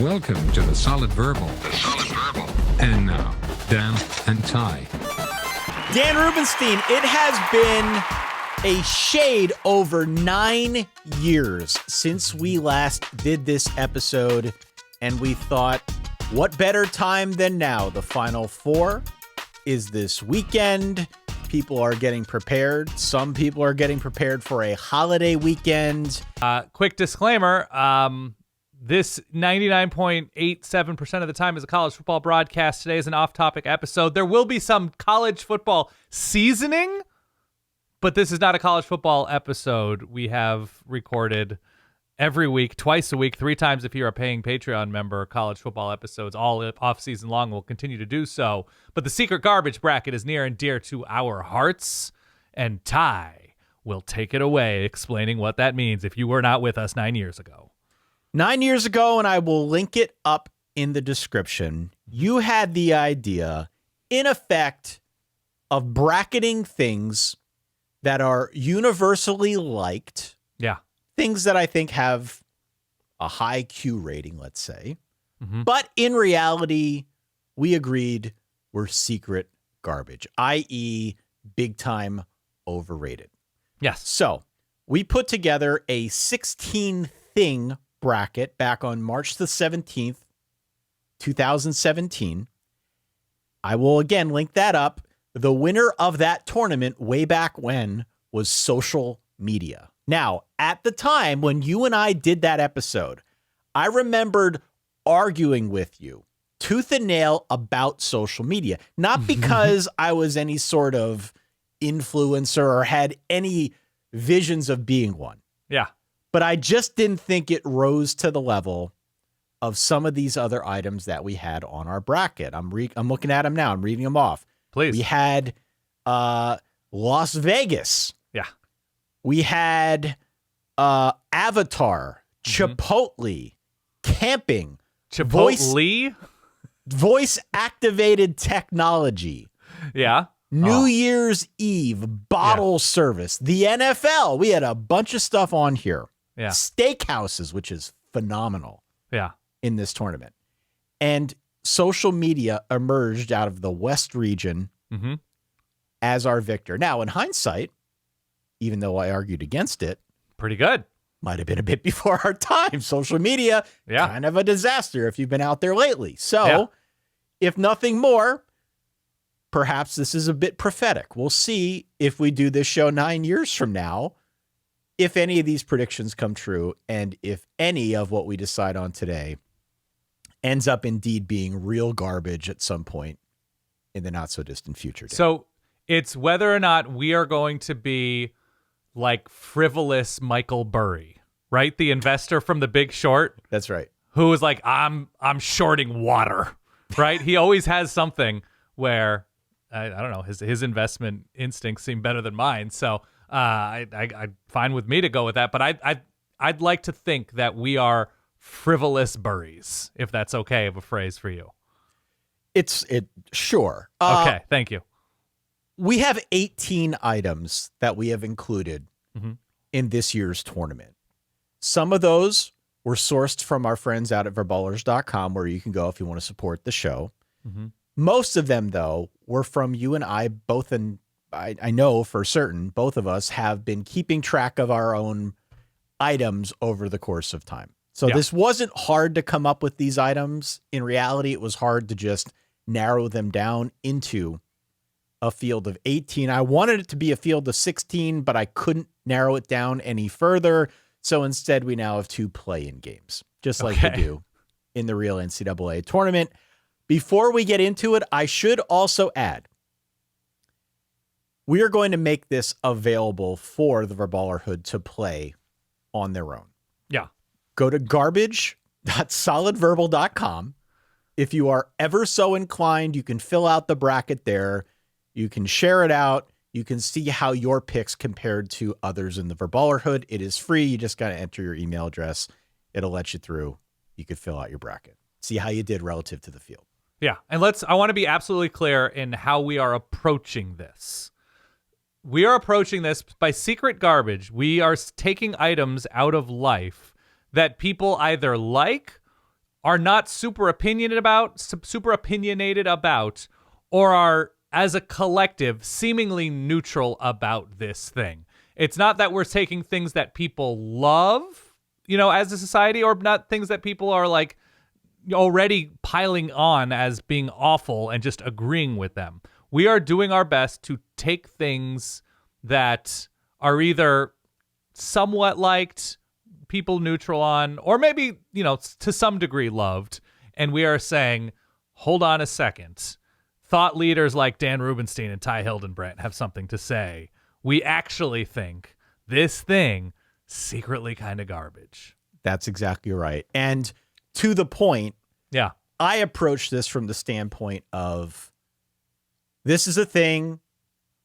Welcome to the Solid Verbal. And now, Dan and Ty. Dan Rubenstein, it has been a shade over 9 years since we last did this episode, and we thought, what better time than now? The Final Four is this weekend. People are getting prepared. Some people are getting prepared for a holiday weekend. Quick disclaimer, this 99.87% of the time is a college football broadcast. Today is an off-topic episode. There will be some college football seasoning, but this is not a college football episode. We have recorded every week, twice a week, 3 times if you're a paying Patreon member, college football episodes all off-season long. We'll continue to do so. But the secret garbage bracket is near and dear to our hearts, and Ty will take it away explaining what that means if you were not with us 9 years ago. 9 years ago, and I will link it up in the description, you had the idea, in effect, of bracketing things that are universally liked. Yeah. Things that I think have a high Q rating, let's say. Mm-hmm. But in reality, we agreed were secret garbage, i.e. big time overrated. Yes. So we put together a 16-thing bracket back on March the 17th, 2017. I will again link that up. The winner of that tournament way back when was social media. Now, at the time when you and I did that episode, I remembered arguing with you tooth and nail about social media, not because I was any sort of influencer or had any visions of being one. Yeah. But I just didn't think it rose to the level of some of these other items that we had on our bracket. I'm looking at them now. I'm reading them off. Please. We had Las Vegas. Yeah. We had Avatar, Chipotle, camping, Chipotle, voice activated technology. Yeah. New Year's Eve, bottle service, the NFL. We had a bunch of stuff on here. Yeah. Steakhouses, which is phenomenal. Yeah. In this tournament. And social media emerged out of the West region as our victor. Now, in hindsight, even though I argued against it, pretty good. Might have been a bit before our time. Social media, kind of a disaster if you've been out there lately. So, if nothing more, perhaps this is a bit prophetic. We'll see if we do this show 9 years from now, if any of these predictions come true, and if any of what we decide on today ends up indeed being real garbage at some point in the not so distant future. So it's whether or not we are going to be like frivolous Michael Burry, right? The investor from The Big Short. That's right. Who was like, I'm shorting water, right? He always has something where I don't know, his investment instincts seem better than mine. So I fine with me to go with that. But I'd like to think that we are frivolous Burries, if that's okay of a phrase for you. Sure. Okay, thank you. We have 18 items that we have included in this year's tournament. Some of those were sourced from our friends out at Verballers.com, where you can go if you want to support the show. Most of them, though, were from you and I both, and I know for certain both of us have been keeping track of our own items over the course of time. So this wasn't hard to come up with these items. In reality, it was hard to just narrow them down into a field of 18. I wanted it to be a field of 16, but I couldn't narrow it down any further. So instead, we now have 2 play-in games, just like we do in the real NCAA tournament. Before we get into it, I should also add, we are going to make this available for the Verballerhood to play on their own. Yeah. Go to garbage.solidverbal.com. If you are ever so inclined, you can fill out the bracket there. You can share it out. You can see how your picks compared to others in the Verballerhood. It is free. You just got to enter your email address. It'll let you through. You could fill out your bracket. See how you did relative to the field. Yeah. And I want to be absolutely clear in how we are approaching this. We are approaching this by secret garbage. We are taking items out of life that people either like are not super opinionated about, or are, as a collective, seemingly neutral about this thing. It's not that we're taking things that people love, as a society, or not things that people are like already piling on as being awful and just agreeing with them. We are doing our best to take things that are either somewhat liked, people neutral on, or maybe, to some degree loved. And we are saying, hold on a second. Thought leaders like Dan Rubenstein and Ty Hildenbrandt have something to say. We actually think this thing secretly kind of garbage. That's exactly right. And to the point, yeah, I approach this from the standpoint of this is a thing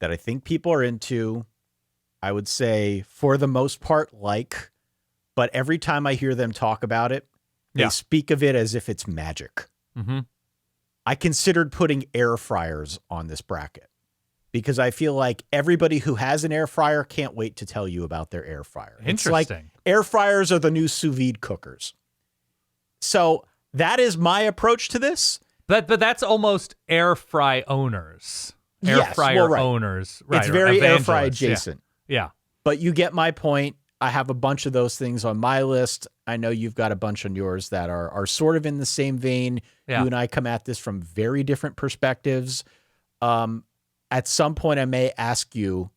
that I think people are into. I would say for the most part, but every time I hear them talk about it, they speak of it as if it's magic. Mm-hmm. I considered putting air fryers on this bracket because I feel like everybody who has an air fryer can't wait to tell you about their air fryer. Interesting. It's like air fryers are the new sous vide cookers. So that is my approach to this. But that's almost air fry owners. Yes, fryer owners. Right, it's very air evangelists. fry adjacent. Yeah. But you get my point. I have a bunch of those things on my list. I know you've got a bunch on yours that are sort of in the same vein. Yeah. You and I come at this from very different perspectives. At some point, I may ask you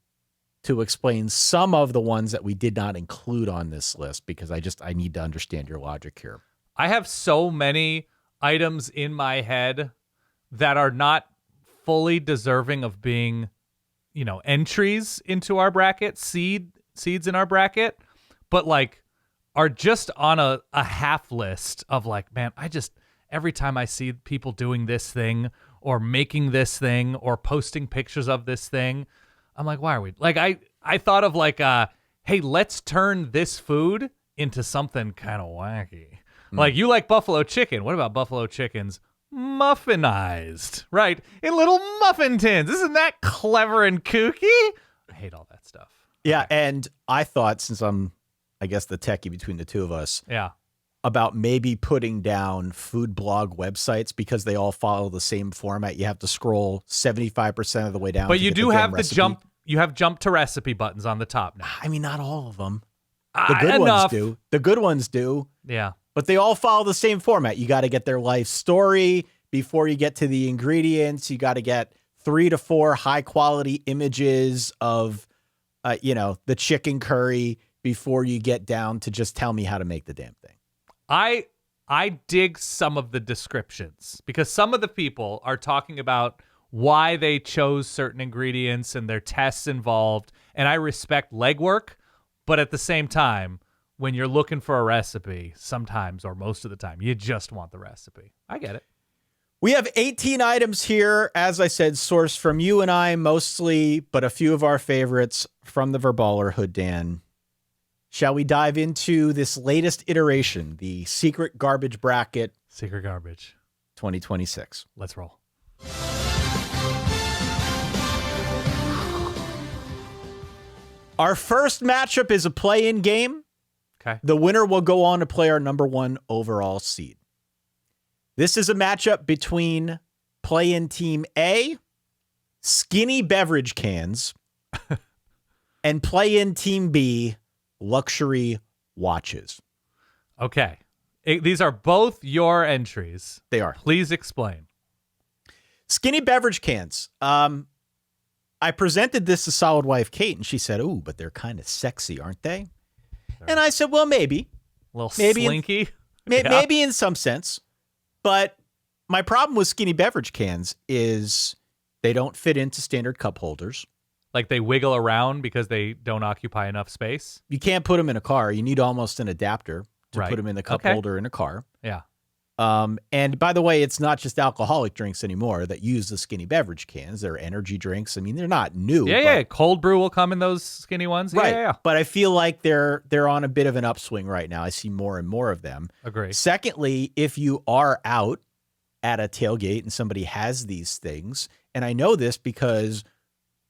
to explain some of the ones that we did not include on this list because I need to understand your logic here. I have so many items in my head that are not fully deserving of being, entries into our bracket, seeds in our bracket, but like are just on a half list of like, man, every time I see people doing this thing or making this thing or posting pictures of this thing, I'm like, why are we like, I thought of like, hey, let's turn this food into something kind of wacky. Like you like buffalo chicken. What about buffalo chickens muffinized, right? In little muffin tins. Isn't that clever and kooky? I hate all that stuff. Yeah, Okay. and I thought, since I'm, I guess, the techie between the two of us, Yeah. about maybe putting down food blog websites because they all follow the same format. You have to scroll 75% of the way down. But to you get do damn have the recipe. jump. You have jump to recipe buttons on the top now. I mean, not all of them. The good Enough. ones do. The good ones do. Yeah. But they all follow the same format. You got to get their life story before you get to the ingredients. You got to get 3 to 4 high quality images of, the chicken curry before you get down to just tell me how to make the damn thing. I dig some of the descriptions because some of the people are talking about why they chose certain ingredients and their tests involved. And I respect legwork, but at the same time, when you're looking for a recipe, sometimes or most of the time, you just want the recipe. I get it. We have 18 items here, as I said, sourced from you and I mostly, but a few of our favorites from the Verballerhood, Dan. Shall we dive into this latest iteration, the Secret Garbage Bracket Secret Garbage 2026? Let's roll. Our first matchup is a play-in game. Okay. The winner will go on to play our number 1 overall seed. This is a matchup between play-in team A, skinny beverage cans, and play-in team B, luxury watches. Okay. These are both your entries. They are. Please explain. Skinny beverage cans. I presented this to Solid Wife Kate, and she said, "Ooh, but they're kind of sexy, aren't they?" And I said, "Well, maybe. A little Maybe slinky. Maybe in some sense." But my problem with skinny beverage cans is they don't fit into standard cup holders. Like they wiggle around because they don't occupy enough space. You can't put them in a car. You need almost an adapter to Right. put them in the cup Okay. holder in a car. Yeah. And by the way, it's not just alcoholic drinks anymore that use the skinny beverage cans. They're energy drinks. I mean, they're not new. Yeah. but- Cold brew will come in those skinny ones. Right. Yeah. But I feel like they're on a bit of an upswing right now. I see more and more of them. Agree. Secondly, if you are out at a tailgate and somebody has these things, and I know this because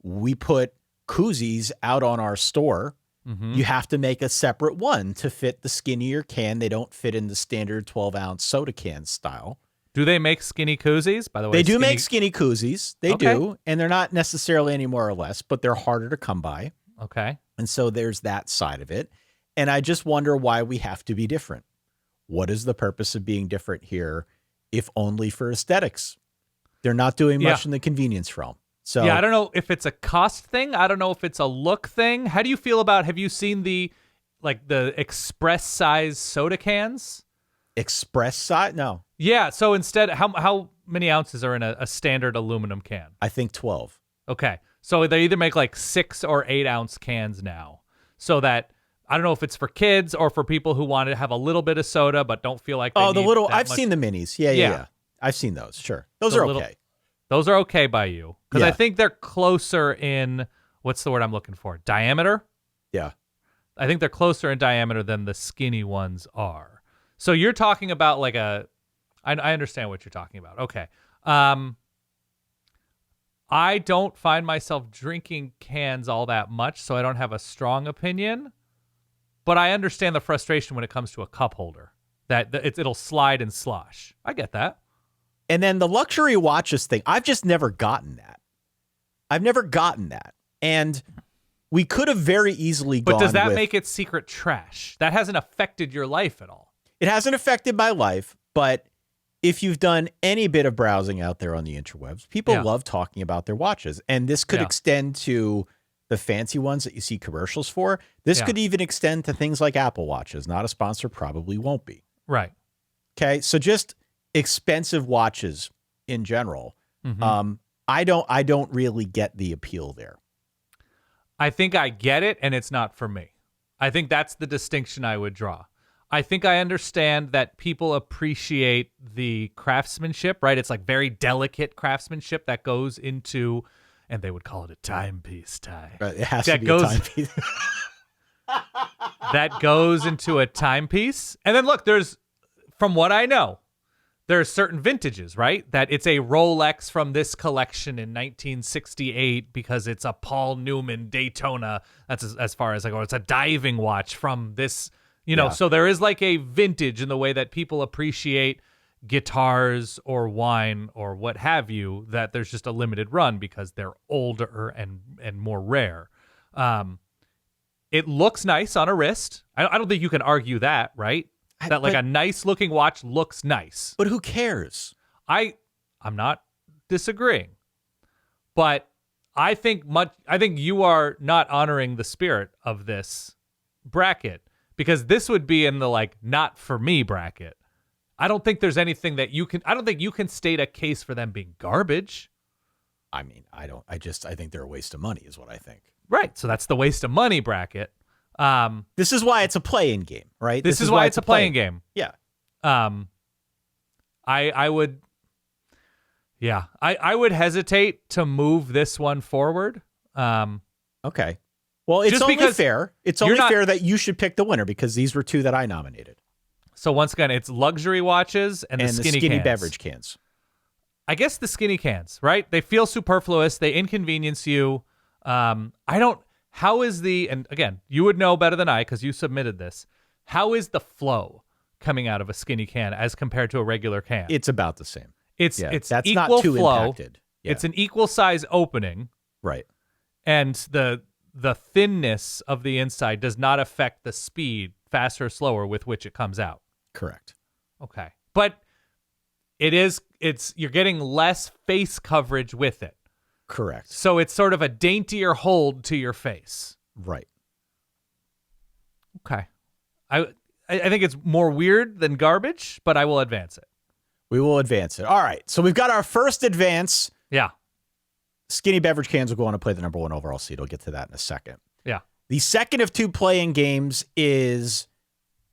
we put koozies out on our store You have to make a separate one to fit the skinnier can. They don't fit in the standard 12-ounce soda can style. Do they make skinny koozies? By the way, They do make skinny koozies. They Okay. do. And they're not necessarily any more or less, but they're harder to come by. Okay. And so there's that side of it. And I just wonder why we have to be different. What is the purpose of being different here, if only for aesthetics? They're not doing much in the convenience realm. So yeah, I don't know if it's a cost thing. I don't know if it's a look thing. How do you feel about, have you seen the express size soda cans? Express size? No. Yeah. So instead, how many ounces are in a standard aluminum can? I think 12. Okay. So they either make like 6 or 8 ounce cans now. So that, I don't know if it's for kids or for people who want to have a little bit of soda but don't feel like they Oh, the need little, that I've much. seen the minis. Yeah. I've seen those. Sure. Those The are little- okay. Those are okay by you. Because I Yeah. think they're closer in, what's the word I'm looking for? Diameter? Yeah. I think they're closer in diameter than the skinny ones are. So you're talking about like I understand what you're talking about. Okay. I don't find myself drinking cans all that much, so I don't have a strong opinion. But I understand the frustration when it comes to a cup holder, that it'll slide and slosh. I get that. And then the luxury watches thing, I've just never gotten that. And we could have very easily gone But does that with, make it secret trash? That hasn't affected your life at all. it hasn't affected my life, but if you've done any bit of browsing out there on the interwebs, people love talking about their watches. And this could extend to the fancy ones that you see commercials for. This could even extend to things like Apple Watches. Not a sponsor, probably won't be. Right. Okay. So just expensive watches in general. I don't really get the appeal there. I think I get it, and it's not for me. I think that's the distinction I would draw. I think I understand that people appreciate the craftsmanship, right? It's like very delicate craftsmanship that goes into, and they would call it a timepiece, Ty. Right, it has That to be goes- a timepiece. That goes into a timepiece. And then look, from what I know, there are certain vintages, right? That it's a Rolex from this collection in 1968 because it's a Paul Newman Daytona. That's as far as I go. It's a diving watch from this, So there is like a vintage in the way that people appreciate guitars or wine or what have you, that there's just a limited run because they're older and more rare. It looks nice on a wrist. I don't think you can argue that, right? That like a nice looking watch looks nice. But who cares? I'm not disagreeing, but I think you are not honoring the spirit of this bracket, because this would be in the like not for me bracket. I don't think there's anything that I don't think you can state a case for them being garbage. I mean, I think they're a waste of money is what I think. Right. So that's the waste of money bracket. This is why it's a play-in game, right? This is why it's a playing game. Yeah. I would hesitate to move this one forward. Okay. Well, it's Just only because fair. It's only fair that you should pick the winner because these were two that I nominated. So once again, it's luxury watches and the skinny cans. beverage cans. I guess the skinny cans, right? They feel superfluous. They inconvenience you. And again, you would know better than I because you submitted this. How is the flow coming out of a skinny can as compared to a regular can? It's about the same. It's that's equal not too flow. impacted. Yeah. It's an equal size opening. Right. And the thinness of the inside does not affect the speed, faster or slower, with which it comes out. Correct. Okay. But you're getting less face coverage with it. Correct. So it's sort of a daintier hold to your face. Right. Okay. I think it's more weird than garbage, but I will advance it. We will advance it. All right. So we've got our first advance. Yeah. Skinny beverage cans will go on to play the number one overall seed. We'll get to that in a second. Yeah. The second of two playing games is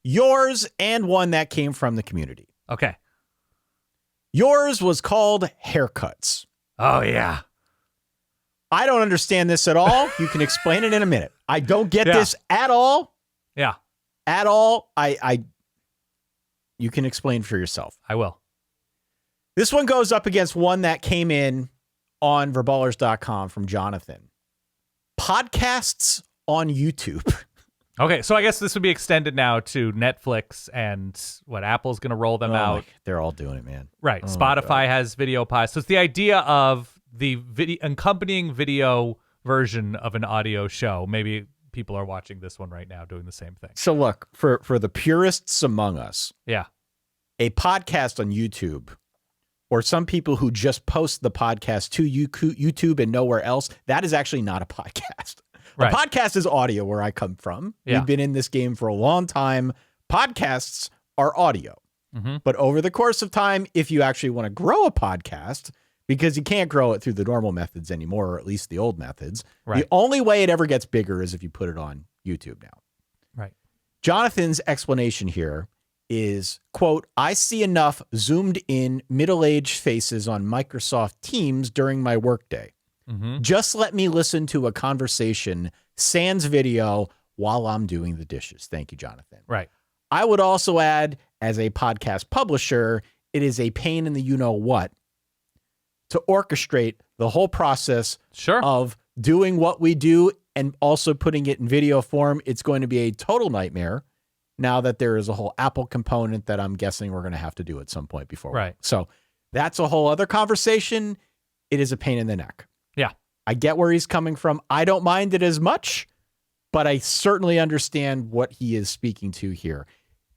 yours and one that came from the community. Okay. Yours was called haircuts. Oh, yeah. I don't understand this at all. You can explain it in a minute. I don't get this at all. Yeah. At all. You can explain for yourself. I will. This one goes up against one that came in on verballers.com from Jonathan. Podcasts on YouTube. Okay, so I guess this would be extended now to Netflix and what Apple's going to roll them out. They're all doing it, man. Right. Oh, Spotify has video pods. So it's the idea of the accompanying video version of an audio show. Maybe people are watching this one right now doing the same thing. So look, for the purists among us, Yeah. a podcast on YouTube, or some people who just post the podcast to YouTube and nowhere else, that is actually not a podcast. Right. A podcast is audio where I come from. Yeah. We've been in this game for a long time. Podcasts are audio. Mm-hmm. But over the course of time, if you actually want to grow a podcast, because you can't grow it through the normal methods anymore, or at least the old methods, Right. the only way it ever gets bigger is if you put it on YouTube now. Right. Jonathan's explanation here is, quote, I see enough zoomed in middle-aged faces on Microsoft Teams during my workday. Mm-hmm. Just let me listen to a conversation sans video while I'm doing the dishes. Thank you, Jonathan. Right. I would also add, as a podcast publisher, it is a pain in the you-know-what to orchestrate the whole process Sure. of doing what we do and also putting it in video form. It's going to be a total nightmare now that there is a whole Apple component that I'm guessing we're going to have to do at some point before. Right. So that's a whole other conversation. It is a pain in the neck. Yeah. I get where he's coming from. I don't mind it as much, but I certainly understand what he is speaking to here.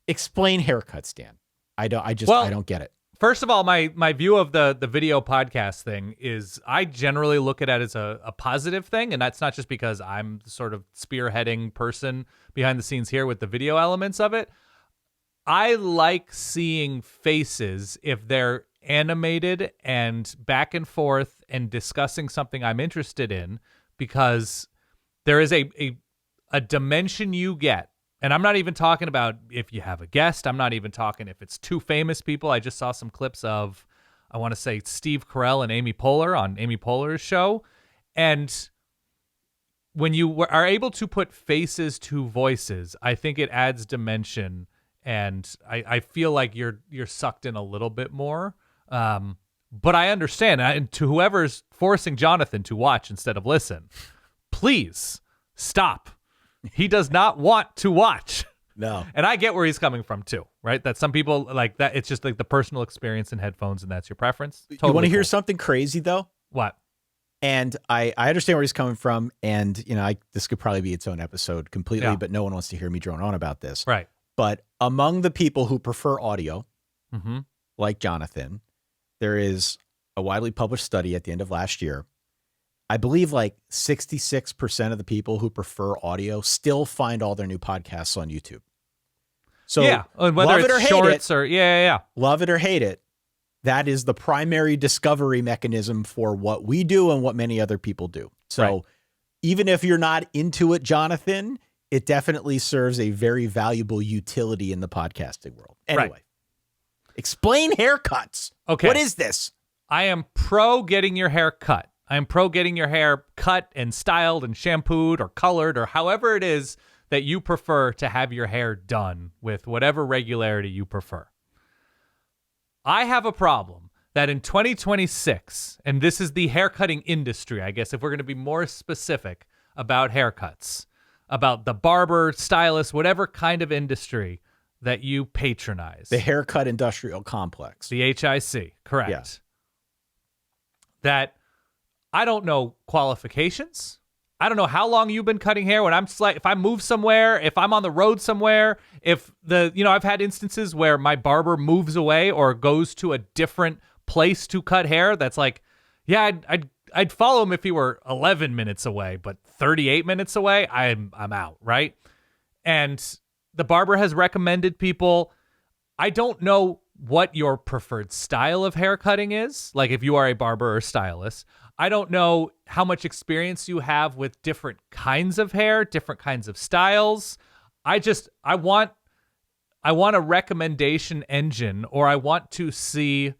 Explain haircuts, Dan. I don't get it. First of all, my view of the video podcast thing is I generally look at it as a positive thing, and that's not just because I'm the sort of spearheading person behind the scenes here with the video elements of it. I like seeing faces if they're animated and back and forth and discussing something I'm interested in, because there is a dimension you get. And I'm not even talking about if you have a guest. I'm not even talking if it's two famous people. I just saw some clips of, I want to say, Steve Carell and Amy Poehler on Amy Poehler's show. And when you are able to put faces to voices, I think it adds dimension. And I feel like you're sucked in a little bit more. But I understand. And to whoever's forcing Jonathan to watch instead of listen, please stop. He does not want to watch. No. And I get where he's coming from too, right? That some people like that. It's just like the personal experience in headphones, and that's your preference. Totally you want to hear cool. something crazy though? What? And I understand where he's coming from. And, this could probably be its own episode completely, Yeah. but no one wants to hear me drone on about this. Right. But among the people who prefer audio, Mm-hmm. like Jonathan, there is a widely published study at the end of last year. I believe like 66% of the people who prefer audio still find all their new podcasts on YouTube. So yeah, whether love it's it or hate shorts it, or yeah. love it or hate it, that is the primary discovery mechanism for what we do and what many other people do. So Right. even if you're not into it, Jonathan, it definitely serves a very valuable utility in the podcasting world. Anyway, Right. Explain haircuts. Okay. What is this? I am pro getting your hair cut. I am pro getting your hair cut and styled and shampooed or colored or however it is that you prefer to have your hair done with whatever regularity you prefer. I have a problem that in 2026, and this is the haircutting industry, I guess, if we're going to be more specific about haircuts, about the barber, stylist, whatever kind of industry that you patronize. The haircut industrial complex. The HIC, correct. Yeah. That I don't know qualifications. I don't know how long you've been cutting hair. When I'm if I move somewhere, if I'm on the road somewhere, if I've had instances where my barber moves away or goes to a different place to cut hair. That's like, yeah, I'd follow him if he were 11 minutes away, but 38 minutes away, I'm out, right? And the barber has recommended people. I don't know what your preferred style of haircutting is. Like if you are a barber or stylist, I don't know how much experience you have with different kinds of hair, different kinds of styles. I want a recommendation engine, or I want to see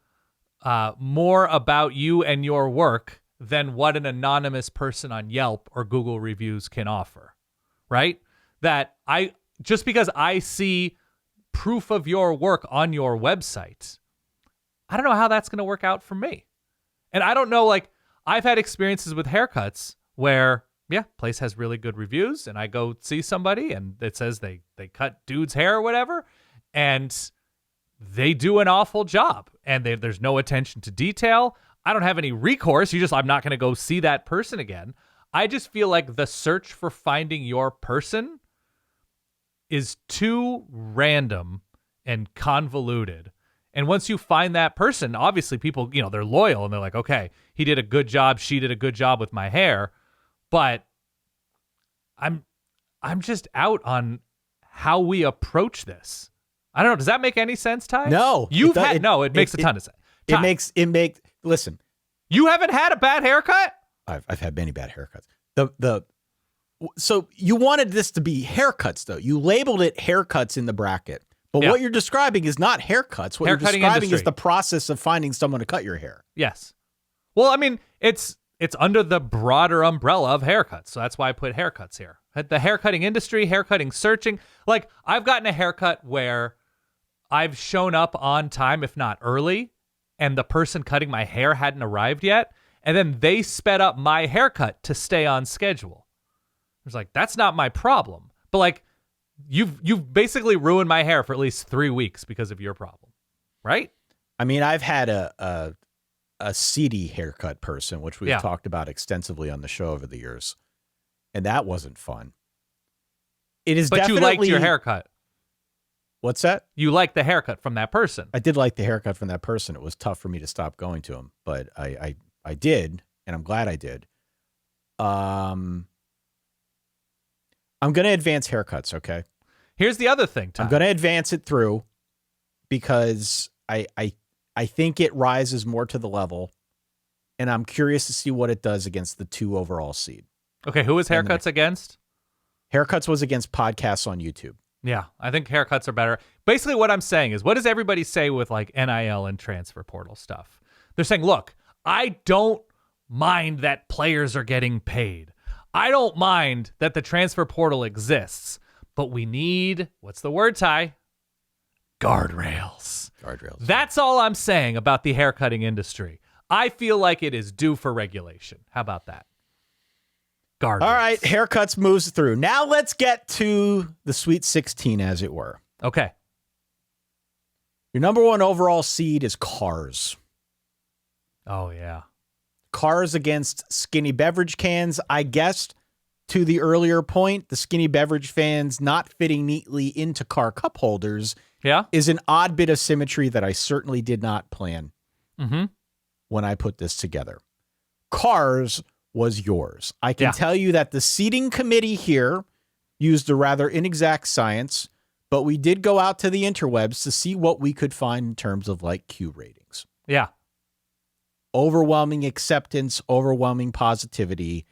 more about you and your work than what an anonymous person on Yelp or Google reviews can offer, right? That just because I see proof of your work on your website, I don't know how that's going to work out for me. And I don't know, like, I've had experiences with haircuts where Yeah, place has really good reviews, and I go see somebody, and it says they cut dude's hair or whatever, and they do an awful job, and there's no attention to detail. I don't have any recourse. I'm not going to go see that person again. I just feel like the search for finding your person is too random and convoluted. And once you find that person, obviously people, they're loyal and they're like, okay, he did a good job. She did a good job with my hair. But I'm just out on how we approach this. I don't know. Does that make any sense, Ty? No. It makes a ton of sense. Ty, Listen. You haven't had a bad haircut? I've had many bad haircuts. So you wanted this to be haircuts, though. You labeled it haircuts in the bracket. But what you're describing is not haircuts. What you're describing is the process of finding someone to cut your hair. Yes. Well, I mean, it's under the broader umbrella of haircuts. So that's why I put haircuts here. The haircutting industry, haircutting searching. Like, I've gotten a haircut where I've shown up on time, if not early, and the person cutting my hair hadn't arrived yet. And then they sped up my haircut to stay on schedule. I was like, that's not my problem. But like, you've basically ruined my hair for at least 3 weeks because of your problem, right? I mean, I've had a seedy haircut person, which we've talked about extensively on the show over the years, and that wasn't fun. But you liked your haircut. What's that? You liked the haircut from that person. I did like the haircut from that person. It was tough for me to stop going to him, but I did, and I'm glad I did. I'm going to advance haircuts, okay? Here's the other thing, Tom. I'm going to advance it through because I think it rises more to the level, and I'm curious to see what it does against the 2 overall seed. Okay, who was haircuts against? Haircuts was against podcasts on YouTube. Yeah, I think haircuts are better. Basically, what I'm saying is, what does everybody say with like NIL and transfer portal stuff? They're saying, look, I don't mind that players are getting paid. I don't mind that the transfer portal exists, but we need, what's the word, Ty? Guardrails. That's all I'm saying about the haircutting industry. I feel like it is due for regulation. How about that? Guardrails. All right, haircuts moves through. Now let's get to the Sweet 16, as it were. Okay. Your number 1 overall seed is Cars. Oh, yeah. Cars against skinny beverage cans. I guessed to the earlier point, the skinny beverage fans not fitting neatly into car cup holders is an odd bit of symmetry that I certainly did not plan when I put this together. Cars was yours. I can tell you that the seating committee here used a rather inexact science, but we did go out to the interwebs to see what we could find in terms of like Q ratings. Yeah. Overwhelming acceptance, overwhelming positivity.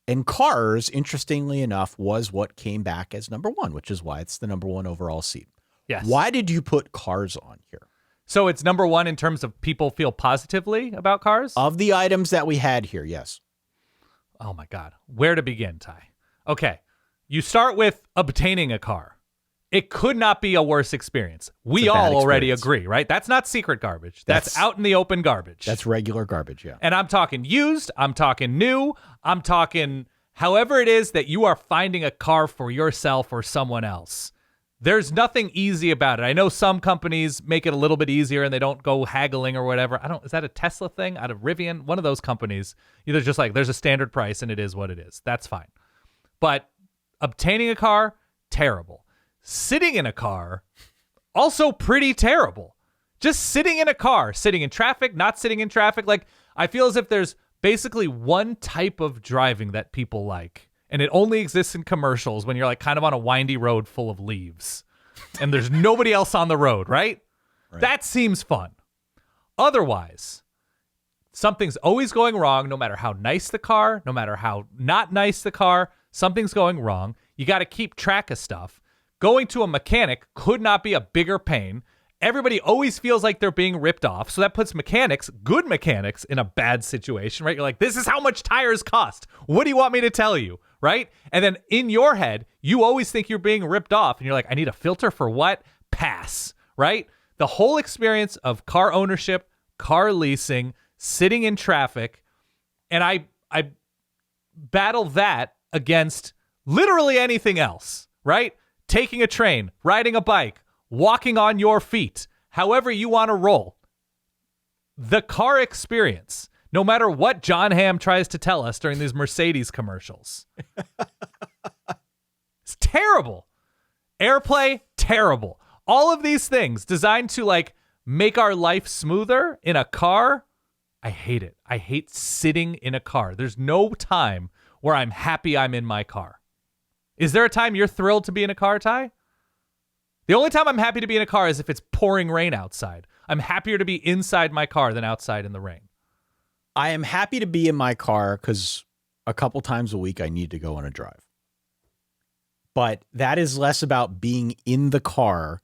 And Cars, interestingly enough, was what came back as number 1, which is why it's the number 1 overall seed. Yes. Why did you put Cars on here? So it's number 1 in terms of people feel positively about Cars? Of the items that we had here, yes. Oh, my God. Where to begin, Ty? Okay. You start with obtaining a car. It could not be a worse experience. We all already agree, right? That's not secret garbage. That's out in the open garbage. That's regular garbage, yeah. And I'm talking used. I'm talking new. I'm talking however it is that you are finding a car for yourself or someone else. There's nothing easy about it. I know some companies make it a little bit easier and they don't go haggling or whatever. Is that a Tesla thing out of Rivian? One of those companies. Either just like there's a standard price and it is what it is. That's fine. But obtaining a car, terrible. Sitting in a car, also pretty terrible. Just sitting in a car, sitting in traffic, not sitting in traffic. Like, I feel as if there's basically one type of driving that people like, and it only exists in commercials when you're like kind of on a windy road full of leaves and there's nobody else on the road, right? That seems fun. Otherwise, something's always going wrong, no matter how nice the car, no matter how not nice the car, something's going wrong. You got to keep track of stuff. Going to a mechanic could not be a bigger pain. Everybody always feels like they're being ripped off. So that puts mechanics, good mechanics, in a bad situation, right? You're like, this is how much tires cost. What do you want me to tell you, right? And then in your head, you always think you're being ripped off. And you're like, I need a filter for what? Pass, right? The whole experience of car ownership, car leasing, sitting in traffic, and I battle that against literally anything else, right? Taking a train, riding a bike, walking on your feet, however you want to roll. The car experience, no matter what John Hamm tries to tell us during these Mercedes commercials. It's terrible. AirPlay, terrible. All of these things designed to like make our life smoother in a car. I hate it. I hate sitting in a car. There's no time where I'm happy I'm in my car. Is there a time you're thrilled to be in a car, Ty? The only time I'm happy to be in a car is if it's pouring rain outside. I'm happier to be inside my car than outside in the rain. I am happy to be in my car because a couple times a week I need to go on a drive. But that is less about being in the car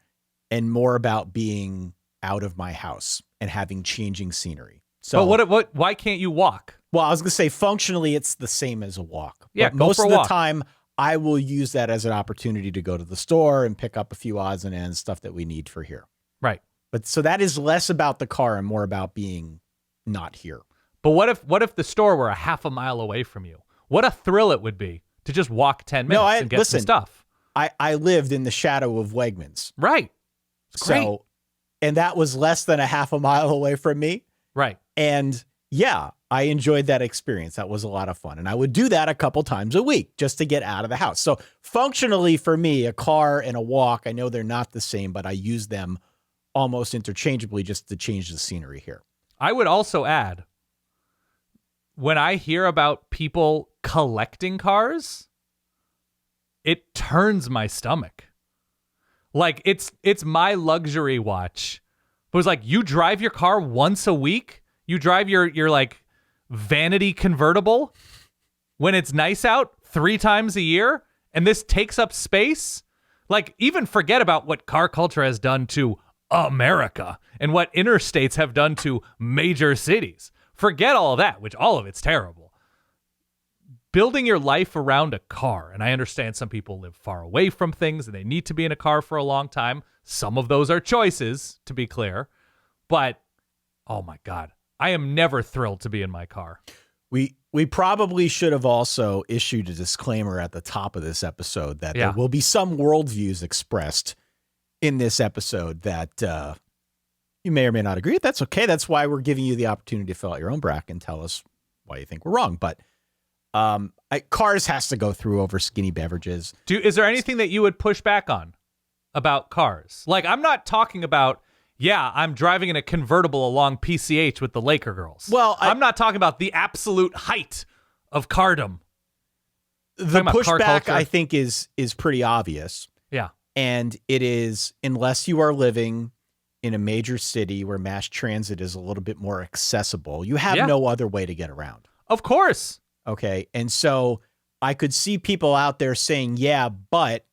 and more about being out of my house and having changing scenery. So but why can't you walk? Well, I was going to say functionally it's the same as a walk. Yeah, but go most for a of the walk. time I will use that as an opportunity to go to the store and pick up a few odds and ends, stuff that we need for here. Right. But so that is less about the car and more about being not here. But what if the store were a half a mile away from you? What a thrill it would be to just walk 10 minutes and get some stuff. I lived in the shadow of Wegmans. Right. It's great. So, and that was less than a half a mile away from me. Right. And yeah, I enjoyed that experience. That was a lot of fun. And I would do that a couple times a week just to get out of the house. So functionally for me, a car and a walk, I know they're not the same, but I use them almost interchangeably just to change the scenery here. I would also add, when I hear about people collecting cars, it turns my stomach. Like it's my luxury watch. It was like, you drive your car once a week? You drive your like vanity convertible when it's nice out 3 times a year, and this takes up space? Like, even forget about what car culture has done to America and what interstates have done to major cities. Forget all of that, which all of it's terrible. Building your life around a car, and I understand some people live far away from things and they need to be in a car for a long time. Some of those are choices, to be clear. But, oh my God, I am never thrilled to be in my car. We probably should have also issued a disclaimer at the top of this episode that there will be some worldviews expressed in this episode that you may or may not agree with. That's okay. That's why we're giving you the opportunity to fill out your own bracket and tell us why you think we're wrong. But cars has to go through over skinny beverages. Is there anything that you would push back on about cars? Like, I'm not talking about, I'm driving in a convertible along PCH with the Laker girls. Well, I'm not talking about the absolute height of cardom. The pushback, I think, is pretty obvious. Yeah. And it is, unless you are living in a major city where mass transit is a little bit more accessible, you have no other way to get around. Of course. Okay. And so I could see people out there saying, yeah, but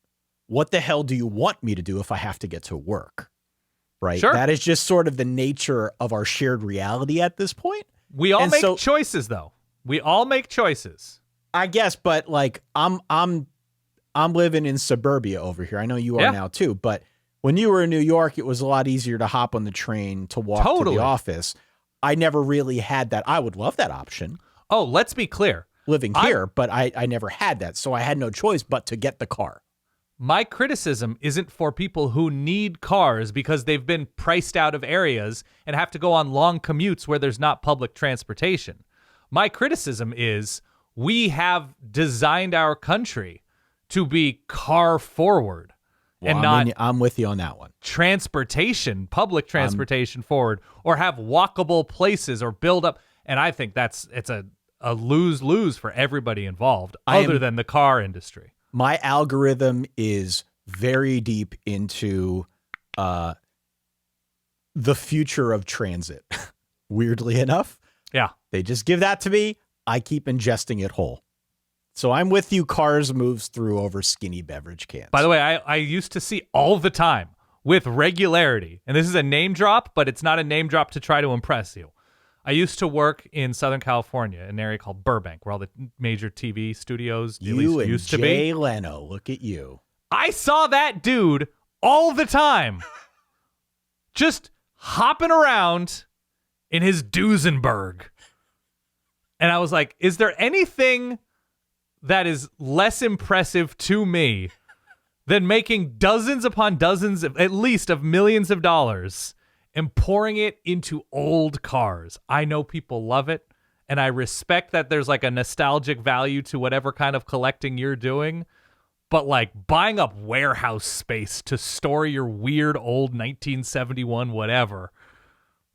what the hell do you want me to do if I have to get to work? Right. Sure. That is just sort of the nature of our shared reality at this point. We all make choices, though. We all make choices. I guess, but like I'm living in suburbia over here. I know you are now too, but when you were in New York, it was a lot easier to hop on the train to walk to the office. I never really had that. I would love that option. Oh, let's be clear. Living here, but I never had that. So I had no choice but to get the car. My criticism isn't for people who need cars because they've been priced out of areas and have to go on long commutes where there's not public transportation. My criticism is we have designed our country to be car forward I'm with you on that one. Public transportation forward, or have walkable places or build up. And I think it's a lose-lose for everybody involved other than the car industry. My algorithm is very deep into the future of transit. Weirdly enough. Yeah. They just give that to me. I keep ingesting it whole. So I'm with you. Cars moves through over skinny beverage cans. By the way, I used to see all the time with regularity, and this is a name drop, but it's not a name drop to try to impress you. I used to work in Southern California, in an area called Burbank, where all the major TV studios used to be. Jay Leno, look at you. I saw that dude all the time, just hopping around in his Duesenberg. And I was like, is there anything that is less impressive to me than making dozens upon dozens, at least of millions of dollars, and pouring it into old cars. I know people love it, and I respect that there's like a nostalgic value to whatever kind of collecting you're doing. But like buying up warehouse space to store your weird old 1971 whatever.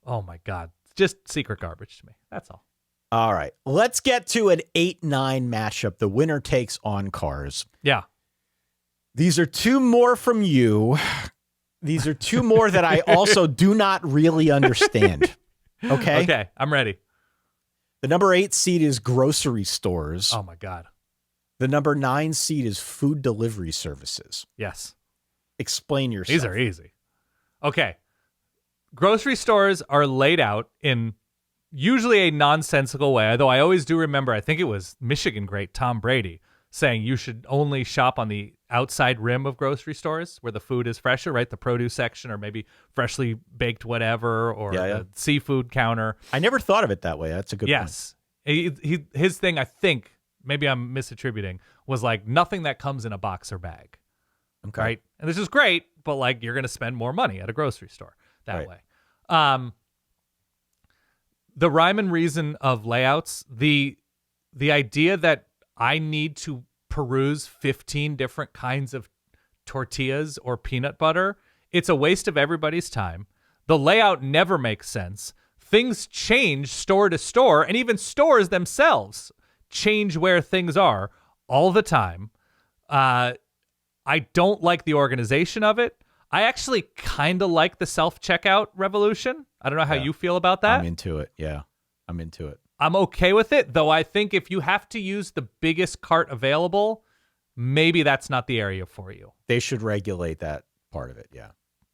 Oh my God. Just secret garbage to me. That's all. All right. Let's get to an 8-9 matchup. The winner takes on cars. Yeah. These are two more from you. These are two more that I also do not really understand. Okay? Okay. I'm ready. The number 8 seed is grocery stores. Oh my God. The number 9 seed is food delivery services. Yes. Explain yourself. These are easy. Okay. Grocery stores are laid out in usually a nonsensical way, although I always do remember, I think it was Michigan great Tom Brady saying you should only shop on the outside rim of grocery stores where the food is fresher, right? The produce section or maybe freshly baked whatever or the seafood counter. I never thought of it that way. That's a good point. Yes. His thing, I think, maybe I'm misattributing, was like nothing that comes in a box or bag. Okay. Right? And this is great, but like you're going to spend more money at a grocery store that way. The rhyme and reason of layouts, the idea that I need to peruse 15 different kinds of tortillas or peanut butter, it's a waste of everybody's time. The layout never makes sense. Things change store to store, and even stores themselves change where things are all the time. I don't like the organization of it. I actually kind of like the self-checkout revolution. I don't know how you feel about that. I'm into it. Yeah, I'm into it. I'm okay with it, though I think if you have to use the biggest cart available, maybe that's not the area for you. They should regulate that part of it, yeah.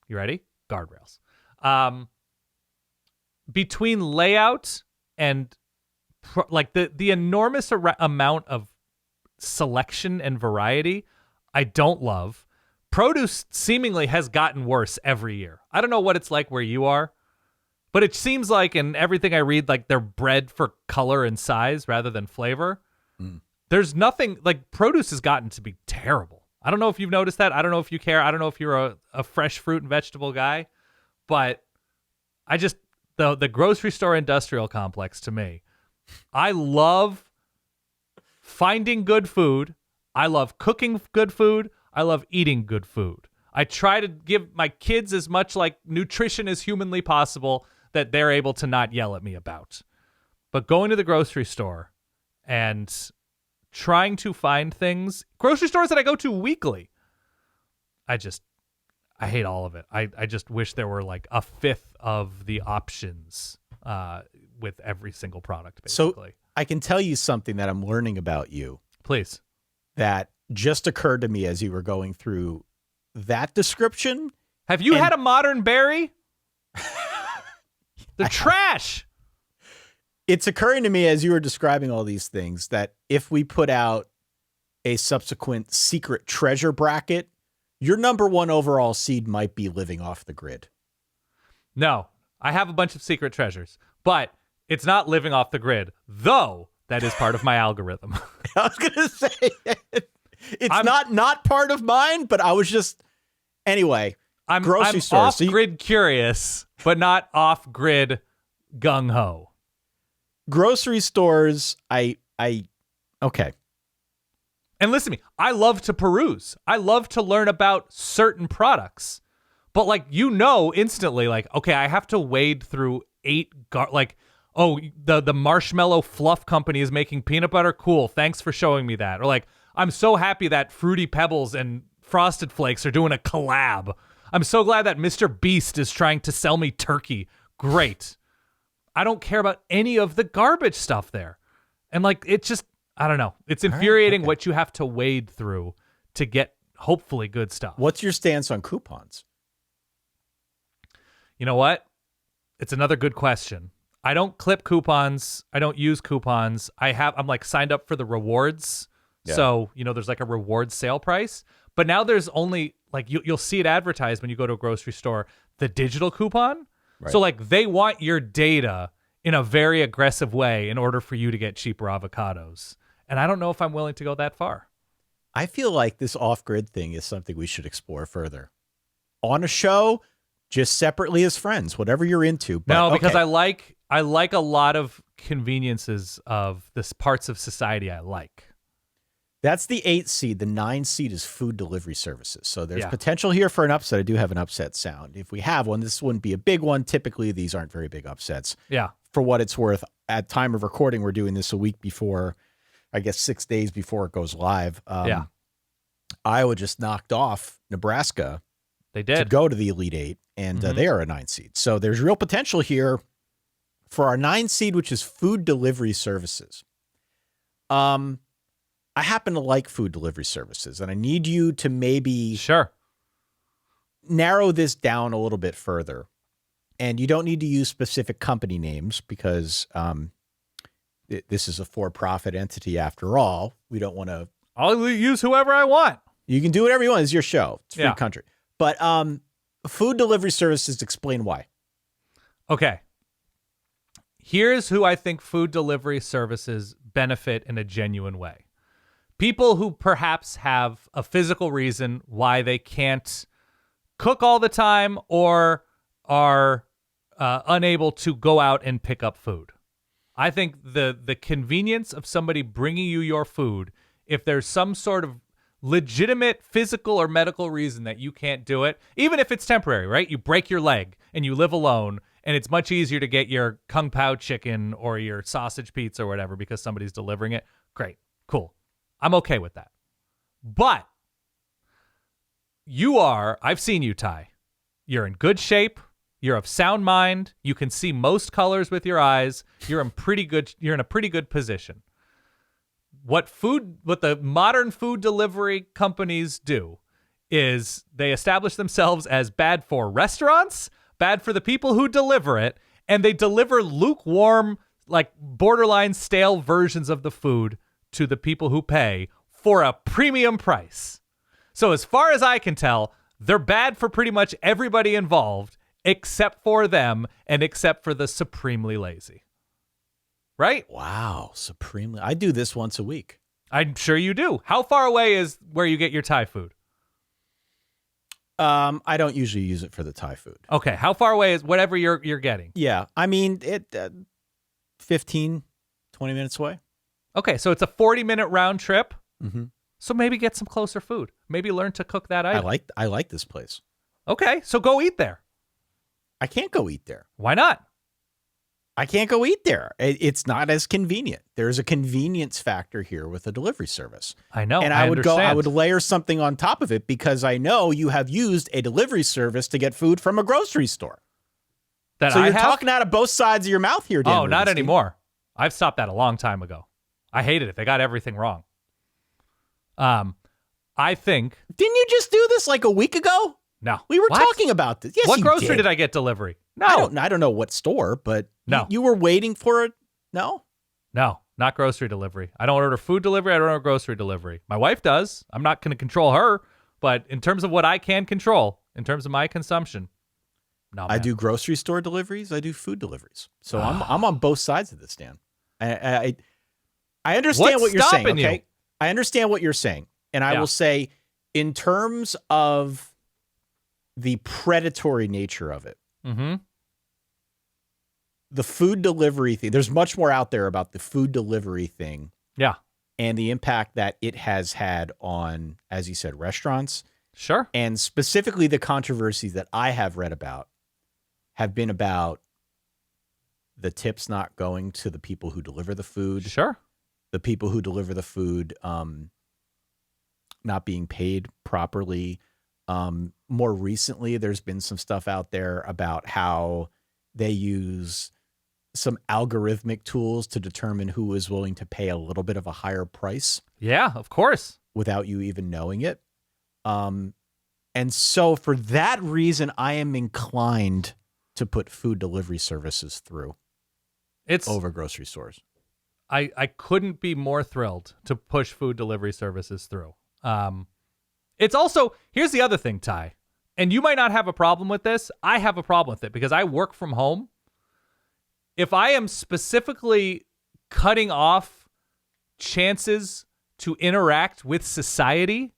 You ready? Guardrails. Between layout and like the enormous amount of selection and variety, I don't love. Produce seemingly has gotten worse every year. I don't know what it's like where you are, but it seems like in everything I read, like they're bred for color and size rather than flavor. There's nothing like produce has gotten to be terrible. I don't know if you've noticed that. I don't know if you care. I don't know if you're a fresh fruit and vegetable guy, but I just, the grocery store industrial complex to me, I love finding good food. I love cooking good food. I love eating good food. I try to give my kids as much like nutrition as humanly possible that they're able to not yell at me about. But going to the grocery store and trying to find things, grocery stores that I go to weekly, I hate all of it. I just wish there were like a fifth of the options with every single product, basically. So I can tell you something that I'm learning about you. Please. That just occurred to me as you were going through that description. Have you had a modern berry? They're trash. It's occurring to me as you were describing all these things that if we put out a subsequent secret treasure bracket, your number one overall seed might be living off the grid. No, I have a bunch of secret treasures, but it's not living off the grid, though that is part of my algorithm. I was going to say, it's not part of mine, but I was just, anyway, I'm grocery stores. Off-grid curious, but not off-grid gung-ho. Grocery stores, okay. And listen to me, I love to peruse. I love to learn about certain products. But like, instantly, like, okay, I have to wade through 8, the Marshmallow Fluff Company is making peanut butter. Cool. Thanks for showing me that. Or like, I'm so happy that Fruity Pebbles and Frosted Flakes are doing a collab. I'm so glad that Mr. Beast is trying to sell me turkey. Great. I don't care about any of the garbage stuff there. And like, it's just, I don't know. It's infuriating what you have to wade through to get hopefully good stuff. What's your stance on coupons? You know what? It's another good question. I don't clip coupons. I don't use coupons. I'm like signed up for the rewards. Yeah. So, there's like a reward sale price, but now there's only like, you'll see it advertised when you go to a grocery store, the digital coupon. Right. So like they want your data in a very aggressive way in order for you to get cheaper avocados. And I don't know if I'm willing to go that far. I feel like this off-grid thing is something we should explore further. On a show, just separately as friends, whatever you're into. But, No, because okay. I like a lot of conveniences of this parts of society I like. That's the 8 seed. The 9 seed is food delivery services. So there's Yeah. potential here for an upset. I do have an upset sound. If we have one, this wouldn't be a big one. Typically, these aren't very big upsets. Yeah. For what it's worth, at time of recording, we're doing this a week before, I guess 6 days before it goes live. Yeah. Iowa just knocked off Nebraska They to did. go to the Elite Eight, and they are a 9 seed. So there's real potential here for our 9 seed, which is food delivery services. I happen to like food delivery services, and I need you to maybe Sure. narrow this down a little bit further. And you don't need to use specific company names because this is a for-profit entity after all. We don't want to. I'll use whoever I want. You can do whatever you want. It's your show. It's free Yeah. country. But food delivery services, explain why. Okay. Here's who I think food delivery services benefit in a genuine way. People who perhaps have a physical reason why they can't cook all the time or are unable to go out and pick up food. I think the convenience of somebody bringing you your food, if there's some sort of legitimate physical or medical reason that you can't do it, even if it's temporary, right? You break your leg and you live alone, and it's much easier to get your Kung Pao chicken or your sausage pizza or whatever because somebody's delivering it. Great. Cool. I'm okay with that. But I've seen you, Ty. You're in good shape. You're of sound mind. You can see most colors with your eyes. You're in a pretty good position. What the modern food delivery companies do is they establish themselves as bad for restaurants, bad for the people who deliver it, and they deliver lukewarm, like borderline stale versions of the food to the people who pay for a premium price. So as far as I can tell, they're bad for pretty much everybody involved except for them and except for the supremely lazy. Right? Wow, supremely. I do this once a week. I'm sure you do. How far away is where you get your Thai food? I don't usually use it for the Thai food. Okay, how far away is whatever you're getting? Yeah, I mean, 15, 20 minutes away. Okay, so it's a 40-minute round trip. Mm-hmm. So maybe get some closer food. Maybe learn to cook that item. I like this place. Okay, so go eat there. I can't go eat there. Why not? I can't go eat there. It's not as convenient. There's a convenience factor here with a delivery service. I know. And I would layer something on top of it because I know you have used a delivery service to get food from a grocery store. So you're talking out of both sides of your mouth here, Dan. Oh, not Rubenstein. anymore. I've stopped that a long time ago. I hated it. They got everything wrong. I think. Didn't you just do this like a week ago? No. We were What? talking about this. Yes, What you grocery did. did I get delivery? No. I don't know what store, but No. you were waiting for it. No? No, not grocery delivery. I don't order food delivery. I don't order grocery delivery. My wife does. I'm not going to control her. But in terms of what I can control, in terms of my consumption, no, I man. do grocery store deliveries. I do food deliveries. So I'm on both sides of this, Dan. I understand What's what you're saying. stopping you? Okay, I understand what you're saying, and I Yeah. will say, in terms of the predatory nature of it, Mm-hmm. the food delivery thing. There's much more out there about the food delivery thing. Yeah. And the impact that it has had on, as you said, restaurants. Sure. And specifically the controversies that I have read about have been about the tips not going to the people who deliver the food, Sure. the people who deliver the food not being paid properly. More recently, there's been some stuff out there about how they use some algorithmic tools to determine who is willing to pay a little bit of a higher price Yeah, of course. without you even knowing it. And so for that reason, I am inclined to put food delivery services through It's over grocery stores. I couldn't be more thrilled to push food delivery services through. It's also, here's the other thing, Ty, and you might not have a problem with this. I have a problem with it because I work from home. If I am specifically cutting off chances to interact with society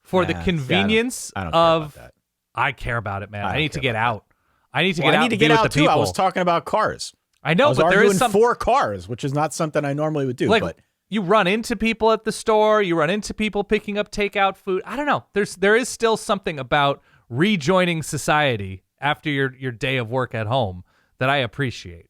for the Nah, convenience I don't care of about that. I care about it, man. I I don't need to care get about out. I need to Well, get I out. need to and get be with out the too. people. I was talking about cars. I know, I was but there arguing is some for cars, which is not something I normally would do. like But you run into people at the store, you run into people picking up takeout food. I don't know. There is still something about rejoining society after your day of work at home that I appreciate.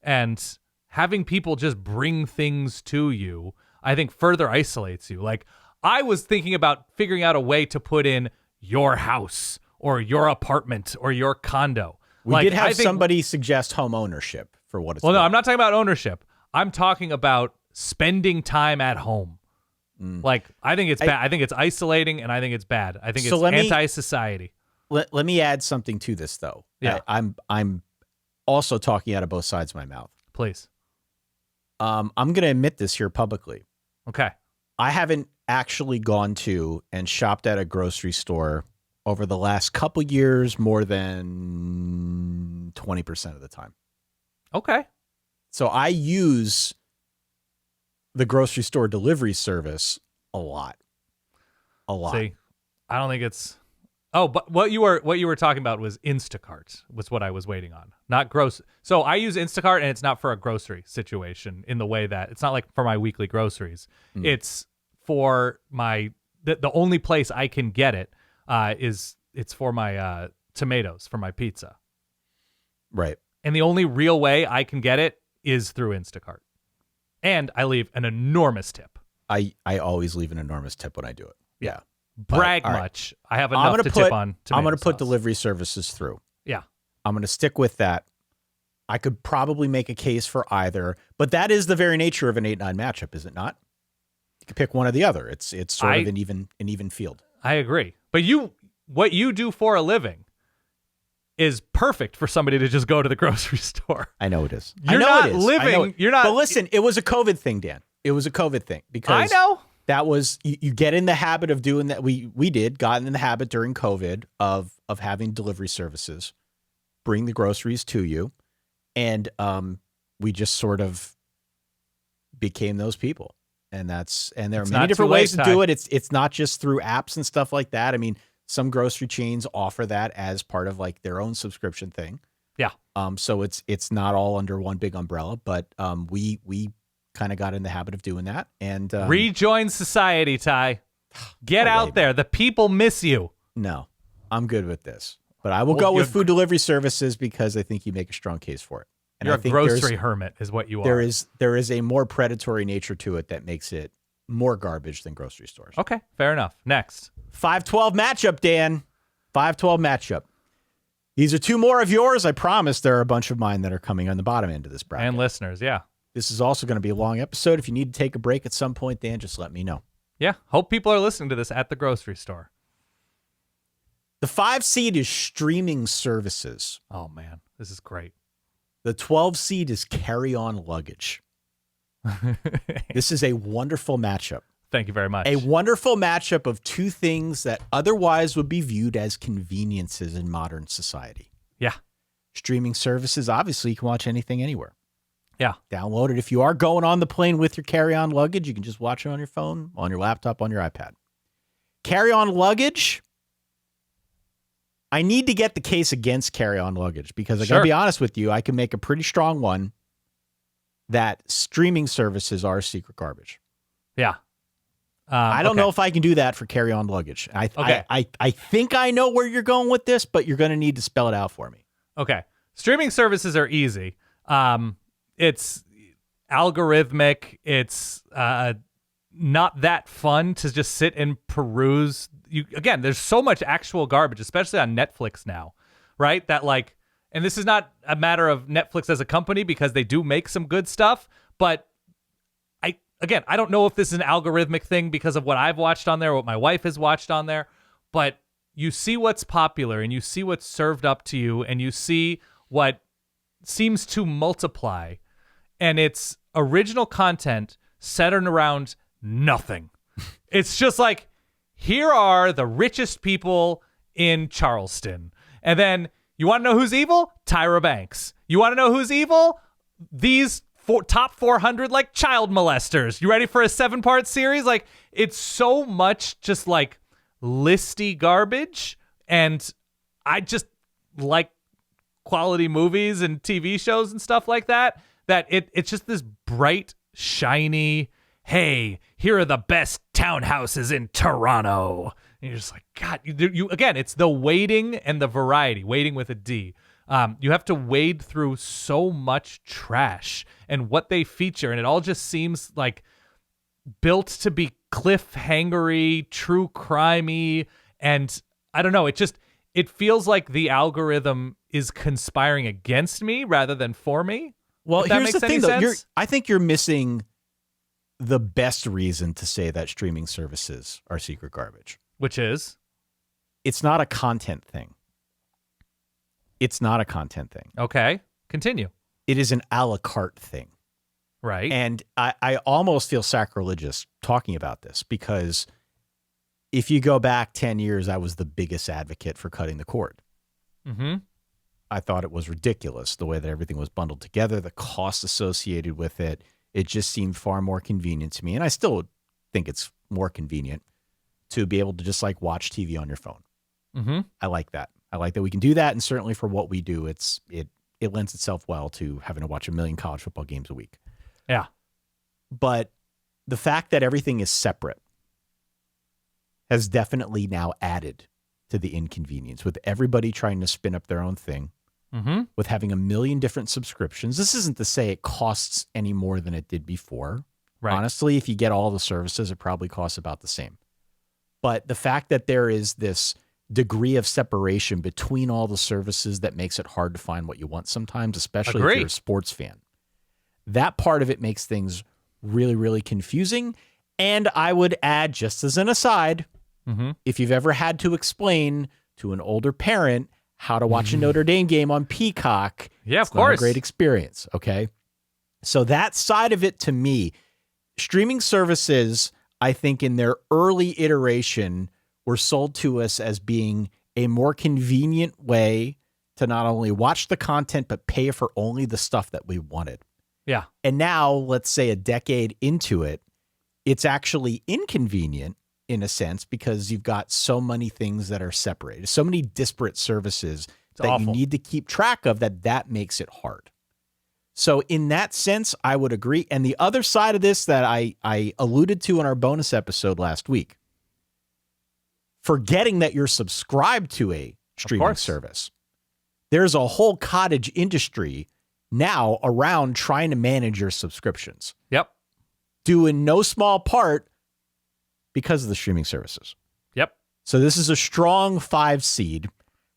And having people just bring things to you, I think further isolates you. Like I was thinking about figuring out a way to put in your house or your apartment or your condo. we did have somebody suggest home ownership for what it's Well, no, worth. I'm not talking about ownership. I'm talking about spending time at home. Like, I think it's bad. I think it's isolating, and I think it's bad. I think So it's let me- anti-society. Let me add something to this, though. Yeah. I'm also talking out of both sides of my mouth. Please. I'm going to admit this here publicly. Okay. I haven't actually gone to and shopped at a grocery store over the last couple years more than 20% of the time. Okay. So I use the grocery store delivery service a lot. A lot. See, I don't think it's. Oh, but what you were talking about was Instacart. Was what I was waiting on, not gross. So I use Instacart, and it's not for a grocery situation in the way that it's not like for my weekly groceries. It's for my the only place I can get it is it's for my tomatoes for my pizza, Right. and the only real way I can get it is through Instacart, and I leave an enormous tip. I always leave an enormous tip when I do it. Yeah. Brag all right. much. I have enough to tip on. I'm going to put sauce. delivery services through. Yeah. I'm going to stick with that. I could probably make a case for either, but that is the very nature of an 8-9 matchup, is it not? You can pick one or the other. It's sort of an even field. I agree. But what you do for a living is perfect for somebody to just go to the grocery store. I know it is. You're I know not it is. living- I know it- you're not- But listen, it was a COVID thing, Dan. It was a COVID thing because I know. that was you get in the habit of doing that. We got in the habit during COVID of having delivery services bring the groceries to you, and we just sort of became those people. And there are It's many not different too late, ways to Ty. do it. It's not just through apps and stuff like that. I mean, some grocery chains offer that as part of like their own subscription thing. Yeah. So it's not all under one big umbrella, but we kind of got in the habit of doing that. And Rejoin society, Ty. Get No way, out there. The people miss you. no, I'm good with this. But I will Well, go with you're- food delivery services because I think you make a strong case for it. And You're I a think grocery hermit is what you are. there is a more predatory nature to it that makes it more garbage than grocery stores. Okay, fair enough. Next. 5-12 matchup, Dan. 5-12 matchup. These are two more of yours. I promise there are a bunch of mine that are coming on the bottom end of this bracket. And listeners, yeah. This is also going to be a long episode. If you need to take a break at some point, Dan, just let me know. Yeah. Hope people are listening to this at the grocery store. The 5 seed is streaming services. Oh, man. This is great. The 12 seed is Carry On Luggage. This is a wonderful matchup. Thank you very much. A wonderful matchup of two things that otherwise would be viewed as conveniences in modern society. Yeah. Streaming services, obviously, you can watch anything anywhere. Yeah. Download it. If you are going on the plane with your carry-on luggage, you can just watch it on your phone, on your laptop, on your iPad. Carry-on luggage, I need to get the case against carry-on luggage because I got to be honest with you, I can make a pretty strong one that streaming services are secret garbage. Yeah. I don't know if I can do that for carry-on luggage. I think I know where you're going with this, but you're going to need to spell it out for me. Okay. Streaming services are easy. It's algorithmic. It's not that fun to just sit and peruse. Again, there's so much actual garbage, especially on Netflix now, right? That like, and this is not a matter of Netflix as a company because they do make some good stuff, but I don't know if this is an algorithmic thing because of what I've watched on there, what my wife has watched on there, but you see what's popular and you see what's served up to you and you see what seems to multiply, and it's original content centered around nothing. It's just like, here are the richest people in Charleston. And then you want to know who's evil? Tyra Banks. You want to know who's evil? These top 400 like child molesters. You ready for a 7-part series? Like, it's so much just like listy garbage, and I just like quality movies and TV shows and stuff like that, that it's just this bright, shiny, hey, here are the best townhouses in Toronto. And you're just like, God, you again, it's the wading and the variety, wading with a D. You have to wade through so much trash and what they feature, and it all just seems like built to be cliffhangery, true crimey, and I don't know, it feels like the algorithm is conspiring against me rather than for me. Well, if that here's makes the any thing, though. sense. I think you're missing the best reason to say that streaming services are secret garbage. Which is? It's not a content thing. It's not a content thing. Okay, continue. It is an a la carte thing. Right. And I almost feel sacrilegious talking about this, because if you go back 10 years, I was the biggest advocate for cutting the cord. Mm-hmm. I thought it was ridiculous the way that everything was bundled together, the cost associated with it. It just seemed far more convenient to me. And I still think it's more convenient to be able to just like watch TV on your phone. Mm-hmm. I like that. I like that we can do that. And certainly for what we do, it lends itself well to having to watch 1 million college football games a week. Yeah. But the fact that everything is separate has definitely now added to the inconvenience, with everybody trying to spin up their own thing, with having 1 million different subscriptions. This isn't to say it costs any more than it did before. Right. Honestly, if you get all the services, it probably costs about the same. But the fact that there is this degree of separation between all the services that makes it hard to find what you want sometimes, especially if you're a sports fan. That part of it makes things really, really confusing. And I would add, just as an aside, if you've ever had to explain to an older parent how to watch a Notre Dame game on Peacock, yeah, of it's not course, a great experience. Okay. So that side of it, to me, streaming services, I think in their early iteration, were sold to us as being a more convenient way to not only watch the content, but pay for only the stuff that we wanted. Yeah. And now, let's say a decade into it, it's actually inconvenient in a sense, because you've got so many things that are separated, so many disparate services that you need to keep track of, that makes it hard. So in that sense, I would agree. And the other side of this that I alluded to in our bonus episode last week, forgetting that you're subscribed to a streaming service, there's a whole cottage industry now around trying to manage your subscriptions. Yep. Due in no small part because of the streaming services. Yep. So this is a strong 5 seed.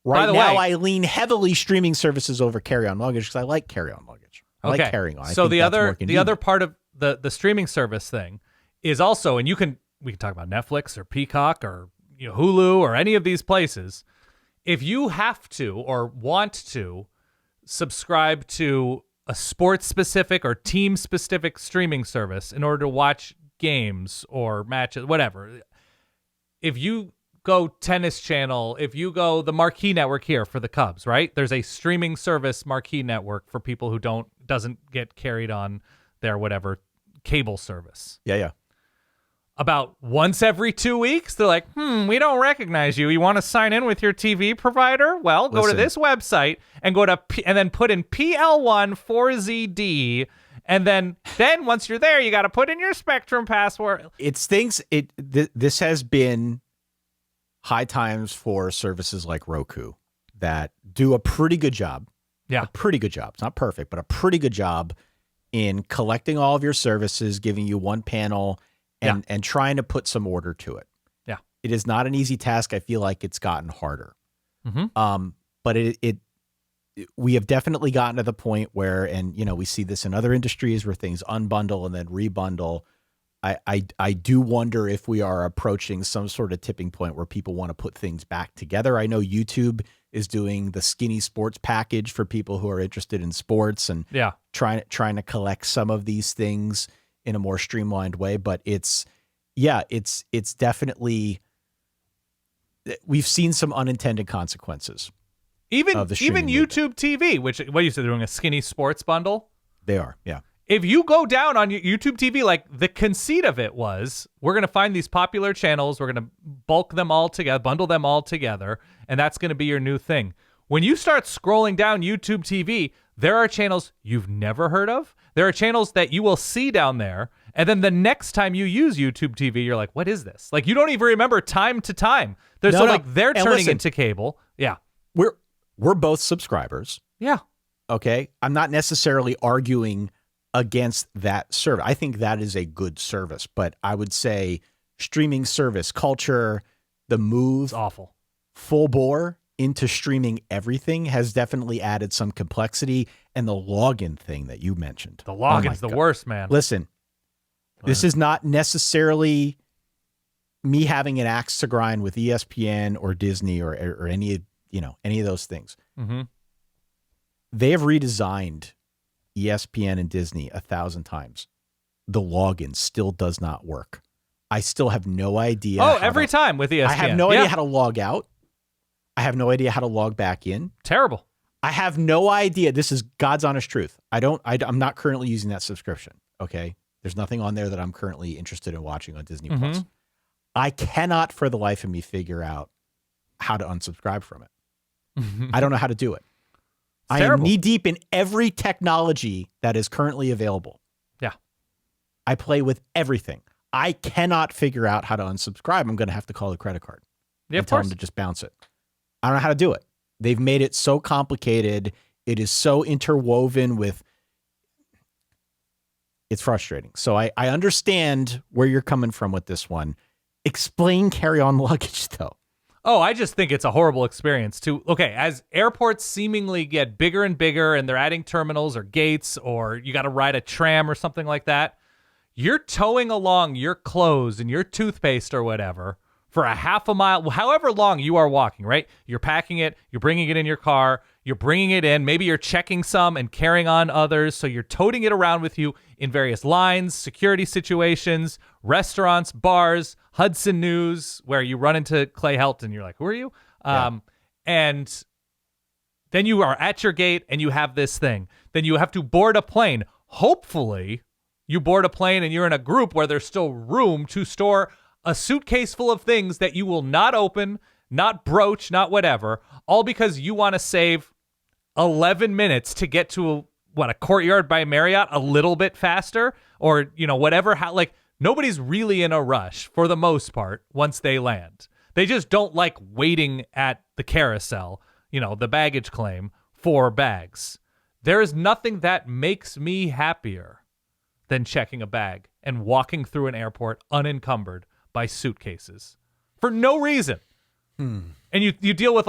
Right now, I lean heavily streaming services over carry-on luggage because I like carry-on luggage. I like carrying on. So the other part of the streaming service thing is also, and we can talk about Netflix or Peacock or Hulu or any of these places. If you have to or want to subscribe to a sports-specific or team-specific streaming service in order to watch games or matches, whatever. If you go Tennis Channel, if you go the Marquee Network here for the Cubs, right? There's a streaming service Marquee Network for people who doesn't get carried on their whatever cable service. Yeah. About once every 2 weeks, they're like, we don't recognize you. You want to sign in with your TV provider? Well, go to this website and and then put in PL1 4ZD. And then once you're there, you got to put in your Spectrum password. This has been high times for services like Roku that do a pretty good job. Yeah. A pretty good job. It's not perfect, but a pretty good job in collecting all of your services, giving you one panel and trying to put some order to it. Yeah. It is not an easy task. I feel like it's gotten harder. But we have definitely gotten to the point where, and we see this in other industries where things unbundle and then rebundle. I do wonder if we are approaching some sort of tipping point where people want to put things back together. I know YouTube is doing the skinny sports package for people who are interested in sports and trying to collect some of these things in a more streamlined way. But it's definitely, we've seen some unintended consequences. Even YouTube TV, which, what you said, they're doing a skinny sports bundle. They are, yeah. if you go down on YouTube TV, like the conceit of it was, we're going to find these popular channels, we're going to bulk them all together, bundle them all together, and that's going to be your new thing. When you start scrolling down YouTube TV, there are channels you've never heard of. There are channels that you will see down there, and then the next time you use YouTube TV, you're like, what is this? Like, you don't even remember time to time. They're they're turning into cable. Yeah. We're both subscribers. Yeah. Okay. I'm not necessarily arguing against that service. I think that is a good service, but I would say streaming service culture, the move It's awful. full bore into streaming everything has definitely added some complexity, and the login thing that you mentioned. The login's the worst, man. Listen, this is not necessarily me having an axe to grind with ESPN or Disney or any of those things. Mm-hmm. They have redesigned ESPN and Disney 1,000 times. The login still does not work. I still have no idea. Every time with ESPN. I have no idea how to log out. I have no idea how to log back in. Terrible. I have no idea. This is God's honest truth. I'm not currently using that subscription. Okay. There's nothing on there that I'm currently interested in watching on Disney Plus. I cannot for the life of me figure out how to unsubscribe from it. I don't know how to do it. I am knee deep in every technology that is currently available. Yeah. I play with everything. I cannot figure out how to unsubscribe. I'm going to have to call the credit card and tell them to just bounce it. I don't know how to do it. They've made it so complicated. It is so interwoven with. It's frustrating. So I understand where you're coming from with this one. Explain carry-on luggage, though. Oh, I just think it's a horrible experience too. Okay, as airports seemingly get bigger and bigger and they're adding terminals or gates, or you got to ride a tram or something like that, you're towing along your clothes and your toothpaste or whatever for a half a mile, however long you are walking, right? You're packing it, you're bringing it in your car, you're bringing it in, maybe you're checking some and carrying on others, so you're toting it around with you in various lines, security situations, restaurants, bars, Hudson News, where you run into Clay Helton, you're like, who are you? And then you are at your gate and you have this thing. Then you have to board a plane. Hopefully, you board a plane and you're in a group where there's still room to store a suitcase full of things that you will not open, not broach, not whatever, all because you want to save 11 minutes to get to a Courtyard by Marriott a little bit faster, or, whatever. Nobody's really in a rush for the most part once they land. They just don't like waiting at the carousel, the baggage claim for bags. There is nothing that makes me happier than checking a bag and walking through an airport unencumbered by suitcases for no reason. And you deal with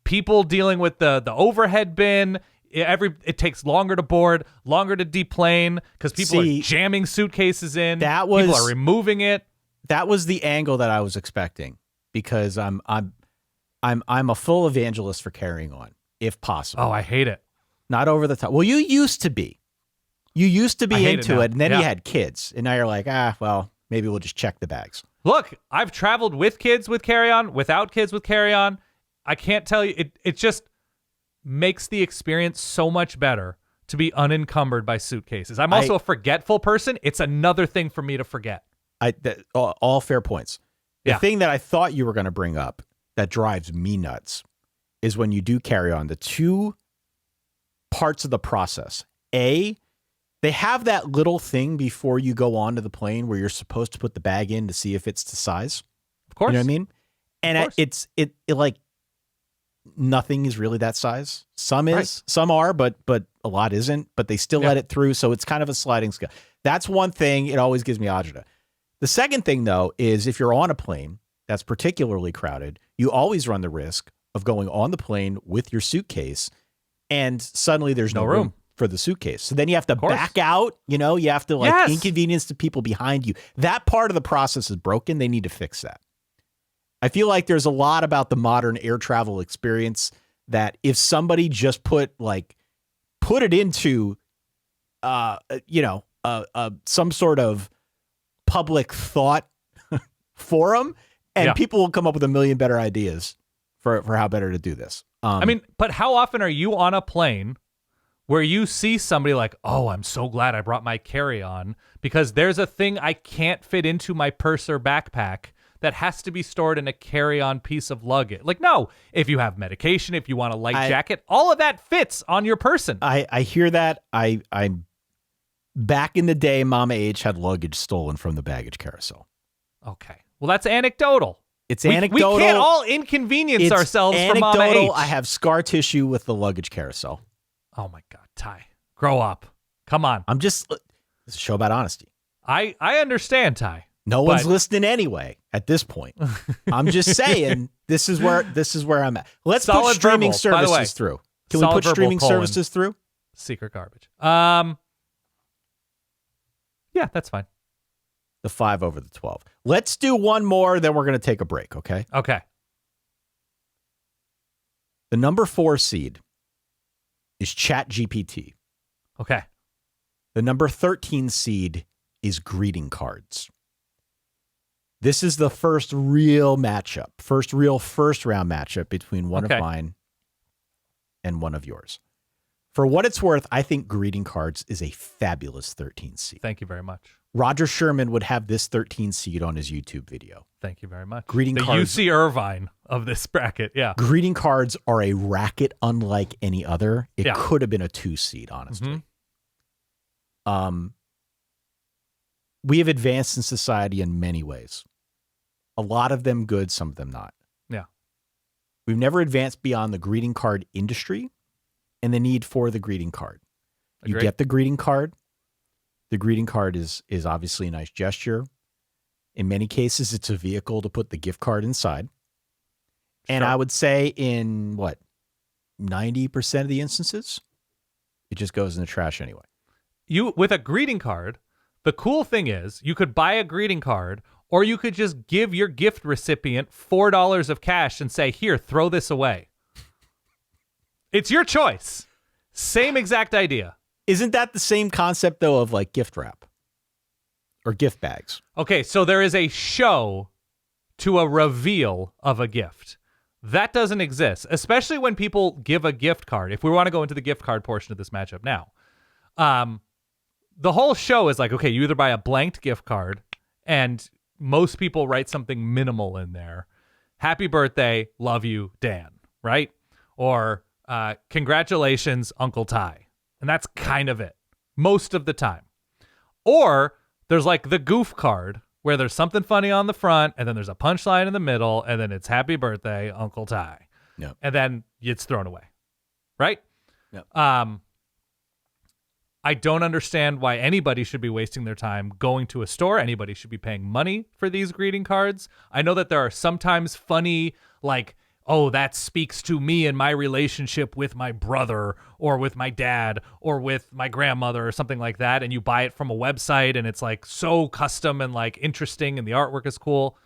people dealing with the overhead bin. It takes longer to board, longer to deplane because people are jamming suitcases in. People are removing it. That was the angle that I was expecting, because I'm a full evangelist for carrying on, if possible. Oh, I hate it. Not over the top. Well, you used to be. You used to be into it, and then you had kids, and now you're like, well, maybe we'll just check the bags. Look, I've traveled with kids with carry-on, without kids with carry-on. I can't tell you. It just makes the experience so much better to be unencumbered by suitcases. I'm also a forgetful person. It's another thing for me to forget. All fair points. The thing that I thought you were going to bring up that drives me nuts is when you do carry on, the two parts of the process. A, they have that little thing before you go onto the plane where you're supposed to put the bag in to see if it's to size. Of course. You know what I mean? And it's nothing is really that size. Some is, some are, but a lot isn't, but they still let it through. So it's kind of a sliding scale. That's one thing. It always gives me agita. The second thing, though, is if you're on a plane that's particularly crowded, you always run the risk of going on the plane with your suitcase and suddenly there's no room for the suitcase. So then you have to back out, you have to inconvenience the people behind you. That part of the process is broken. They need to fix that. I feel like there's a lot about the modern air travel experience that if somebody just put it into, some sort of public thought forum, and people will come up with a million better ideas for how better to do this. But how often are you on a plane where you see somebody like, oh, I'm so glad I brought my carry-on because there's a thing I can't fit into my purse or backpack that has to be stored in a carry-on piece of luggage. Like, no, if you have medication, if you want a light jacket, all of that fits on your person. I hear that. I back in the day, Mama H had luggage stolen from the baggage carousel. Okay. Well, that's anecdotal. It's anecdotal. We can't all inconvenience ourselves for Mama H. I have scar tissue with the luggage carousel. Oh my God, Ty, grow up. Come on. It's a show about honesty. I understand, Ty. No one's listening anyway at this point. I'm just saying this is where I'm at. Let's put streaming services through. Can we put streaming services through? Secret garbage. Yeah, that's fine. The 5 over the 12. Let's do one more, then we're going to take a break, okay? Okay. The number 4 seed is ChatGPT. Okay. The number 13 seed is greeting cards. This is the first real matchup, first round matchup between one of mine and one of yours. For what it's worth, I think greeting cards is a fabulous 13 seed. Thank you very much. Roger Sherman would have this 13 seed on his YouTube video. Thank you very much. Greeting cards. The UC Irvine of this bracket, yeah. Greeting cards are a racket unlike any other. It could have been a 2 seed, honestly. Mm-hmm. We have advanced in society in many ways. A lot of them good, some of them not. Yeah. We've never advanced beyond the greeting card industry and the need for the greeting card. Agreed. You get the greeting card. The greeting card is obviously a nice gesture. In many cases, it's a vehicle to put the gift card inside. And I would say in 90% of the instances, it just goes in the trash anyway. With a greeting card, the cool thing is you could buy a greeting card or you could just give your gift recipient $4 of cash and say, here, throw this away. It's your choice. Same exact idea. Isn't that the same concept, though, of like gift wrap or gift bags? Okay, so there is a show to a reveal of a gift. That doesn't exist, especially when people give a gift card. If we want to go into the gift card portion of this matchup now, the whole show is like, okay, you either buy a blanked gift card and most people write something minimal in there. Happy birthday, love you, Dan, right? Or congratulations, Uncle Ty. And that's kind of it most of the time. Or there's like the goof card where there's something funny on the front and then there's a punchline in the middle and then it's happy birthday, Uncle Ty. Yep. And then it's thrown away. Right? Yep. I don't understand why anybody should be wasting their time going to a store. Anybody should be paying money for these greeting cards. I know that there are sometimes funny, like, oh, that speaks to me and my relationship with my brother or with my dad or with my grandmother or something like that. And you buy it from a website and it's like so custom and like interesting and the artwork is cool.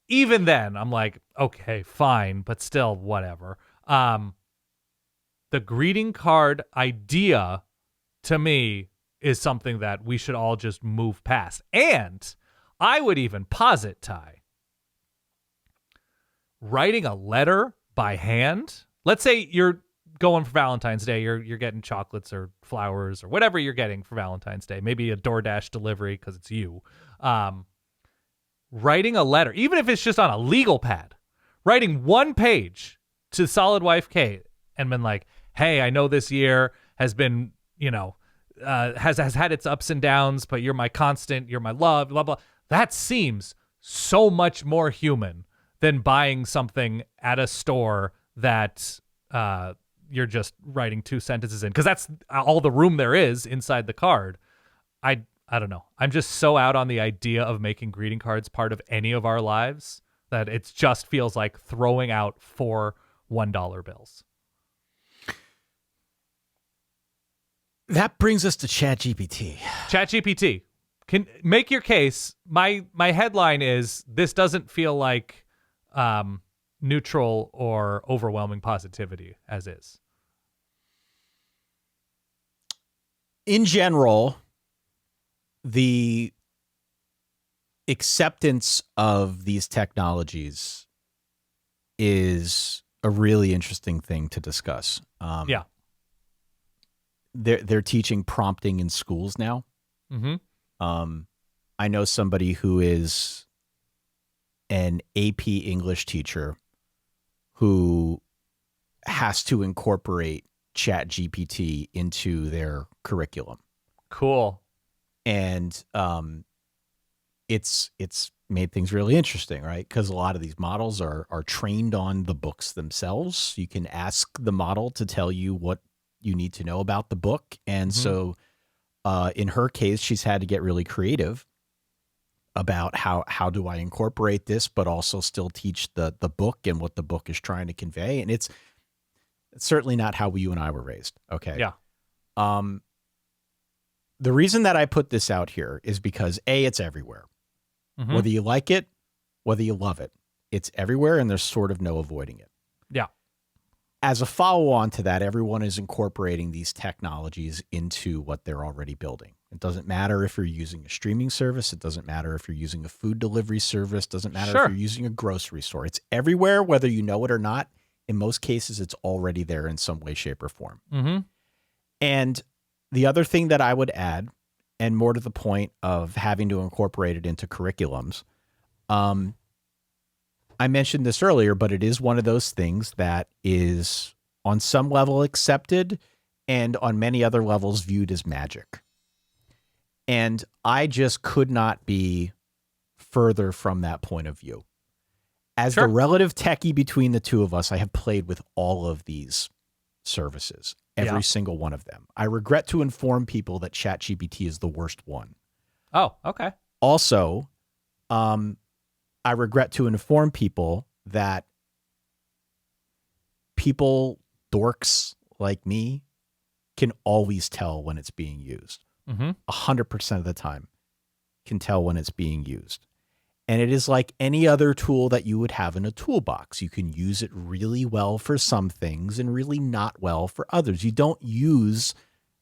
Even then, I'm like, okay, fine, but still whatever. The greeting card idea to me is something that we should all just move past. And I would even posit, Ty, writing a letter by hand. Let's say you're going for Valentine's Day. You're getting chocolates or flowers or whatever you're getting for Valentine's Day. Maybe a DoorDash delivery because it's you. Writing a letter, even if it's just on a legal pad, writing one page to Solid Wife Kate and been like, hey, I know this year has been, has had its ups and downs, but you're my constant, you're my love, blah, blah. That seems so much more human than buying something at a store that you're just writing 2 sentences in, because that's all the room there is inside the card. I don't know. I'm just so out on the idea of making greeting cards part of any of our lives that it just feels like throwing out 4 $1 bills. That brings us to ChatGPT. ChatGPT. Can make your case. My headline is, this doesn't feel like neutral or overwhelming positivity as is. In general, the acceptance of these technologies is a really interesting thing to discuss. Yeah. they're teaching prompting in schools now. Mm-hmm. I know somebody who is an AP English teacher who has to incorporate ChatGPT into their curriculum. Cool. And it's made things really interesting, right? Because a lot of these models are trained on the books themselves. You can ask the model to tell you what you need to know about the book. And so in her case, she's had to get really creative about how do I incorporate this, but also still teach the book and what the book is trying to convey. And it's certainly not how you and I were raised. Okay. Yeah. The reason that I put this out here is because it's everywhere. Mm-hmm. Whether you like it, whether you love it, it's everywhere and there's sort of no avoiding it. Yeah. As a follow-on to that, everyone is incorporating these technologies into what they're already building. It doesn't matter if you're using a streaming service. It doesn't matter if you're using a food delivery service. It doesn't matter if you're using a grocery store. It's everywhere, whether you know it or not. In most cases, it's already there in some way, shape, or form. Mm-hmm. And the other thing that I would add, and more to the point of having to incorporate it into curriculums, I mentioned this earlier, but it is one of those things that is on some level accepted and on many other levels viewed as magic. And I just could not be further from that point of view. As the relative techie between the two of us, I have played with all of these services, every single one of them. I regret to inform people that ChatGPT is the worst one. Oh, okay. Also, I regret to inform people that people, dorks like me, can always tell when it's being used. 100% of the time can tell when it's being used. And it is like any other tool that you would have in a toolbox. You can use it really well for some things and really not well for others. You don't use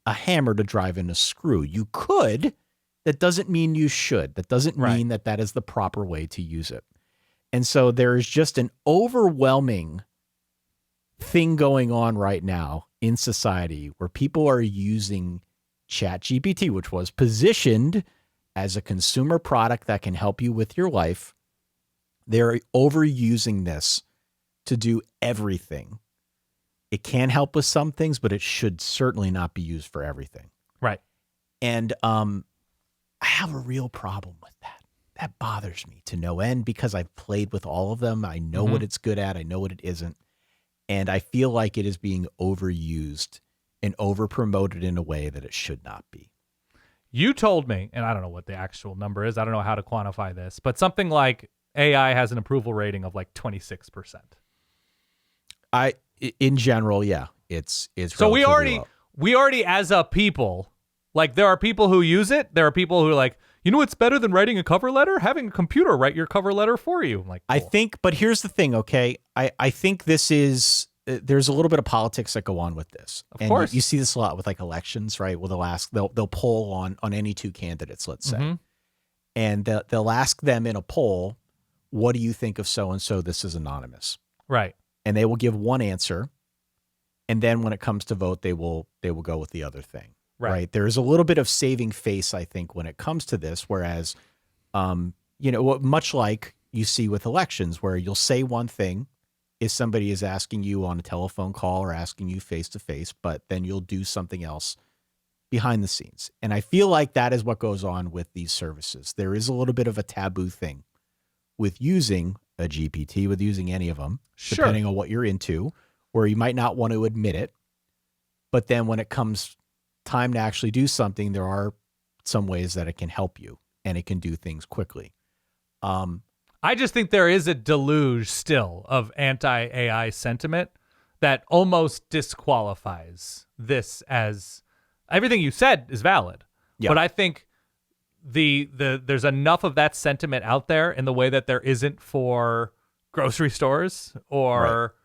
a hammer to drive in a screw. You could. That doesn't mean you should. That doesn't mean that that is the proper way to use it. And so there is just an overwhelming thing going on right now in society where people are using ChatGPT, which was positioned as a consumer product that can help you with your life. They're overusing this to do everything. It can help with some things, but it should certainly not be used for everything. Right. And I have a real problem with that. That bothers me to no end because I've played with all of them. I know what it's good at. I know what it isn't. And I feel like it is being overused and over-promoted in a way that it should not be. You told me, and I don't know what the actual number is. I don't know how to quantify this, but something like AI has an approval rating of like 26%. In general, yeah, it's so we low. already as a people, like there are people who use it. There are people who are like, you know what's better than writing a cover letter? Having a computer write your cover letter for you. I'm like, cool. I think, but here's the thing, okay? I think this is, there's a little bit of politics that go on with this. Of course. You see this a lot with like elections, right? Well, they'll poll on any two candidates, let's say. And they'll ask them in a poll, what do you think of so-and-so? This is anonymous. Right. And they will give one answer. And then when it comes to vote, they will go with the other thing. Right. There's a little bit of saving face, I think, when it comes to this. Whereas, much like you see with elections where you'll say one thing if somebody is asking you on a telephone call or asking you face to face, but then you'll do something else behind the scenes. And I feel like that is what goes on with these services. There is a little bit of a taboo thing with using a GPT, with using any of them, depending on what you're into, where you might not want to admit it. But then when it comes time to actually do something, there are some ways that it can help you and it can do things quickly. I just think there is a deluge still of anti-AI sentiment that almost disqualifies this as everything you said is valid. Yeah. But I think there's enough of that sentiment out there in the way that there isn't for grocery stores or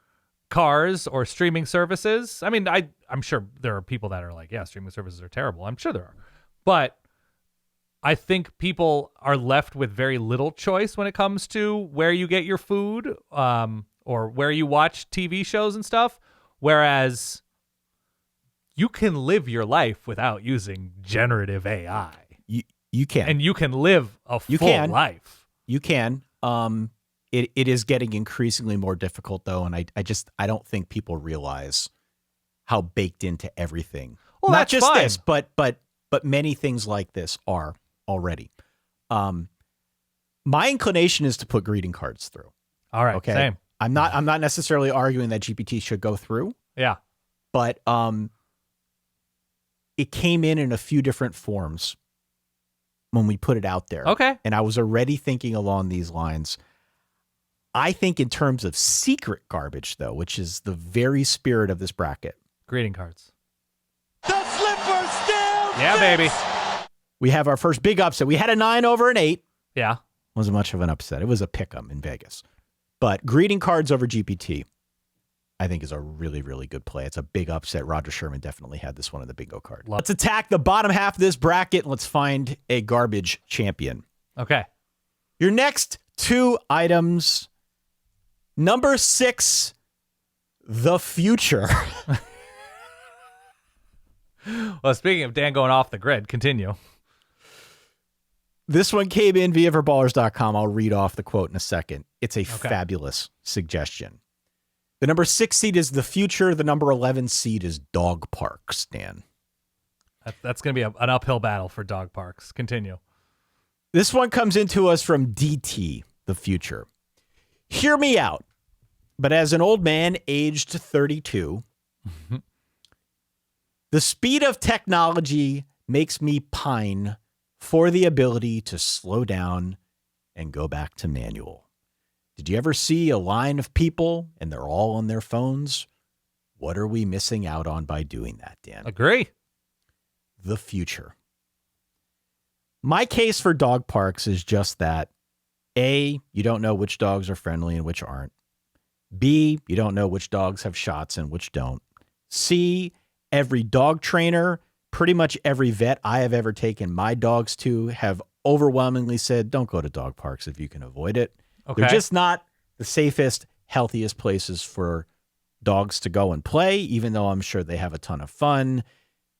cars or streaming services. I mean, I'm sure there are people that are like, yeah, streaming services are terrible. I'm sure there are. But I think people are left with very little choice when it comes to where you get your food or where you watch TV shows and stuff. Whereas you can live your life without using generative AI. You can. And you can live a full life. You can. It is getting increasingly more difficult though, and I don't think people realize how baked into everything. Well, not that's just fine. this, but many things like this are already. My inclination is to put greeting cards through. All right. Okay. Same. I'm not necessarily arguing that GPT should go through. Yeah. But it came in a few different forms when we put it out there. Okay. And I was already thinking along these lines. I think in terms of secret garbage, though, which is the very spirit of this bracket. Greeting cards. The slipper still Yeah, fits. baby. We have our first big upset. We had a 9 over an 8. Yeah. Wasn't much of an upset. It was a pick'em in Vegas. But greeting cards over GPT, I think, is a really, really good play. It's a big upset. Roger Sherman definitely had this one in the bingo card. Let's attack the bottom half of this bracket and let's find a garbage champion. Okay. Your next 2 items. Number 6, the future. Well, speaking of Dan going off the grid, continue. This one came in via Verballerhood.com. I'll read off the quote in a second. It's a fabulous suggestion. The number 6 seed is the future. The number 11 seed is dog parks, Dan. That's going to be an uphill battle for dog parks. Continue. This one comes into us from DT, the future. Hear me out. But as an old man aged 32, the speed of technology makes me pine for the ability to slow down and go back to manual. Did you ever see a line of people and they're all on their phones? What are we missing out on by doing that, Dan? Agree. The future. My case for dog parks is just that. A, you don't know which dogs are friendly and which aren't. B, you don't know which dogs have shots and which don't. C, every dog trainer, pretty much every vet I have ever taken my dogs to have overwhelmingly said, don't go to dog parks if you can avoid it. Okay. They're just not the safest, healthiest places for dogs to go and play, even though I'm sure they have a ton of fun.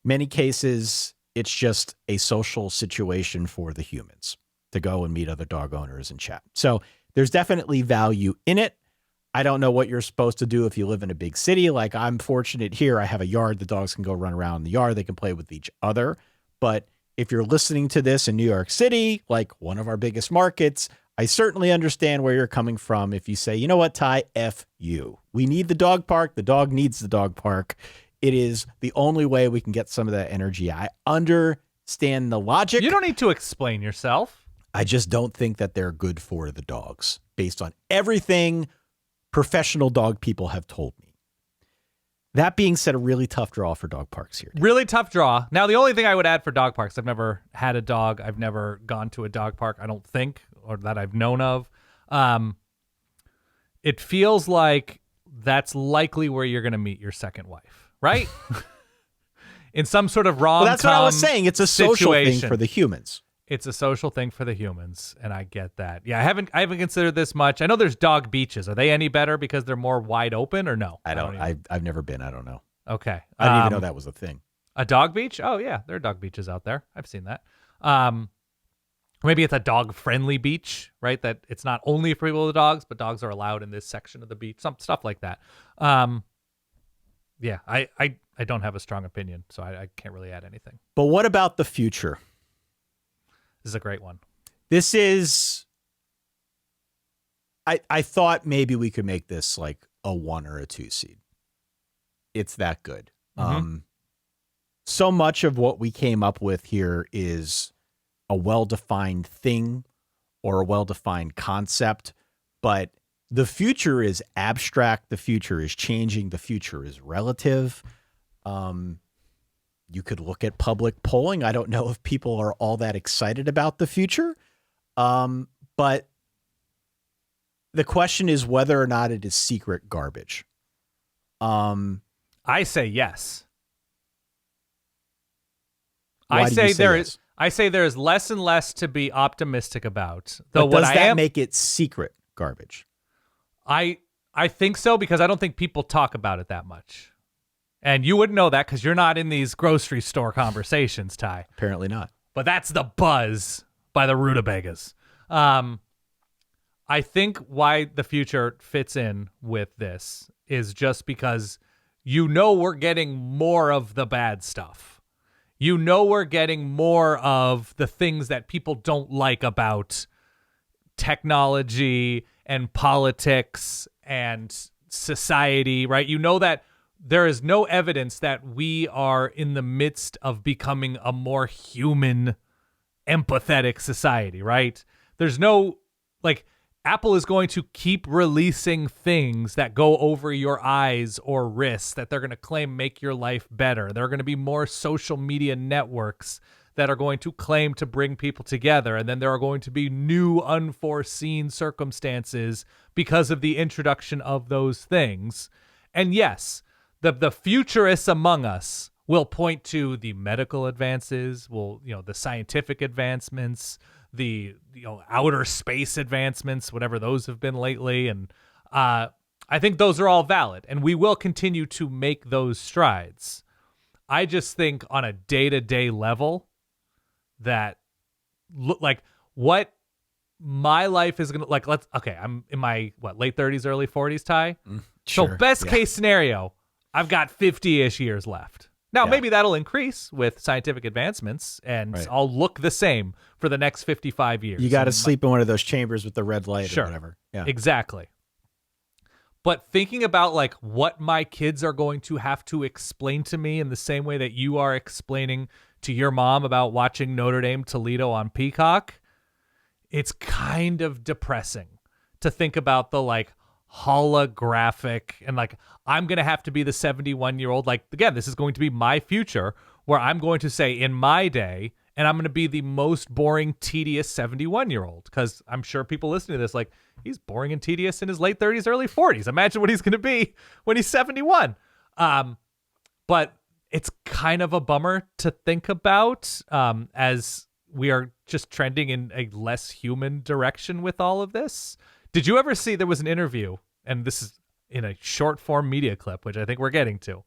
Many cases, it's just a social situation for the humans to go and meet other dog owners and chat. So there's definitely value in it. I don't know what you're supposed to do if you live in a big city. Like I'm fortunate here. I have a yard. The dogs can go run around in the yard. They can play with each other. But if you're listening to this in New York City, like one of our biggest markets, I certainly understand where you're coming from. If you say, you know what, Ty, F you. We need the dog park. The dog needs the dog park. It is the only way we can get some of that energy. I understand the logic. You don't need to explain yourself. I just don't think that they're good for the dogs based on everything professional dog people have told me. That being said, a really tough draw for dog parks here. Really tough draw. Now, the only thing I would add for dog parks, I've never had a dog. I've never gone to a dog park, I don't think, or that I've known of. It feels like that's likely where you're going to meet your second wife, right? In some sort of rom-com Well, that's what I was saying. It's a social thing for the humans. It's a social thing for the humans, and I get that. Yeah, I haven't considered this much. I know there's dog beaches. Are they any better because they're more wide open, or no? I've never been. I don't know. Okay. I didn't even know that was a thing. A dog beach? Oh, yeah. There are dog beaches out there. I've seen that. Maybe it's a dog-friendly beach, right? That it's not only for people with dogs, but dogs are allowed in this section of the beach. Some stuff like that. Yeah, I don't have a strong opinion, so I can't really add anything. But what about the future? This is a great one. This is... I thought maybe we could make this like a 1 or a 2 seed. It's that good. Mm-hmm. So much of what we came up with here is a well-defined thing or a well-defined concept, but the future is abstract. The future is changing. The future is relative. You could look at public polling. I don't know if people are all that excited about the future, but the question is whether or not it is secret garbage. I say yes. Why do you say yes? I say there is less and less to be optimistic about. Though but does that make it secret garbage? I think so because I don't think people talk about it that much. And you wouldn't know that because you're not in these grocery store conversations, Ty. Apparently not. But that's the buzz by the rutabagas. I think why the future fits in with this is just because we're getting more of the bad stuff. We're getting more of the things that people don't like about technology and politics and society, right? That there is no evidence that we are in the midst of becoming a more human, empathetic society, right? There's no, Apple is going to keep releasing things that go over your eyes or wrists that they're going to claim make your life better. There are going to be more social media networks that are going to claim to bring people together. And then there are going to be new unforeseen circumstances because of the introduction of those things. And yes, the futurists among us will point to the medical advances, the scientific advancements, the outer space advancements, whatever those have been lately. And I think those are all valid, and we will continue to make those strides. I just think on a day-to-day level that what my life is going to I'm in my late 30s, early 40s, Ty. Sure, so best case scenario, I've got 50-ish years left. Now, maybe that'll increase with scientific advancements, and I'll look the same for the next 55 years. You got to sleep in one of those chambers with the red light or whatever. Yeah, exactly. But thinking about what my kids are going to have to explain to me in the same way that you are explaining to your mom about watching Notre Dame Toledo on Peacock, it's kind of depressing to think about the holographic and I'm going to have to be the 71-year-old. Again, this is going to be my future where I'm going to say in my day, and I'm going to be the most boring, tedious 71-year-old because I'm sure people listening to this he's boring and tedious in his late 30s, early 40s. Imagine what he's going to be when he's 71. But it's kind of a bummer to think about as we are just trending in a less human direction with all of this. Did you ever see there was an interview, and this is in a short form media clip, which I think we're getting to.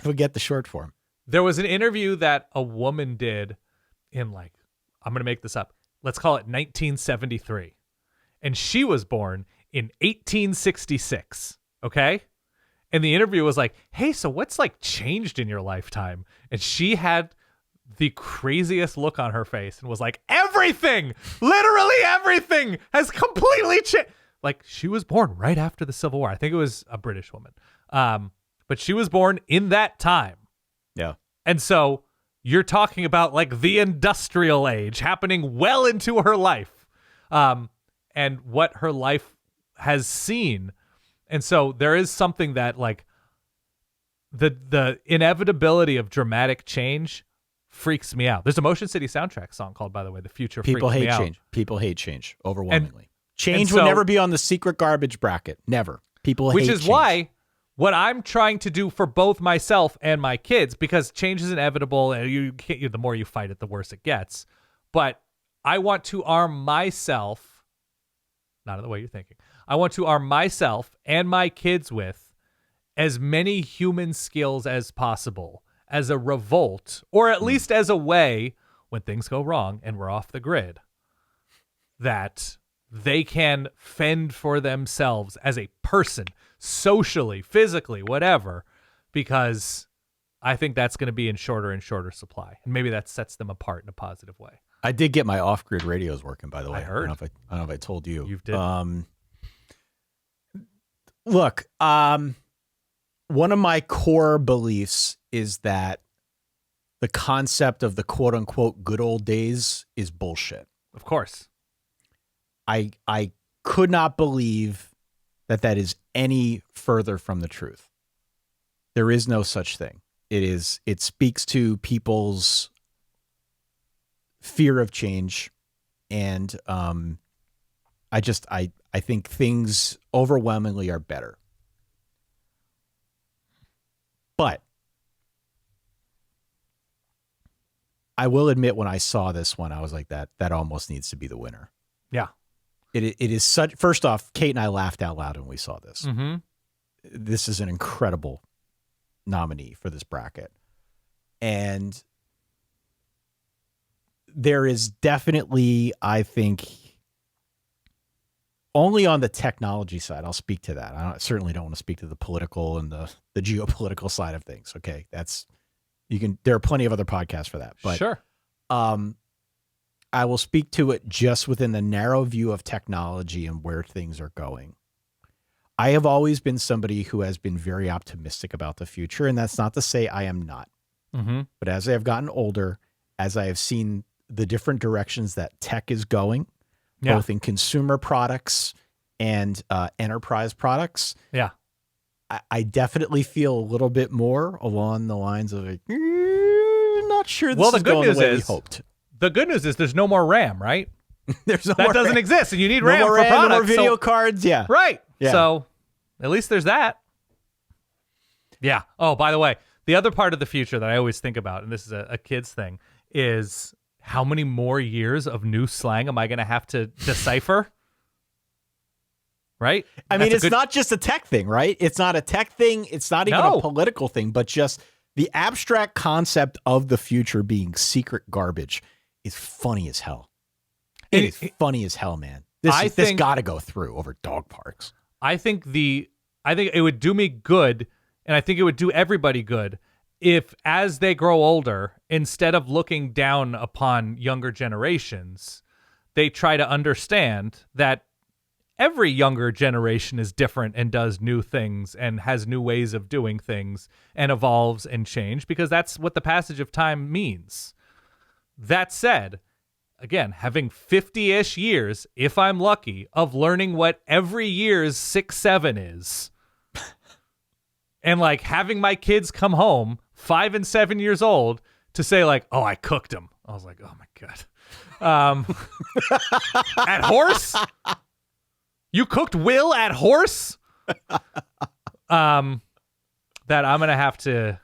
We'll get the short form. There was an interview that a woman did in I'm going to make this up. Let's call it 1973. And she was born in 1866. Okay. And the interview was hey, so what's changed in your lifetime? And she had the craziest look on her face and was everything, literally everything has completely changed. She was born right after the Civil War. I think it was a British woman. But she was born in that time. Yeah. And so you're talking about the industrial age happening well into her life. And what her life has seen. And so there is something that the inevitability of dramatic change freaks me out. There's a Motion City soundtrack song called, by the way, The Future People Freaks hate Me Out. change. People hate change overwhelmingly. Change and would so, never be on the secret garbage bracket. Never. People hate change. change. Which is why what I'm trying to do for both myself and my kids, because change is inevitable, and the more you fight it, the worse it gets. But I want to arm myself, not in the way you're thinking, I want to arm myself and my kids with as many human skills as possible as a revolt, or at least as a way, when things go wrong and we're off the grid, that they can fend for themselves as a person, socially, physically, whatever, because I think that's going to be in shorter and shorter supply. And maybe that sets them apart in a positive way. I did get my off-grid radios working, by the way. I heard. I don't know if I told you. You did. Look, one of my core beliefs is that the concept of the quote-unquote good old days is bullshit. Of course. I could not believe that is any further from the truth. There is no such thing. It speaks to people's fear of change, and I think things overwhelmingly are better. But I will admit, when I saw this one, I was like, that almost needs to be the winner. Yeah. It is such. First off, Kate and I laughed out loud when we saw this. Mm-hmm. This is an incredible nominee for this bracket. And there is definitely, I think, only on the technology side, I'll speak to that. I certainly don't want to speak to the political and the geopolitical side of things. Okay. There are plenty of other podcasts for that, but sure. I will speak to it just within the narrow view of technology and where things are going. I have always been somebody who has been very optimistic about the future, and that's not to say I am not. Mm-hmm. But as I have gotten older, as I have seen the different directions that tech is going, both in consumer products and enterprise products, I definitely feel a little bit more along the lines of, not sure this is going the way we hoped. The good news is there's no more RAM, right? There's no that more doesn't RAM. exist, and you need No RAM more for RAM, products. no more video cards, yeah. Right. Yeah. So at least there's that. Yeah. Oh, by the way, the other part of the future that I always think about, and this is a kid's thing, is how many more years of new slang am I going to have to decipher? Right? I mean, it's not just a tech thing, right? It's not a tech thing. It's not even a political thing, but just the abstract concept of the future being secret garbage is funny as hell. It is funny as hell, man. This got to go through over dog parks. I think it would do me good, and I think it would do everybody good if, as they grow older, instead of looking down upon younger generations, they try to understand that every younger generation is different and does new things and has new ways of doing things and evolves and change, because that's what the passage of time means. That said, again, having 50-ish years, if I'm lucky, of learning what every year's 6-7 is, and like having my kids come home 5 and 7 years old to say like, oh, I cooked them. I was like, oh my God. At Horse? You cooked Will at Horse? That I'm going to have to,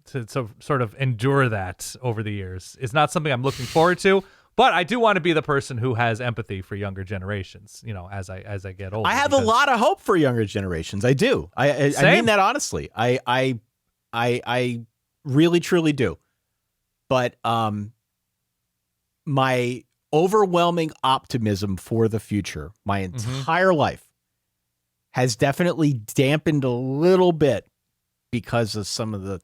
to sort of endure that over the years. It's not something I'm looking forward to, but I do want to be the person who has empathy for younger generations, as I get older. I have a lot of hope for younger generations. I do. I mean that honestly. I really, truly do. But my overwhelming optimism for the future, my entire life, has definitely dampened a little bit because of some of the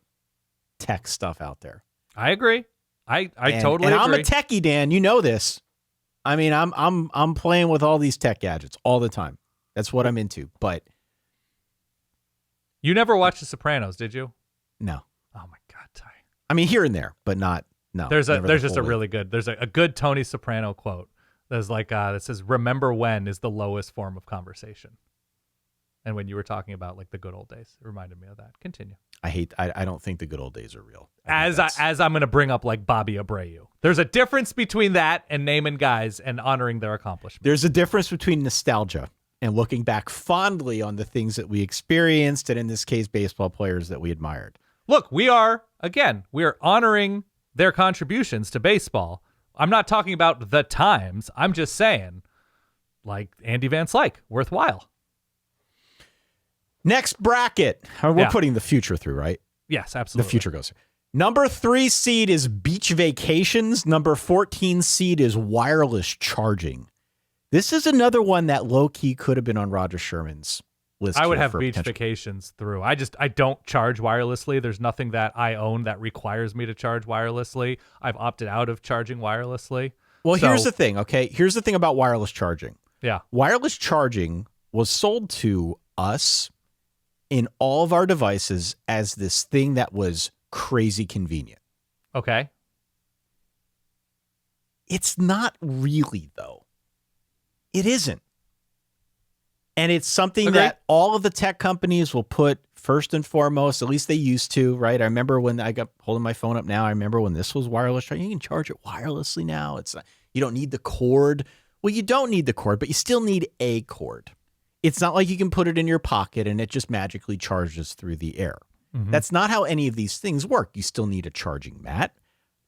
tech stuff out there. I agree. I totally agree. I'm a techie, Dan. You know this. I mean, I'm playing with all these tech gadgets all the time. That's what I'm into. But you never watched The Sopranos, did you? No. Oh my God, Ty. I mean, here and there, but not. No. There's just a really good. There's a good Tony Soprano quote. There's like that says, "Remember when is the lowest form of conversation." And when you were talking about like the good old days, it reminded me of that. Continue. I don't think the good old days are real. As I'm going to bring up like Bobby Abreu. There's a difference between that and naming guys and honoring their accomplishments. There's a difference between nostalgia and looking back fondly on the things that we experienced, and in this case, baseball players that we admired. Look, we are honoring their contributions to baseball. I'm not talking about the times. I'm just saying, like Andy Van Slyke, worthwhile. Next bracket. We're putting the future through, right? Yes, absolutely. The future goes through. Number 3 seed is beach vacations. Number 14 seed is wireless charging. This is another one that low-key could have been on Roger Sherman's list. I would have beach vacations through. I don't charge wirelessly. There's nothing that I own that requires me to charge wirelessly. I've opted out of charging wirelessly. Well, here's the thing, okay? Here's the thing about wireless charging. Yeah. Wireless charging was sold to us in all of our devices as this thing that was crazy convenient. Okay. It's not really, though. It isn't. And it's something that all of the tech companies will put first and foremost, at least they used to, right? I remember when I got holding my phone up now, I remember when this was wireless charging. You can charge it wirelessly now. You don't need the cord. Well, you don't need the cord, but you still need a cord. It's not like you can put it in your pocket and it just magically charges through the air. Mm-hmm. That's not how any of these things work. You still need a charging mat.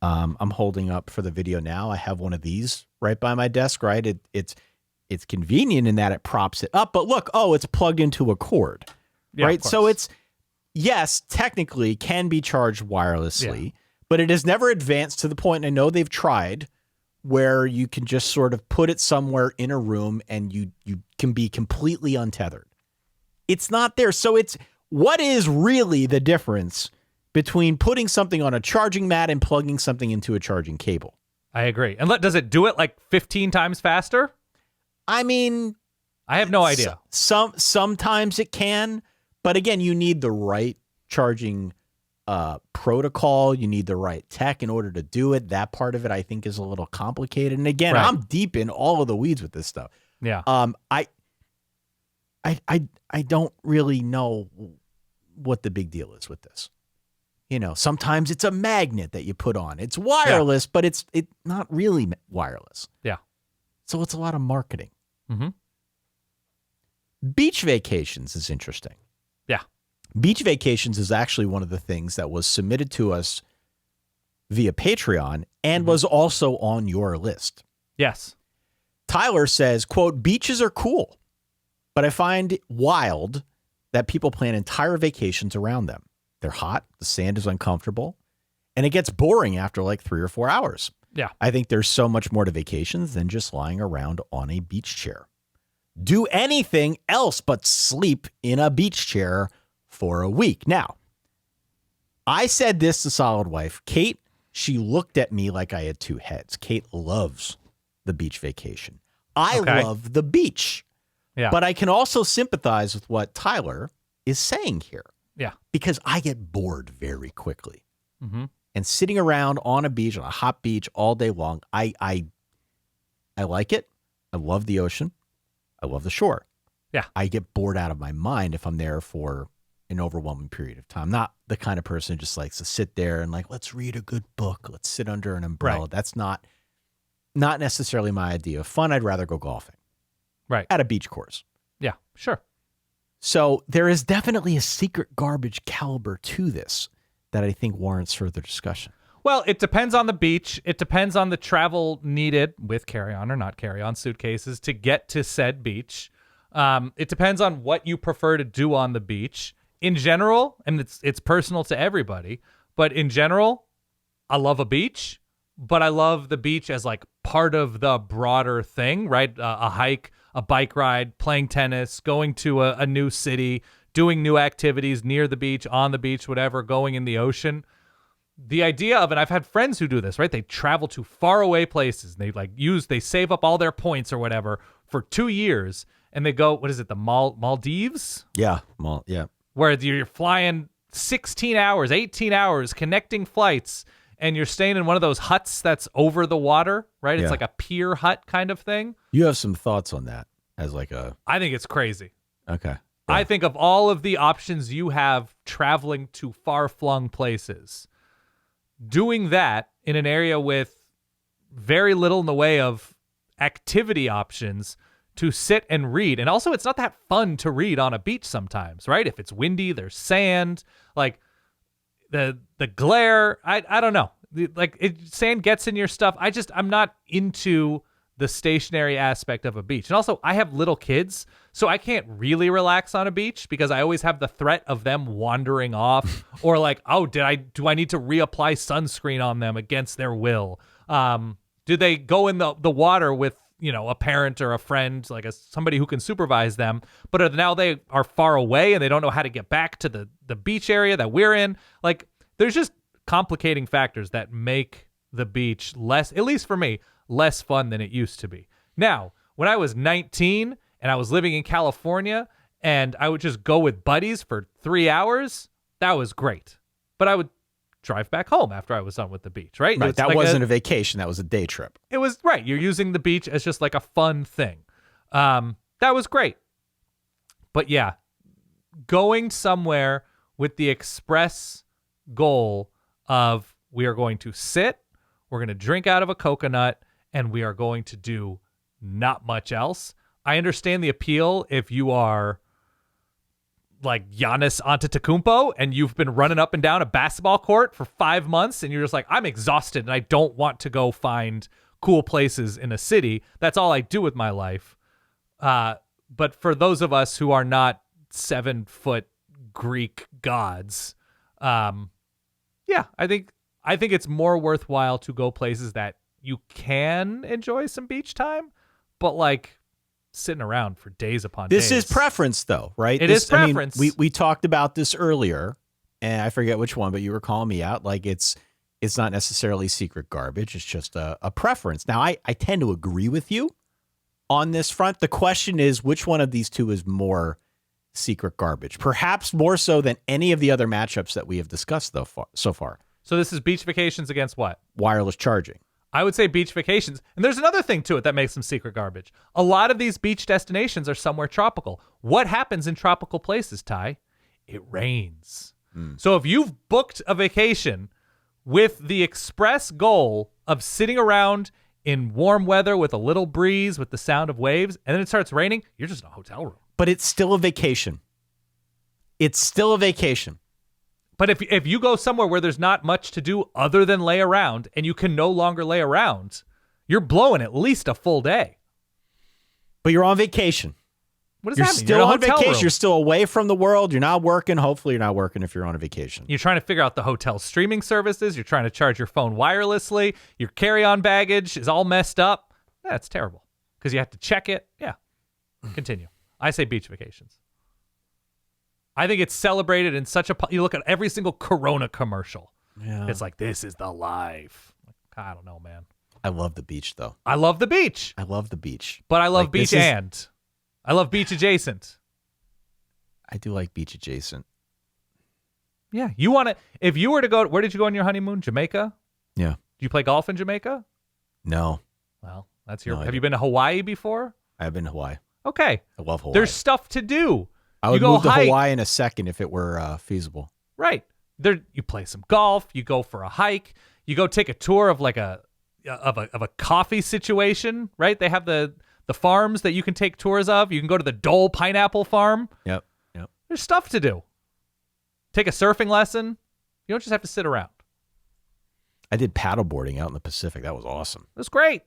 I'm holding up for the video now. I have one of these right by my desk, right? It's convenient in that it props it up, but look, it's plugged into a cord, right? So yes, technically can be charged wirelessly, but it has never advanced to the point, and I know they've tried, where you can just sort of put it somewhere in a room and you can be completely untethered. It's not there. So what is really the difference between putting something on a charging mat and plugging something into a charging cable? I agree. And does it do it like 15 times faster? I mean, I have no idea. Sometimes it can, but again, you need the right charging protocol. You need the right tech in order to do it. That part of it, I think, is a little complicated. And again, Right. I'm deep in all of the weeds with this stuff. Yeah. I don't really know what the big deal is with this. Sometimes it's a magnet that you put on. It's wireless, but it's not really wireless. Yeah. So it's a lot of marketing. Mm-hmm. Beach vacations is interesting. Yeah. Beach vacations is actually one of the things that was submitted to us via Patreon and was also on your list. Yes. Tyler says, quote, beaches are cool, but I find it wild that people plan entire vacations around them. They're hot, the sand is uncomfortable, and it gets boring after like 3 or 4 hours. Yeah. I think there's so much more to vacations than just lying around on a beach chair. Do anything else but sleep in a beach chair for a week. Now, I said this to Solid Wife. Kate, she looked at me like I had two heads. Kate loves the beach vacation. I love the beach. Yeah. But I can also sympathize with what Tyler is saying here. Yeah. Because I get bored very quickly. Mm-hmm. And sitting around on a beach, on a hot beach all day long, I like it. I love the ocean. I love the shore. Yeah. I get bored out of my mind if I'm there for an overwhelming period of time. Not the kind of person who just likes to sit there and like, let's read a good book. Let's sit under an umbrella. Right. That's not necessarily my idea of fun. I'd rather go golfing. Right. At a beach course. Yeah, sure. So there is definitely a secret garbage caliber to this that I think warrants further discussion. Well, it depends on the beach. It depends on the travel needed with carry-on or not carry-on suitcases to get to said beach. It depends on what you prefer to do on the beach. In general, and it's personal to everybody, but in general, I love a beach, but I love the beach as like part of the broader thing, right? A hike, a bike ride, playing tennis, going to a new city, doing new activities near the beach, on the beach, whatever, going in the ocean. The idea of it, I've had friends who do this, right? They travel to faraway places. And they save up all their points or whatever for 2 years, and they go, what is it, the Maldives? Yeah. Where you're flying 16 hours, 18 hours, connecting flights, and you're staying in one of those huts that's over the water, right? It's Yeah. like a pier hut kind of thing. You have some thoughts on that as like I think it's crazy. okay. I think of all of the options you have traveling to far-flung places, doing that in an area with very little in the way of activity options to sit and read. And also, it's not that fun to read on a beach sometimes, right? If it's windy, there's sand, like the glare. I don't know. Sand gets in your stuff. I'm not into the stationary aspect of a beach. And also, I have little kids, so I can't really relax on a beach because I always have the threat of them wandering off or like, oh, do I need to reapply sunscreen on them against their will? Do they go in the water with, a parent or a friend, like somebody who can supervise them, but now they are far away and they don't know how to get back to the beach area that we're in? Like, there's just complicating factors that make the beach less, at least for me, less fun than it used to be. Now, when I was 19 and I was living in California and I would just go with buddies for 3 hours, that was great. But I would drive back home after I was done with the beach, right? Right. It's That like wasn't a vacation. That was a day trip. It was, right. You're using the beach as just like a fun thing. That was great. But yeah, going somewhere with the express goal of we are going to sit, we're going to drink out of a coconut, and we are going to do not much else. I understand the appeal if you are like Giannis Antetokounmpo and you've been running up and down a basketball court for 5 months and you're just like, I'm exhausted and I don't want to go find cool places in a city. That's all I do with my life. But for those of us who are not 7-foot Greek gods. Yeah, I think it's more worthwhile to go places that you can enjoy some beach time, but like sitting around for days upon days. This is preference, though, right? It is preference. I mean, we talked about this earlier, and I forget which one, but you were calling me out. Like it's not necessarily secret garbage. It's just a preference. Now, I tend to agree with you on this front. The question is, which one of these two is more secret garbage? Perhaps more so than any of the other matchups that we have discussed so far. So this is beach vacations against what? Wireless charging. I would say beach vacations. And there's another thing to it that makes them secret garbage. A lot of these beach destinations are somewhere tropical. What happens in tropical places, Ty? It rains. So if you've booked a vacation with the express goal of sitting around in warm weather with a little breeze, with the sound of waves, and then it starts raining, you're just in a hotel room. But it's still a vacation. It's still a vacation. But if you go somewhere where there's not much to do other than lay around, and you can no longer lay around, you're blowing at least a full day. But you're on vacation. What does You're that mean? still You're in a on hotel vacation. room. You're still away from the world. You're not working. Hopefully, you're not working if you're on a vacation. You're trying to figure out the hotel streaming services. You're trying to charge your phone wirelessly. Your carry-on baggage is all messed up. That's terrible because you have to check it. Yeah. Continue. I say beach vacations. I think it's celebrated in such a... You look at every single Corona commercial. Yeah. It's like, this is the life. I don't know, man. I love the beach, though. I love the beach. I love the beach. But I love Like, beach I love beach adjacent. I do like beach adjacent. Yeah. You want to... If you were to go... Where did you go on your honeymoon? Jamaica? Yeah. Do you play golf in Jamaica? No. Well, that's your... No, I have you don't. been to Hawaii before? I've been to Hawaii. Okay. I love Hawaii. There's stuff to do. I would you go move to hike. Hawaii in a second if it were feasible. Right. There you play some golf, you go for a hike, you go take a tour of like a coffee situation, right? They have the farms that you can take tours of. You can go to the Dole pineapple farm. Yep. There's stuff to do. Take a surfing lesson. You don't just have to sit around. I did paddleboarding out in the Pacific. That was awesome. It was great.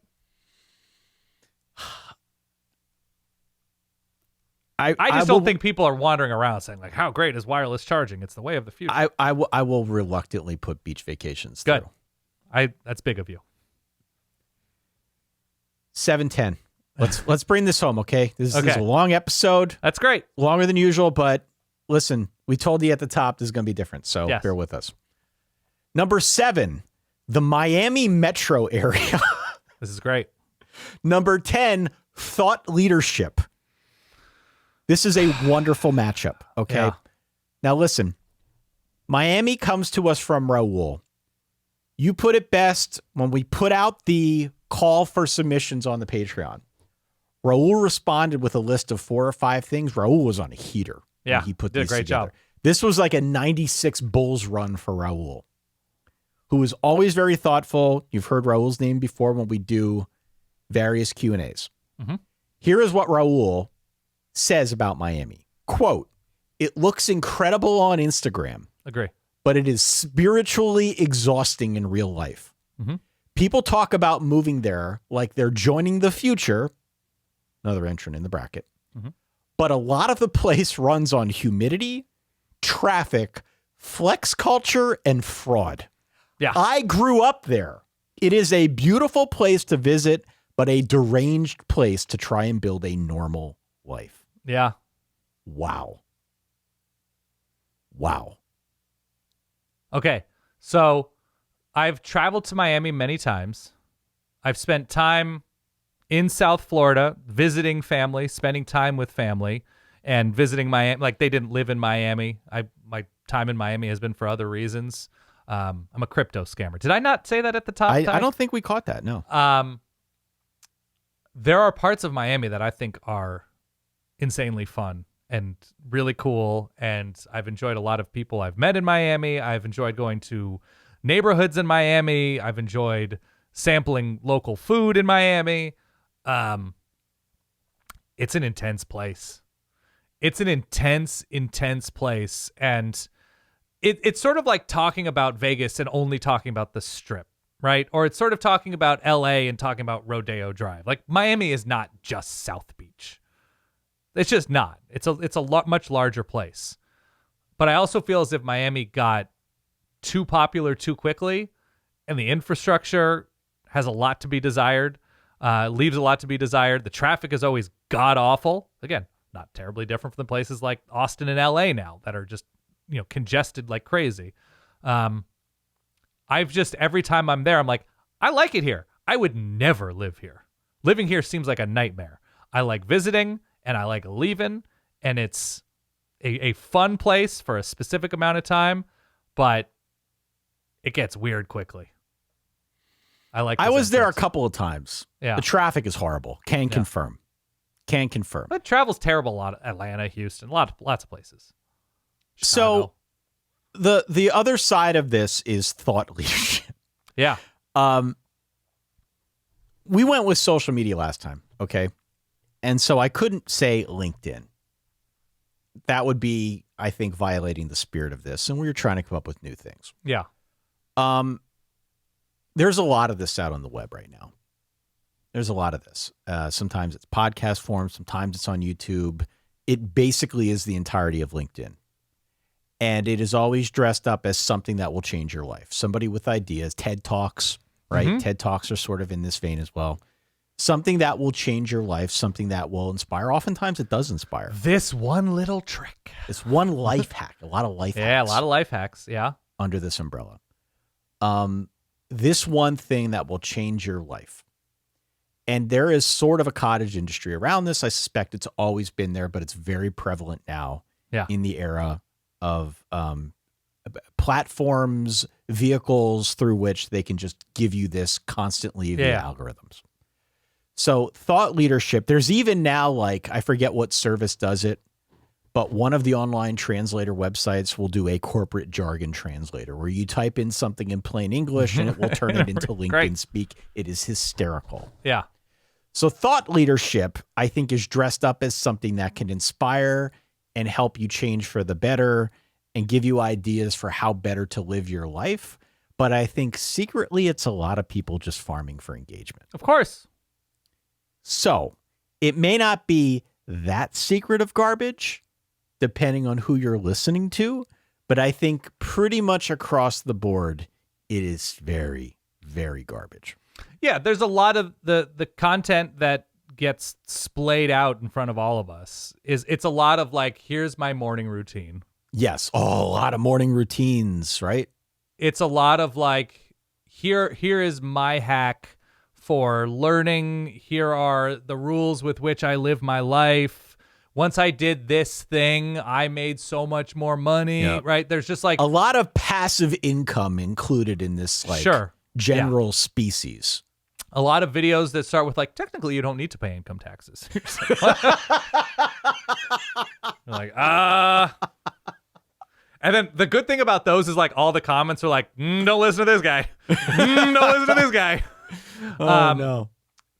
I just don't think people are wandering around saying like, how great is wireless charging? It's the way of the future. I will reluctantly put beach vacations Good. through. That's big of you. 7:10. Let's bring this home, okay? This is Okay. a long episode, That's great. longer than usual, but listen, we told you at the top this is going to be different, so Yes. bear with us. Number 7, the Miami metro area. This is great. Number 10, thought leadership. This is a wonderful matchup, okay? Yeah. Now listen, Miami comes to us from Raul. You put it best when we put out the call for submissions on the Patreon. Raul responded with a list of 4 or 5 things. Raul was on a heater. Yeah, when he put did a these great together. job. This was like a 96 Bulls run for Raul, who is always very thoughtful. You've heard Raul's name before when we do various Q&As. Mhm. Here is what Raul says about Miami. Quote, "It looks incredible on Instagram, Agree. but it is spiritually exhausting in real life. Mhm. People talk about moving there like they're joining the future," another entrant in the bracket, Mhm. "but a lot of the place runs on humidity, traffic, flex culture, and fraud. Yeah. I grew up there. It is a beautiful place to visit, but a deranged place to try and build a normal life." Yeah. Wow. Okay. So I've traveled to Miami many times. I've spent time in South Florida visiting family, spending time with family, and visiting Miami. Like, they didn't live in Miami. My time in Miami has been for other reasons. I'm a crypto scammer. Did I not say that at the top? I Ty? don't think we caught that, no. There are parts of Miami that I think are insanely fun and really cool. And I've enjoyed a lot of people I've met in Miami. I've enjoyed going to neighborhoods in Miami. I've enjoyed sampling local food in Miami. It's an intense place. It's an intense place. And it's sort of like talking about Vegas and only talking about the Strip, right? Or it's sort of talking about LA and talking about Rodeo Drive. Like, Miami is not just South Beach. It's just not. It's a much larger place. But I also feel as if Miami got too popular too quickly, and the infrastructure has a lot to be desired, leaves a lot to be desired. The traffic is always god-awful. Again, not terribly different from the places like Austin and LA now that are just, congested like crazy. Every time I'm there, I'm like, I like it here. I would never live here. Living here seems like a nightmare. I like visiting and I like leaving, and it's a fun place for a specific amount of time, but it gets weird quickly. I was there a couple of times. Yeah. The traffic is horrible. Can confirm. But travel's terrible a lot. Atlanta, Houston, lots of places. Chicago. So the other side of this is thought leadership. Yeah. We went with social media last time, okay? And so I couldn't say LinkedIn. That would be, I think, violating the spirit of this. And we were trying to come up with new things. Yeah. There's a lot of this out on the web right now. There's a lot of this. Sometimes it's podcast form. Sometimes it's on YouTube. It basically is the entirety of LinkedIn. And it is always dressed up as something that will change your life. Somebody with ideas, TED Talks, right? Mm-hmm. TED Talks are sort of in this vein as well. Something that will change your life, something that will inspire. Oftentimes it does inspire. This one little trick. It's one life hack. A lot of life hacks. Yeah, a lot of life hacks. Yeah. Under this umbrella. This one thing that will change your life. And there is sort of a cottage industry around this. I suspect it's always been there, but it's very prevalent now in the era of platforms, vehicles through which they can just give you this constantly via algorithms. So thought leadership, there's even now, I forget what service does it, but one of the online translator websites will do a corporate jargon translator where you type in something in plain English and it will turn it into LinkedIn speak. It is hysterical. Yeah. So thought leadership, I think, is dressed up as something that can inspire and help you change for the better and give you ideas for how better to live your life. But I think secretly it's a lot of people just farming for engagement. Of course. So it may not be that secret of garbage, depending on who you're listening to, but I think pretty much across the board, it is very, very garbage. Yeah, there's a lot of the content that gets splayed out in front of all of us. It's a lot of here's my morning routine. Yes. Oh, a lot of morning routines, right? It's a lot of here is my hack for learning. Here are the rules with which I live my life. Once I did this thing, I made so much more money, right? There's just a lot of passive income included in this general species. A lot of videos that start with technically you don't need to pay income taxes. You're and then the good thing about those is all the comments are don't listen to this guy. Don't listen to this guy. No.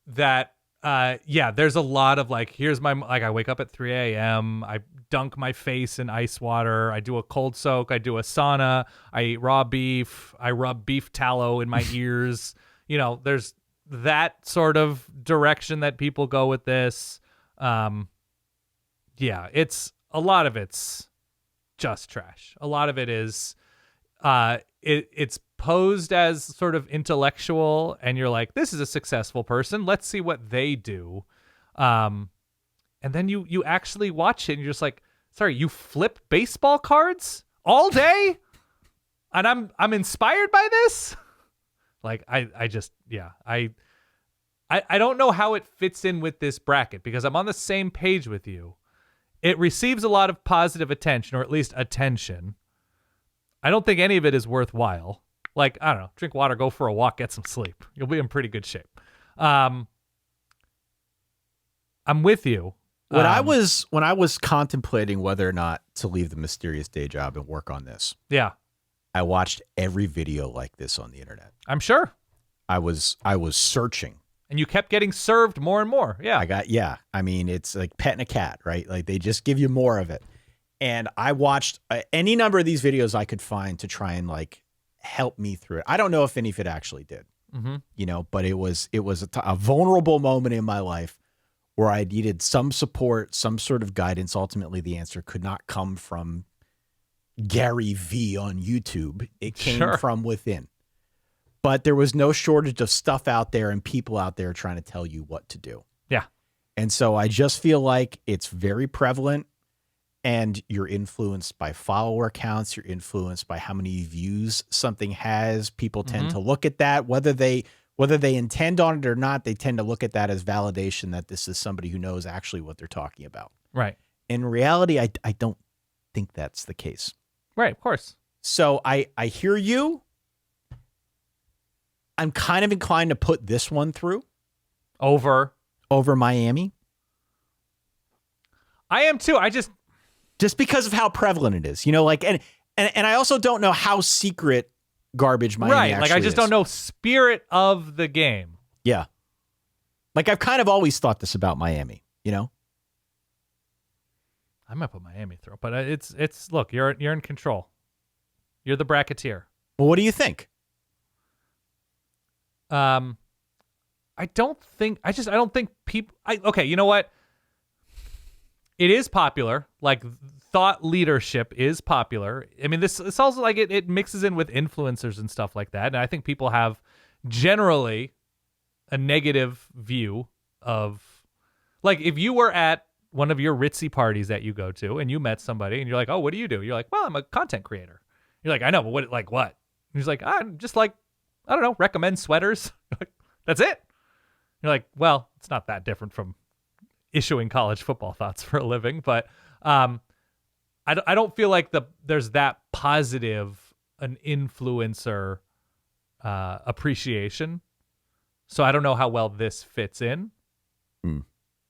That there's a lot of here's my I wake up at 3 a.m. I dunk my face in ice water. I do a cold soak. I do a sauna. I eat raw beef. I rub beef tallow in my ears. There's that sort of direction that people go with this. It's a lot of it's just trash. A lot of it is it's posed as sort of intellectual, and you're like, this is a successful person. Let's see what they do. And then you actually watch it and you're just like, sorry, you flip baseball cards all day? And I'm inspired by this? I don't know how it fits in with this bracket because I'm on the same page with you. It receives a lot of positive attention, or at least attention. I don't think any of it is worthwhile. I don't know, drink water, go for a walk, get some sleep. You'll be in pretty good shape. I'm with you. When I was contemplating whether or not to leave the mysterious day job and work on this, I watched every video like this on the internet. I'm sure. I was searching. And you kept getting served more and more. Yeah. I mean, it's like petting a cat, right? They just give you more of it. And I watched any number of these videos I could find to try and help me through it. I don't know if any of it actually did, but it was a vulnerable moment in my life where I needed some support, some sort of guidance. Ultimately, the answer could not come from Gary V on YouTube. It came Sure. from within. But there was no shortage of stuff out there and people out there trying to tell you what to do. Yeah. And so I just feel like it's very prevalent, and you're influenced by follower counts. You're influenced by how many views something has. People tend to look at that, whether they intend on it or not. They tend to look at that as validation that this is somebody who knows actually what they're talking about. Right. In reality, I don't think that's the case. Right. Of course. So I hear you. I'm kind of inclined to put this one through Over Miami. I am too. I just because of how prevalent it is, like, and I also don't know how secret garbage Miami right. actually Like I just is. don't know spirit of the game. Yeah. Like I've kind of always thought this about Miami, I might put Miami through, but it's look, you're in control. You're the bracketeer. Well, what do you think? I don't think people. Okay, you know what? It is popular. Like thought leadership is popular. I mean, this also like it mixes in with influencers and stuff like that. And I think people have generally a negative view of, like, if you were at one of your ritzy parties that you go to and you met somebody and you're like, oh, what do you do? You're like, well, I'm a content creator. You're like, I know, but what? And he's like, I'm just like, I don't know, recommend sweaters. That's it. You're like, well, it's not that different from issuing college football thoughts for a living, but I don't feel like there's that positive an influencer appreciation. So I don't know how well this fits in.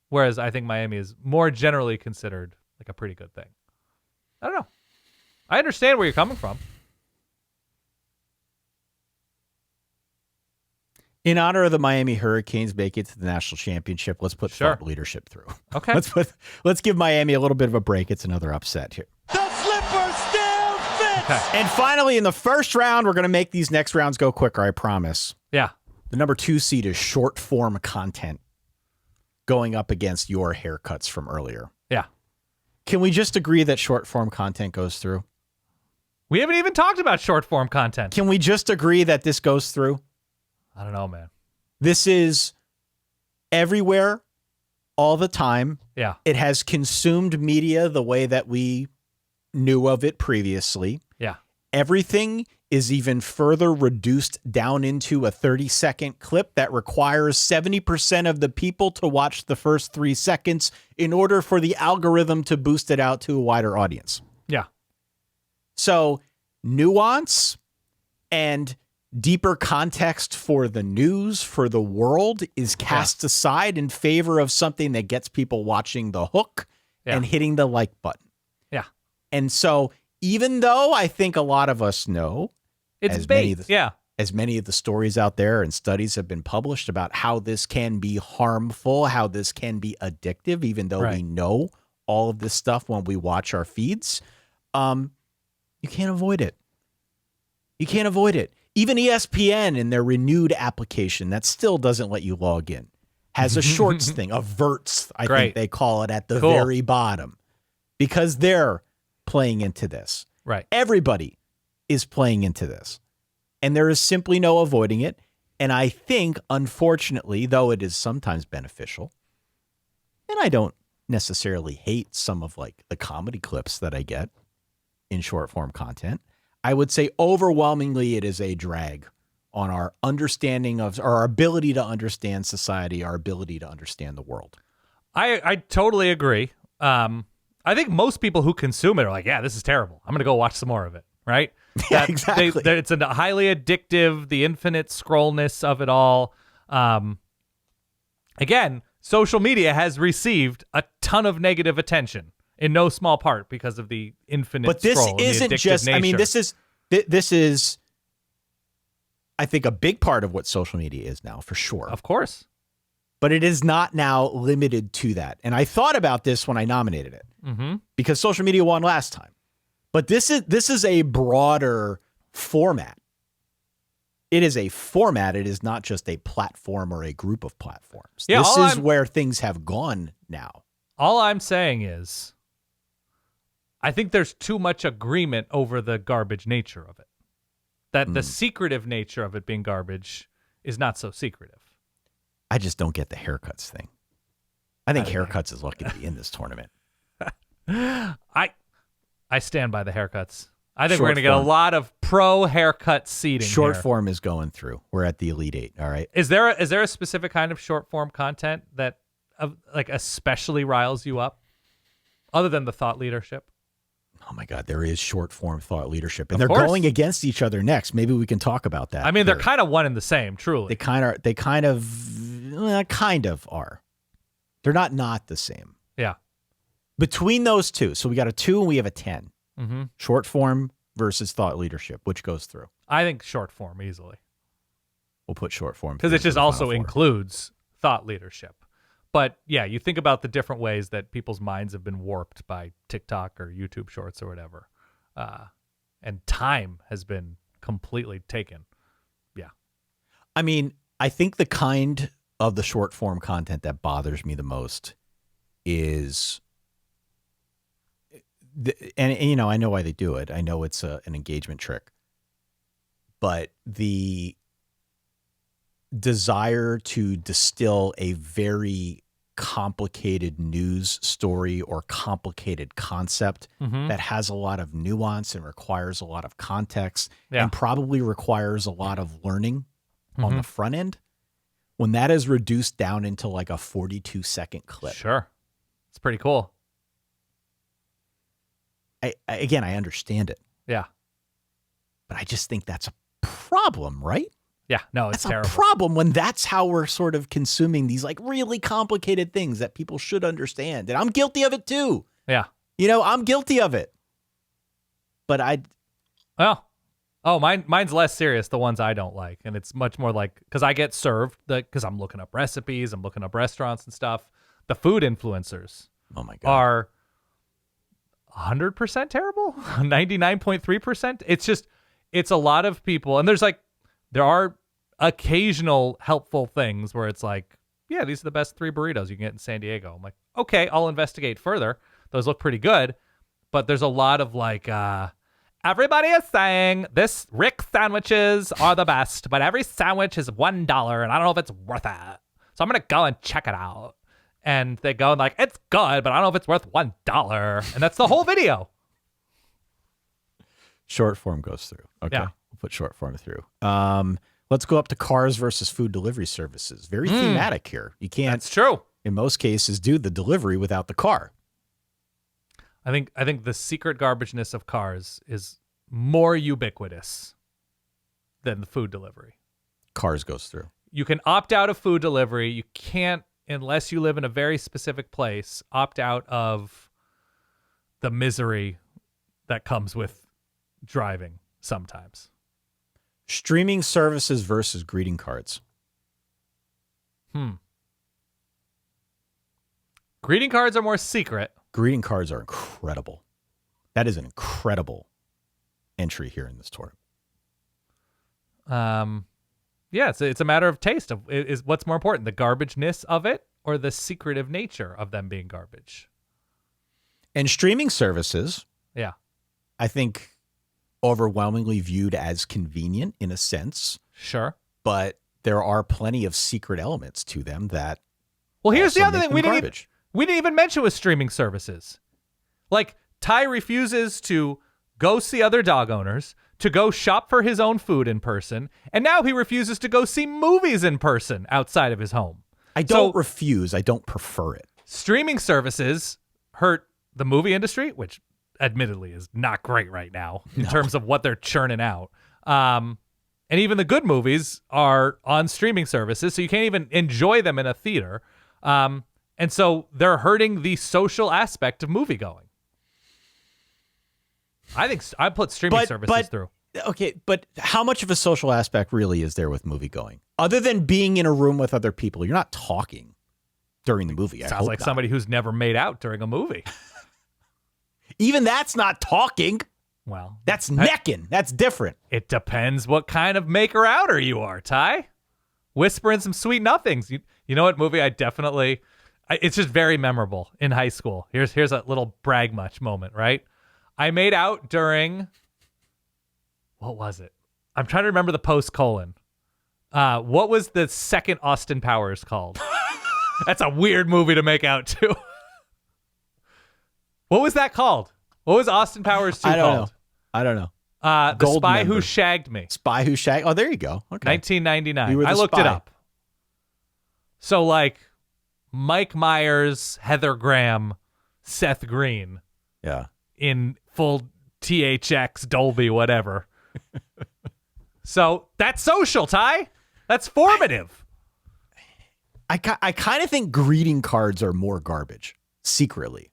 Whereas I think Miami is more generally considered like a pretty good thing. I don't know. I understand where you're coming from. In honor of the Miami Hurricanes making it to the national championship, let's put thought leadership through. Okay. Let's give Miami a little bit of a break. It's another upset here. The slipper still fits. Okay. And finally, in the first round, we're going to make these next rounds go quicker, I promise. Yeah. The number 2 seed is short form content going up against your haircuts from earlier. Yeah. Can we just agree that short form content goes through? We haven't even talked about short form content. Can we just agree that this goes through? I don't know, man. This is everywhere, all the time. Yeah. It has consumed media the way that we knew of it previously. Yeah. Everything is even further reduced down into a 30-second clip that requires 70% of the people to watch the first 3 seconds in order for the algorithm to boost it out to a wider audience. Yeah. So nuance and deeper context for the news, for the world, is cast aside in favor of something that gets people watching the hook and hitting the like button. Yeah. And so even though I think a lot of us know, It's as bait. as many of the stories out there and studies have been published about how this can be harmful, how this can be addictive, even though we know all of this stuff when we watch our feeds, you can't avoid it. You can't avoid it. Even ESPN in their renewed application that still doesn't let you log in has a shorts thing, a verts, I think they call it, at the very bottom, because they're playing into this. Right. Everybody is playing into this, and there is simply no avoiding it. And I think, unfortunately, though it is sometimes beneficial, and I don't necessarily hate some of like the comedy clips that I get in short form content, I would say overwhelmingly it is a drag on our understanding of our ability to understand society, our ability to understand the world. I totally agree. I think most people who consume it are like, yeah, this is terrible. I'm going to go watch some more of it. Right? Yeah, exactly. It's a highly addictive, the infinite scrollness of it all. Again, social media has received a ton of negative attention in no small part because of the infinite But this scroll and isn't the addictive just, nature. I mean, this is, I think, a big part of what social media is now, for sure. Of course. But it is not now limited to that. And I thought about this when I nominated it, because social media won last time. But this is a broader format. It is a format. It is not just a platform or a group of platforms. Yeah, this is where things have gone now. All I'm saying is I think there's too much agreement over the garbage nature of it. That the secretive nature of it being garbage is not so secretive. I just don't get the haircuts thing. I think haircuts is lucky to be in this tournament. I stand by the haircuts. I think Short we're going to get a form. lot of pro haircut seating Short here. form is going through. We're at the Elite Eight. All right. Is there a specific kind of short form content that like especially riles you up other than the thought leadership? Oh my God, there is short form thought leadership, and Of they're course. going against each other next. Maybe we can talk about that. I mean, they're here. kind of one and the same, truly. They kind of are. They're not the same. Yeah. Between those two, so we got a 2 and we have a 10. Mm-hmm. Short form versus thought leadership, which goes through. I think short form easily. We'll put short form Because through it just for the also Final Four. includes thought leadership. But yeah, you think about the different ways that people's minds have been warped by TikTok or YouTube shorts or whatever. And time has been completely taken. Yeah. I mean, I think the kind of the short form content that bothers me the most is, and you know, I know why they do it. I know it's an engagement trick, but the desire to distill a very complicated news story or complicated concept that has a lot of nuance and requires a lot of context and probably requires a lot of learning on the front end, when that is reduced down into like a 42-second clip. Sure. It's pretty cool. Again, I understand it, Yeah. but I just think that's a problem, right? Yeah. No, it's That's terrible. a problem when that's how we're sort of consuming these like really complicated things that people should understand. And I'm guilty of it too. Yeah. You know, I'm guilty of it. But mine's less serious, the ones I don't like. And it's much more like, because I get served, because I'm looking up recipes, I'm looking up restaurants and stuff. The food influencers oh my God. are 100% terrible, 99.3%. It's a lot of people. And there are occasional helpful things where it's like, yeah, these are the best 3 burritos you can get in San Diego. I'm like, okay, I'll investigate further. Those look pretty good. But there's a lot of like, everybody is saying this Rick sandwiches are the best, but every sandwich is $1 and I don't know if it's worth it. So I'm going to go and check it out. And they go and like, it's good, but I don't know if it's worth $1. And that's the whole video. Short form goes through. Okay. Yeah. We'll put short form through. Let's go up to cars versus food delivery services. Very thematic here. You can't, That's true. in most cases, do the delivery without the car. I think the secret garbageness of cars is more ubiquitous than the food delivery. Cars goes through. You can opt out of food delivery. You can't, unless you live in a very specific place, opt out of the misery that comes with driving sometimes. Streaming services versus greeting cards. Greeting cards are more secret. Greeting cards are incredible. That is an incredible entry here in this tournament. Yeah, it's a matter of taste. Is what's more important, the garbageness of it or the secretive nature of them being garbage? And streaming services, Yeah, I think, overwhelmingly viewed as convenient in a sense, sure. but there are plenty of secret elements to them that. Well, here's the also other make thing them garbage. we didn't even mention with streaming services. Like, Ty refuses to go see other dog owners, to go shop for his own food in person, and now he refuses to go see movies in person outside of his home. I don't refuse. I don't prefer it. Streaming services hurt the movie industry, which admittedly is not great right now in terms of what they're churning out. And even the good movies are on streaming services, so you can't even enjoy them in a theater. And so they're hurting the social aspect of movie going. I think I put streaming services through. Okay, but how much of a social aspect really is there with movie going? Other than being in a room with other people, you're not talking during the movie. Sounds like somebody who's never made out during a movie. Even that's not talking. Well, That's necking. That's different. it depends what kind of maker-outer you are, Ty. Whispering some sweet nothings. You know what movie it's just very memorable in high school. Here's a little brag much moment, right? I made out during, what was it? I'm trying to remember the post-colon. What was the second Austin Powers called? That's a weird movie to make out to. What was that called? What was Austin Powers 2 called? I don't know. The Gold Spy Member. Who Shagged Me. Spy Who Shagged. Oh, there you go. Okay. 1999. You were the I looked spy. it up. So like Mike Myers, Heather Graham, Seth Green Yeah. in full THX, Dolby, whatever. So that's social, Ty. That's formative. I kind of think greeting cards are more garbage, secretly.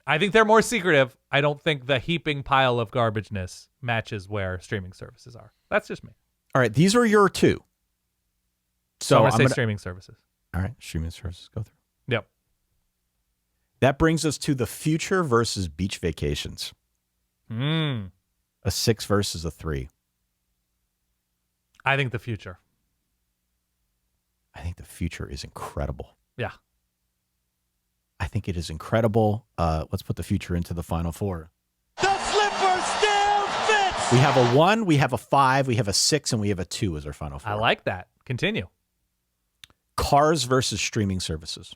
I think they're more secretive. I don't think the heaping pile of garbageness matches where streaming services are. That's just me. All right, these are your two. So I'm I'm going to say gonna- streaming services. All right, streaming services go through. Yep. That brings us to the future versus beach vacations. Mm. A 6 versus a 3. I think the future. I think the future is incredible. Yeah. I think it is incredible. Let's put the future into the Final Four. The slipper still fits. We have a 1, we have a 5, we have a 6, and we have a 2 as our Final Four. I like that. Continue. Cars versus streaming services.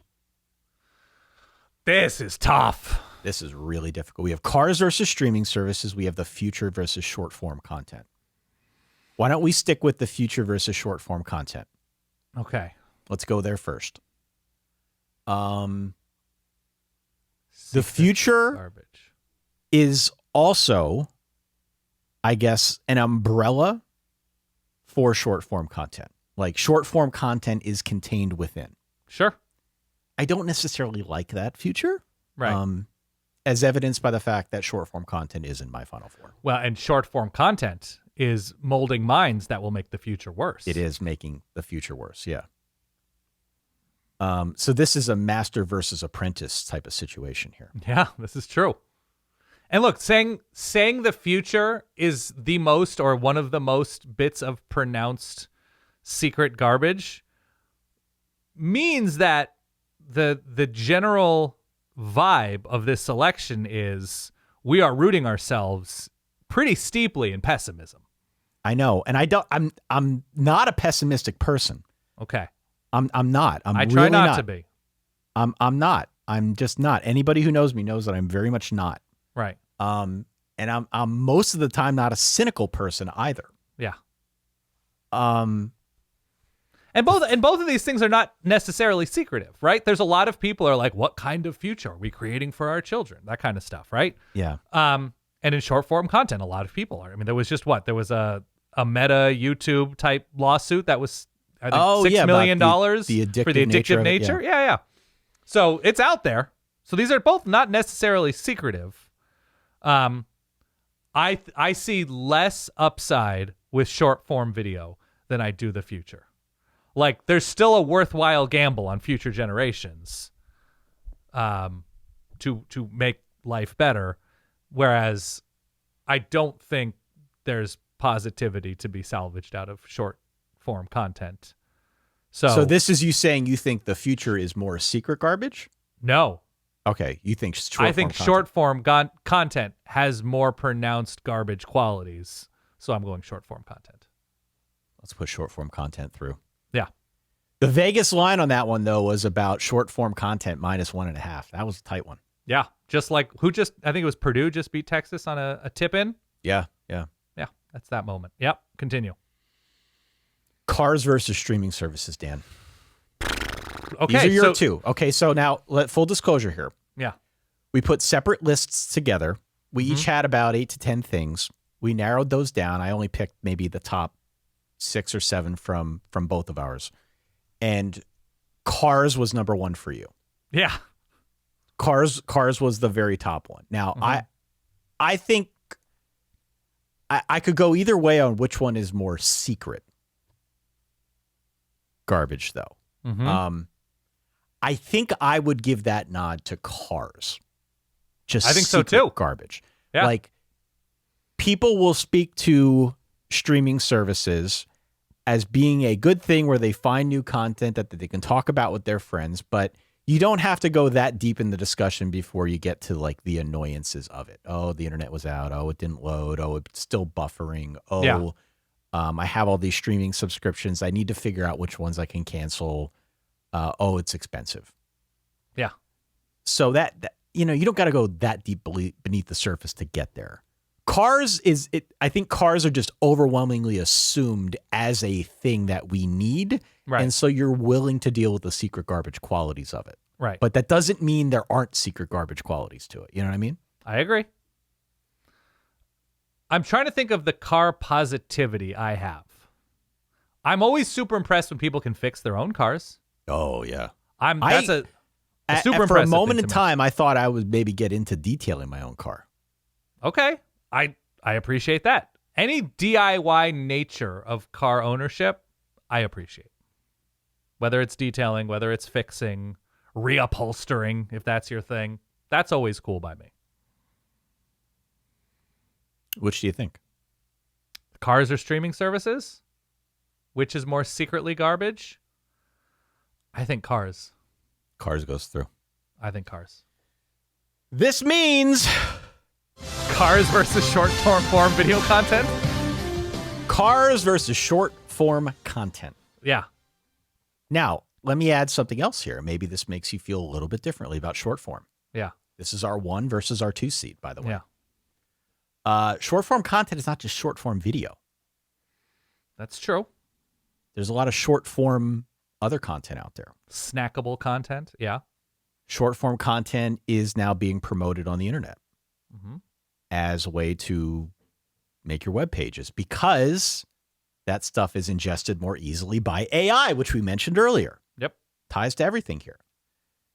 This is tough. This is really difficult. We have cars versus streaming services. We have the future versus short form content. Why don't we stick with the future versus short form content? Okay. Let's go there first. The Secret future garbage. is also, I guess, an umbrella for short form content. Like short form content is contained within. Sure. I don't necessarily like that future. Right. As evidenced by the fact that short form content is in my Final Four. Well, and short form content is molding minds that will make the future worse. It is making the future worse. Yeah. So this is a master versus apprentice type of situation here. Yeah, this is true. And look, saying the future is the most or one of the most bits of pronounced secret garbage means that the general vibe of this selection is we are rooting ourselves pretty steeply in pessimism. I know, and I'm not a pessimistic person. Okay. I'm not. I really try not to be. I'm not. I'm just not. Anybody who knows me knows that I'm very much not. Right. And I'm most of the time not a cynical person either. Yeah. Um, And both of these things are not necessarily secretive, right? There's a lot of people who are like, what kind of future are we creating for our children? That kind of stuff, right? yeah. And in short form content, a lot of people are. I mean, there was just there was a Meta YouTube type lawsuit that was I think $6 million about the for the addictive nature of it, nature. Yeah. So it's out there. So these are both not necessarily secretive. I see less upside with short form video than I do the future. Like there's still a worthwhile gamble on future generations to make life better, whereas I don't think there's positivity to be salvaged out of short form content. So this is you saying you think the future is more secret garbage? No. Okay, you think I think short form content has more pronounced garbage qualities, so I'm going short form content. Let's put short form content through. Yeah. The Vegas line on that one though was about short form content -1.5. That was a tight one. Yeah. Just like I think it was Purdue just beat Texas on a tip in. Yeah. Yeah. That's that moment. Yep. Continue. Cars versus streaming services, Dan. Okay. These are your so, two. Okay, so now full disclosure here. Yeah. We put separate lists together. We each had about 8 to 10 things. We narrowed those down. I only picked maybe the top 6 or 7 from both of ours. And Cars was number 1 for you. Yeah. Cars was the very top one. Now, I think I could go either way on which one is more secret garbage, though. I think I would give that nod to Cars. Just I think so, secret too. Garbage. Yeah. Like people will speak to streaming services as being a good thing where they find new content that they can talk about with their friends, but You don't have to go that deep in the discussion before you get to like the annoyances of it. Oh, the internet was out. Oh, it didn't load. Oh, it's still buffering. Oh, Yeah. I have all these streaming subscriptions. I need to figure out which ones I can cancel. Oh, it's expensive. Yeah. So that you don't got to go that deep beneath the surface to get there. I think cars are just overwhelmingly assumed as a thing that we need. Right. And so you're willing to deal with the secret garbage qualities of it. Right. But that doesn't mean there aren't secret garbage qualities to it. You know what I mean? I agree. I'm trying to think of the car positivity I have. I'm always super impressed when people can fix their own cars. Oh, yeah. That's a super for a impressive moment thing in to me. time, I thought I would maybe get into detailing my own car. Okay. I appreciate that. Any DIY nature of car ownership, I appreciate. Whether it's detailing, whether it's fixing, reupholstering, if that's your thing, that's always cool by me. Which do you think? Cars or streaming services? Which is more secretly garbage? I think cars. Cars goes through. I think cars. This means Cars versus short form video content? cars versus short form content. Yeah. Now, let me add something else here. Maybe this makes you feel a little bit differently about short form. Yeah. This is our 1 versus our 2 seat, by the way. Yeah. Short form content is not just short form video. That's true. There's a lot of short form other content out there. Snackable content. Yeah. Short form content is now being promoted on the internet Mm-hmm. as a way to make your web pages because that stuff is ingested more easily by AI, which we mentioned earlier. Yep. Ties to everything here.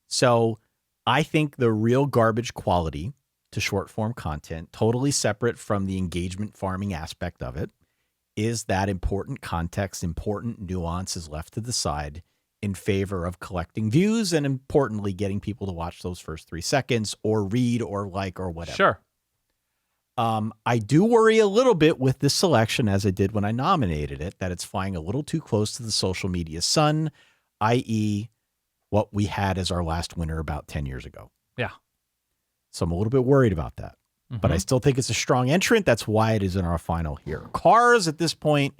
So I think the real garbage quality to short form content, totally separate from the engagement farming aspect of it, is that important context, important nuance is left to the side in favor of collecting views and, importantly, getting people to watch those first 3 seconds or read or like or whatever. Sure. I do worry a little bit with this selection, as I did when I nominated it, that it's flying a little too close to the social media sun, i.e., what we had as our last winner about 10 years ago. Yeah. So I'm a little bit worried about that. But I still think it's a strong entrant. That's why it is in our final here. Cars, at this point,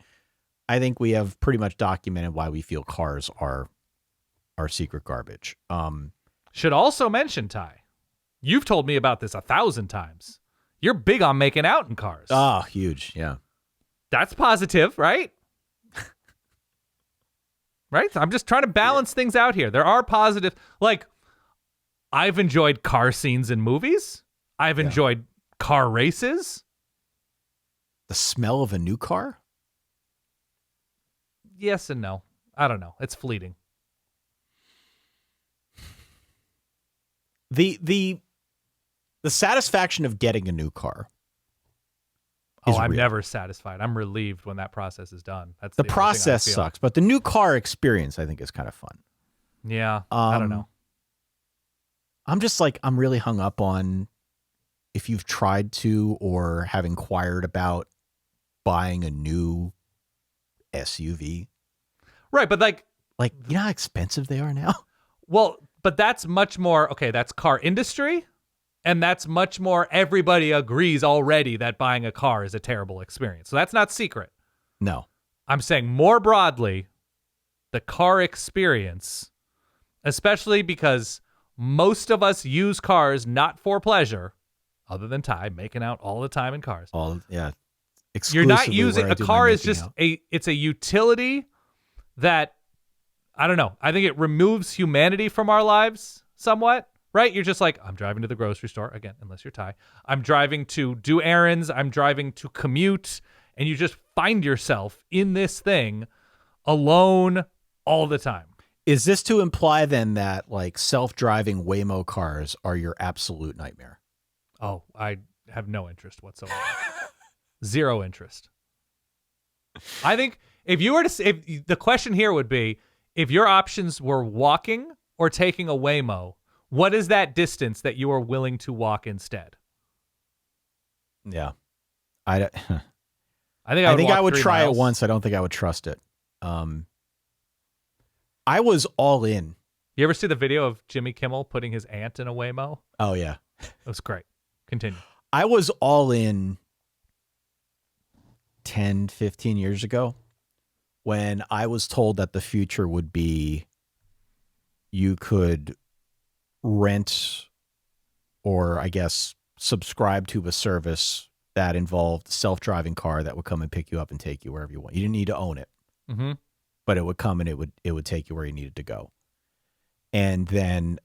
I think we have pretty much documented why we feel cars are secret garbage. Should also mention, Ty, you've told me about this 1,000 times. You're big on making out in cars. Oh, huge. Yeah. That's positive, right? Right? I'm just trying to balance things out here. There are positive. Like, I've enjoyed car scenes in movies. I've enjoyed car races. The smell of a new car? Yes and no. I don't know. It's fleeting. The satisfaction of getting a new car. Oh, I'm real. never satisfied. I'm relieved when that process is done. That's The the only thing I process feel. sucks, but the new car experience, I think, is kind of fun. Yeah. I don't know. I'm really hung up on if you've tried to or have inquired about buying a new SUV. Right, but like, you know how expensive they are now? well, but that's much more, okay, that's car industry, and that's much more everybody agrees already that buying a car is a terrible experience. So that's not secret. No. I'm saying more broadly, the car experience, especially because most of us use cars not for pleasure, other than Ty making out all the time in cars. You're not using a car is just it's a utility that, I don't know. I think it removes humanity from our lives somewhat, right? You're just like, I'm driving to the grocery store again, unless you're Ty. I'm driving to do errands. I'm driving to commute, and you just find yourself in this thing alone all the time. Is this to imply then that like self-driving Waymo cars are your absolute nightmare? Oh, I have no interest whatsoever. Zero interest. I think if you were to, if the question here would be, if your options were walking or taking a Waymo, what is that distance that you are willing to walk instead? Yeah. I think I would walk 3 try miles. it once. I don't think I would trust it. I was all in You ever see the video of Jimmy Kimmel putting his aunt in a Waymo? Oh, yeah. It was great. Continue. I was all in 10, 15 years ago when I was told that the future would be you could rent or, I guess, subscribe to a service that involved a self-driving car that would come and pick you up and take you wherever you want. You didn't need to own it, but it would come and it would take you where you needed to go. And then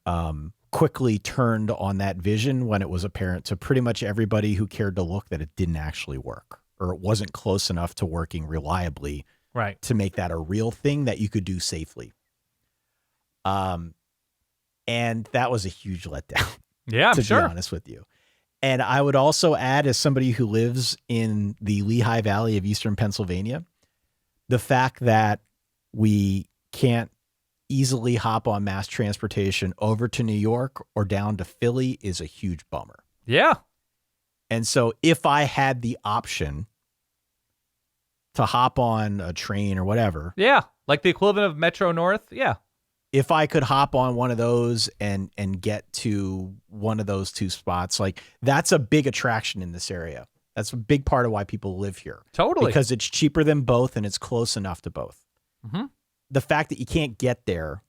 quickly turned on that vision when it was apparent to pretty much everybody who cared to look that it didn't actually work, or it wasn't close enough to working reliably to make that a real thing that you could do safely. And that was a huge letdown. Yeah, to be honest with you. And I would also add, as somebody who lives in the Lehigh Valley of Eastern Pennsylvania, the fact that we can't easily hop on mass transportation over to New York or down to Philly is a huge bummer. Yeah. And so if I had the option to hop on a train or whatever. Yeah. Like the equivalent of Metro North. Yeah. If I could hop on one of those and get to one of those two spots, like that's a big attraction in this area. That's a big part of why people live here. Totally. Because it's cheaper than both and it's close enough to both. Mm-hmm. The fact that you can't get there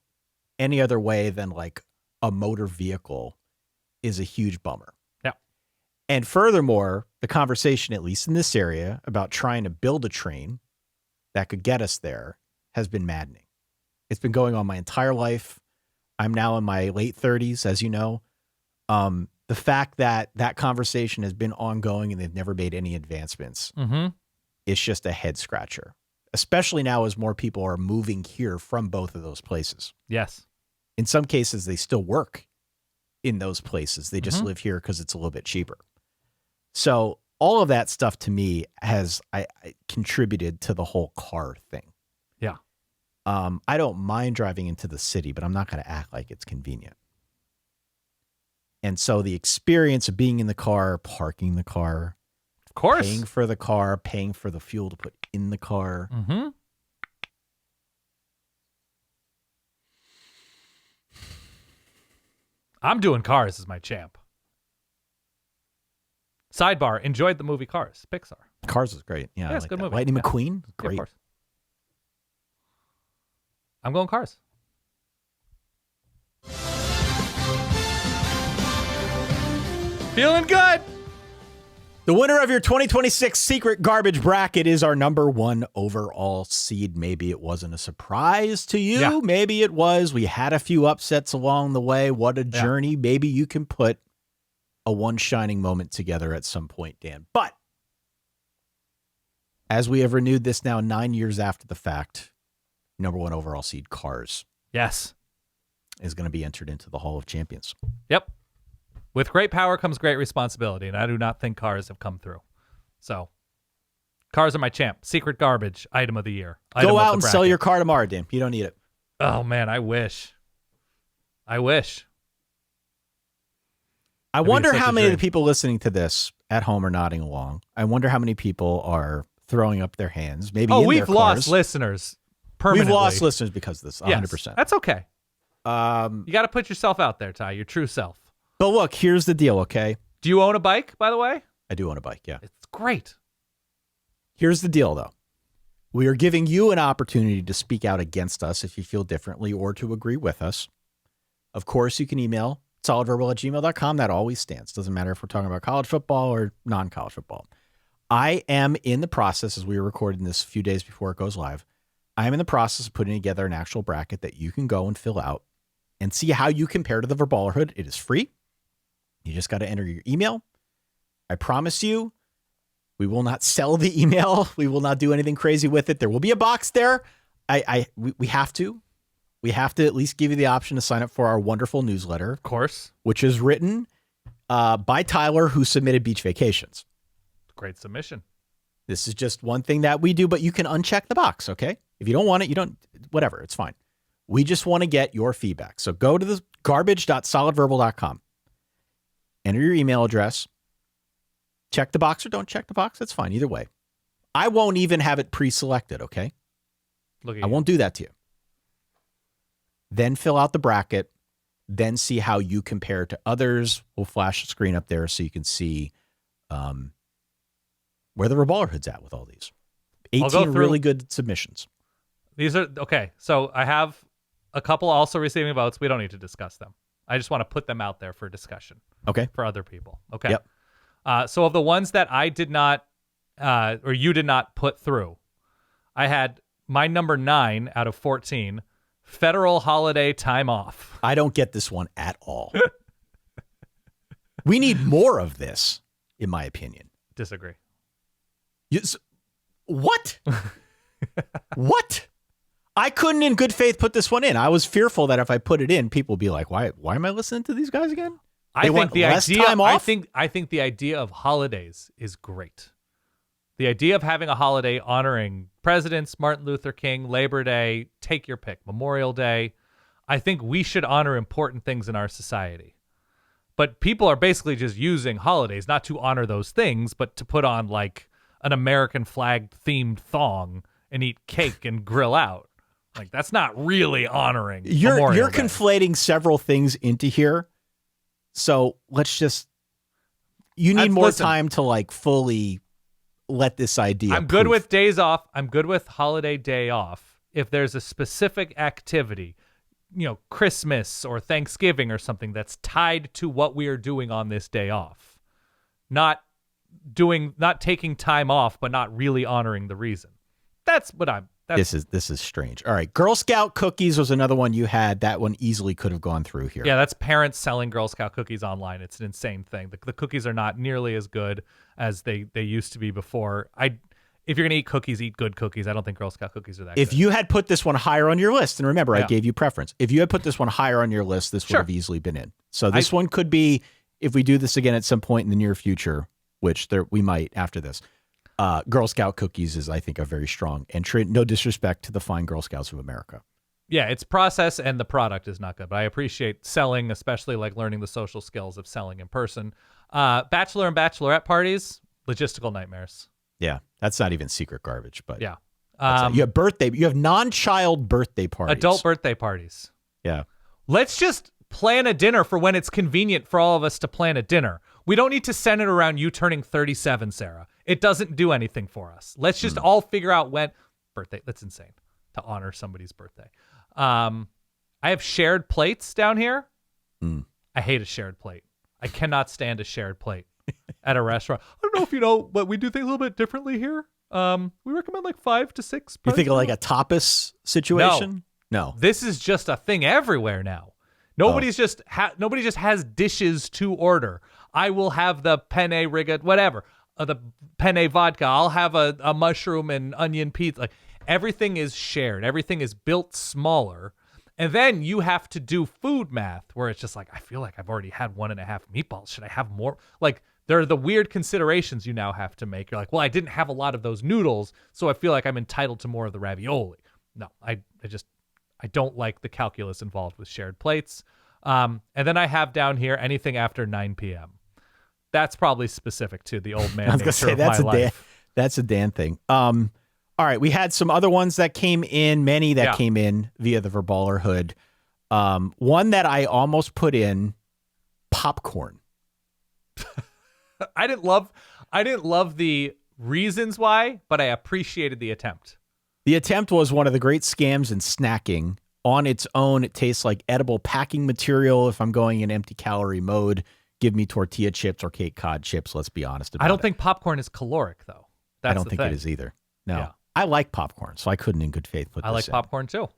any other way than like a motor vehicle is a huge bummer. Yeah. And furthermore, the conversation, at least in this area, about trying to build a train that could get us there has been maddening. It's been going on my entire life. I'm now in my late 30s, as you know. The fact that that conversation has been ongoing and they've never made any advancements, it's just a head scratcher. Especially now as more people are moving here from both of those places. Yes. In some cases, they still work in those places. They just live here because it's a little bit cheaper. So all of that stuff to me has I contributed to the whole car thing. Yeah. I don't mind driving into the city, but I'm not going to act like it's convenient. And so the experience of being in the car, parking the car, of course, paying for the car, paying for the fuel to put in the car. I'm doing Cars as my champ. Sidebar, enjoyed the movie Cars, Pixar. Cars is great. Yeah, it's a good movie. Lightning McQueen, great. Yeah, of course. I'm going Cars. Feeling good. The winner of your 2026 Secret Garbage Bracket is our number one overall seed. Maybe it wasn't a surprise to you. Yeah. Maybe it was. We had a few upsets along the way. What a journey. Maybe you can put a one shining moment together at some point, Dan. But as we have renewed this now 9 years after the fact, number one overall seed Cars. Yes. Is going to be entered into the Hall of Champions. Yep. With great power comes great responsibility, and I do not think Cars have come through. So, Cars are my champ. Secret Garbage, item of the year. Go out and sell your car tomorrow, Dan. You don't need it. Oh, man, I wish. I wonder how many of the people listening to this at home are nodding along. I wonder how many people are throwing up their hands. Maybe in we've their lost cars. listeners permanently. We've lost listeners because of this, 100%. Yes, that's okay. You got to put yourself out there, Ty, your true self. But look, here's the deal, okay? Do you own a bike, by the way? I do own a bike, yeah. It's great. Here's the deal, though. We are giving you an opportunity to speak out against us if you feel differently or to agree with us. Of course, you can email solidverbal@gmail.com. That always stands. Doesn't matter if we're talking about college football or non-college football. I am in the process, as we were recording this a few days before it goes live, I am in the process of putting together an actual bracket that you can go and fill out and see how you compare to the Verballerhood. It is free. You just got to enter your email. I promise you, we will not sell the email. We will not do anything crazy with it. There will be a box there. We have to. We have to at least give you the option to sign up for our wonderful newsletter. Of course. Which is written by Tyler, who submitted Beach Vacations. Great submission. This is just one thing that we do, but you can uncheck the box, okay? If you don't want it, you don't, whatever, it's fine. We just want to get your feedback. So go to the garbage.solidverbal.com. Enter your email address. Check the box or don't check the box. That's fine. Either way. I won't even have it pre-selected, okay? Look at I won't do that to you. then fill out the bracket, then see how you compare to others. We'll flash the screen up there so you can see where the Verballerhood's at with all these. 18 really good submissions. These are okay. So I have a couple also receiving votes. We don't need to discuss them. I just want to put them out there for discussion. Okay. For other people. Okay. Yep. So of the ones that I did not, or you did not put through, I had my number 9 out of 14, federal holiday time off. I don't get this one at all. We need more of this, in my opinion. Disagree. Yes. What? What? I couldn't in good faith put this one in. I was fearful that if I put it in, people would be like, why am I listening to these guys again? I think the idea, time off? I think the idea of holidays is great. The idea of having a holiday honoring presidents, Martin Luther King, Labor Day, take your pick, Memorial Day. I think we should honor important things in our society. But people are basically just using holidays not to honor those things, but to put on like an American flag themed thong and eat cake and grill out. Like, that's not really honoring. You're conflating several things into here. So let's just, you need more time to like fully let this idea. I'm good with days off. I'm good with holiday day off. If there's a specific activity, Christmas or Thanksgiving or something that's tied to what we are doing on this day off, not taking time off, but not really honoring the reason. That's what This is strange. All right. Girl Scout cookies was another one you had. That one easily could have gone through here. Yeah, that's parents selling Girl Scout cookies online. It's an insane thing. The cookies are not nearly as good as they used to be before. If you're going to eat cookies, eat good cookies. I don't think Girl Scout cookies are that good. If you had put this one higher on your list, and remember, I gave you preference. If you had put this one higher on your list, this would have easily been in. So this one could be, if we do this again at some point in the near future, which we might after this, Girl Scout cookies is, I think, a very strong entry. No disrespect to the fine Girl Scouts of America. Yeah, it's process and the product is not good, but I appreciate selling, especially like learning the social skills of selling in person. Bachelor and bachelorette parties, logistical nightmares. Yeah, that's not even secret garbage, but yeah. You have non-child birthday parties. Adult birthday parties. Yeah. Let's just plan a dinner for when it's convenient for all of us to plan a dinner. We don't need to center it around you turning 37, Sarah. It doesn't do anything for us. Let's just all figure out when birthday. That's insane to honor somebody's birthday. I have shared plates down here. I hate a shared plate. I cannot stand a shared plate at a restaurant. I don't know if you know, but we do things a little bit differently here. We recommend like 5 to 6. You think of like a tapas situation? No. This is just a thing everywhere now. Nobody just has dishes to order. I will have the penne rigat, whatever, the penne vodka. I'll have a mushroom and onion pizza. Like, everything is shared. Everything is built smaller. And then you have to do food math where it's just like, I feel like I've already had 1.5 meatballs. Should I have more? Like, there are the weird considerations you now have to make. You're like, well, I didn't have a lot of those noodles, so I feel like I'm entitled to more of the ravioli. No, I don't like the calculus involved with shared plates. And then I have down here anything after 9 p.m. That's probably specific to the old man nature of my life. That's a Dan thing. All right, we had some other ones that came in, many that came in via the Verballerhood. One that I almost put in, popcorn. I didn't love the reasons why, but I appreciated the attempt. The attempt was one of the great scams in snacking. On its own, it tastes like edible packing material. If I'm going in empty calorie mode, give me tortilla chips or Cape Cod chips. Let's be honest about it. I don't think popcorn is caloric, though. I don't think it is either. No. Yeah. I like popcorn, so I couldn't in good faith put this in. I like popcorn, too.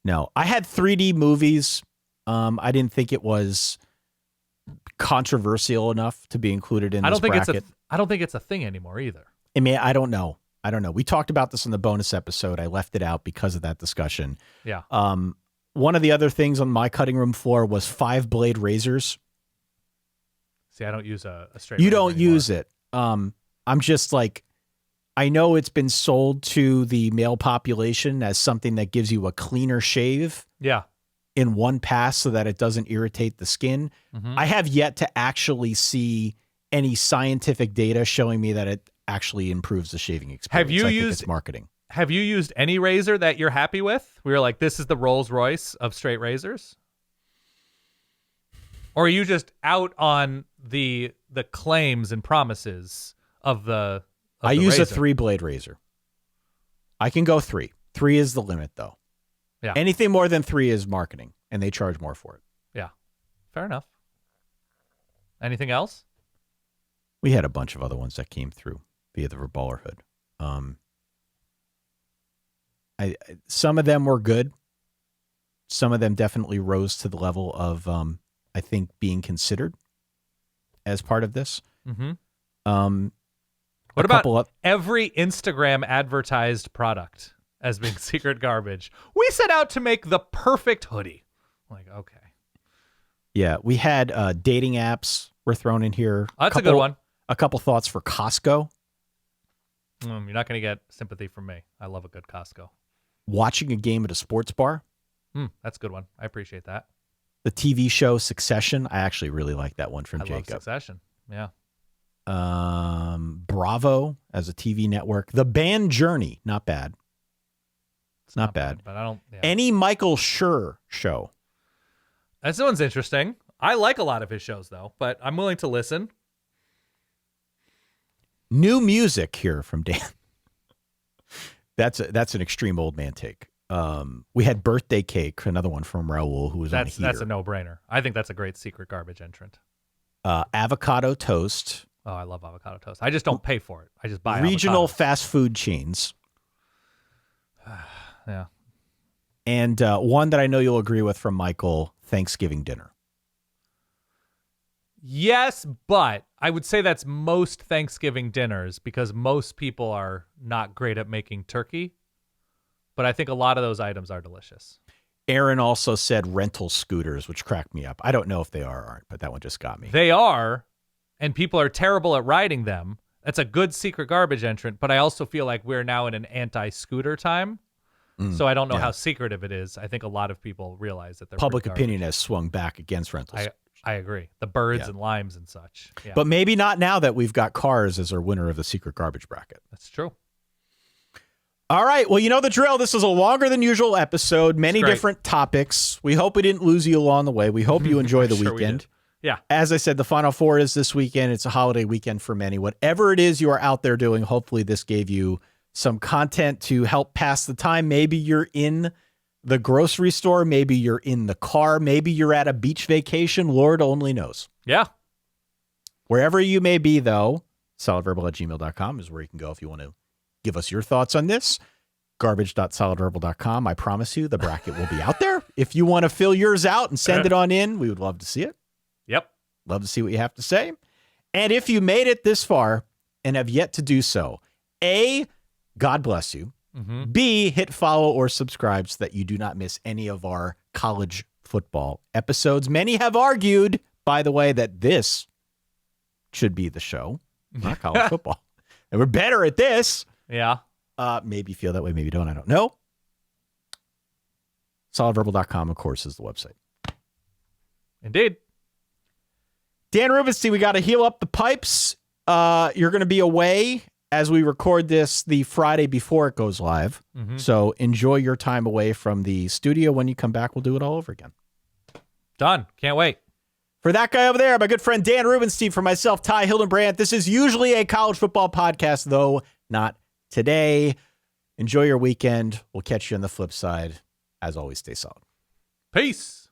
No. I had 3D movies. I didn't think it was controversial enough to be included in this bracket. I don't think it's a thing anymore either. I mean, I don't know. We talked about this in the bonus episode. I left it out because of that discussion. Yeah. One of the other things on my cutting room floor was 5-blade razors. See, I don't use a straight. You don't use it. I'm just like, I know it's been sold to the male population as something that gives you a cleaner shave. Yeah. In one pass so that it doesn't irritate the skin. Mm-hmm. I have yet to actually see any scientific data showing me that it actually improves the shaving experience. Have you I used think it's marketing? Have you used any razor that you're happy with? We were like, this is the Rolls Royce of straight razors? Or are you just out on the claims and promises of the I use razor? a 3-blade razor. I can go 3. 3 is the limit, though. Yeah. Anything more than 3 is marketing, and they charge more for it. Yeah. Fair enough. Anything else? We had a bunch of other ones that came through via the Verballerhood. Some of them were good. Some of them definitely rose to the level of, I think, being considered as part of this. Mm-hmm. What about every Instagram advertised product as being secret garbage? We set out to make the perfect hoodie. Like, okay. Yeah, we had dating apps were thrown in here. That's a good one. A couple thoughts for Costco. You're not going to get sympathy from me. I love a good Costco. Watching a game at a sports bar. That's a good one. I appreciate that. The TV show Succession. I actually really like that one from Jacob. Love Succession. Yeah. Bravo as a TV network. The band Journey. Not bad. It's not bad. But I don't. Yeah. Any Michael Schur show. This one's interesting. I like a lot of his shows, though, but I'm willing to listen. New music here from Dan. That's an extreme old man take. We had Birthday Cake, another one from Raul, who was on Heater. That's a no-brainer. I think that's a great secret garbage entrant. Avocado toast. Oh, I love avocado toast. I just don't pay for it. I just buy regional avocados. fast food chains. Yeah. And one that I know you'll agree with from Michael, Thanksgiving dinner. Yes, but I would say that's most Thanksgiving dinners because most people are not great at making turkey. But I think a lot of those items are delicious. Aaron also said rental scooters, which cracked me up. I don't know if they are or aren't, but that one just got me. They are, and people are terrible at riding them. That's a good secret garbage entrant, but I also feel like we're now in an anti-scooter time. So I don't know how secretive it is. I think a lot of people realize that they're public opinion has swung back against rentals. I agree. The birds and limes and such. Yeah. But maybe not now that we've got cars as our winner of the secret garbage bracket. That's true. All right. Well, you know the drill. This is a longer than usual episode. Many different topics. We hope we didn't lose you along the way. We hope you enjoy the weekend. Yeah. As I said, the Final Four is this weekend. It's a holiday weekend for many. Whatever it is you are out there doing, hopefully this gave you some content to help pass the time. Maybe you're in the grocery store. Maybe you're in the car. Maybe you're at a beach vacation. Lord only knows. Yeah. Wherever you may be, though, solidverbal@gmail.com is where you can go if you want to give us your thoughts on this. Garbage.solidverbal.com. I promise you the bracket will be out there. If you want to fill yours out and send it on in, we would love to see it. Yep. Love to see what you have to say. And if you made it this far and have yet to do so, A, God bless you. B, hit follow or subscribe so that you do not miss any of our college football episodes. Many have argued, by the way, that this should be the show, not college football. And we're better at this. Yeah. Maybe you feel that way, maybe you don't. I don't know. Solidverbal.com, of course, is the website. Indeed. Dan Rubenstein, we got to heal up the pipes. You're going to be away as we record this the Friday before it goes live. So enjoy your time away from the studio. When you come back, we'll do it all over again. Done. Can't wait. For that guy over there, my good friend Dan Rubenstein, for myself, Ty Hildenbrandt. This is usually a college football podcast, though not today. Enjoy your weekend. We'll catch you on the flip side. As always, stay solid. Peace.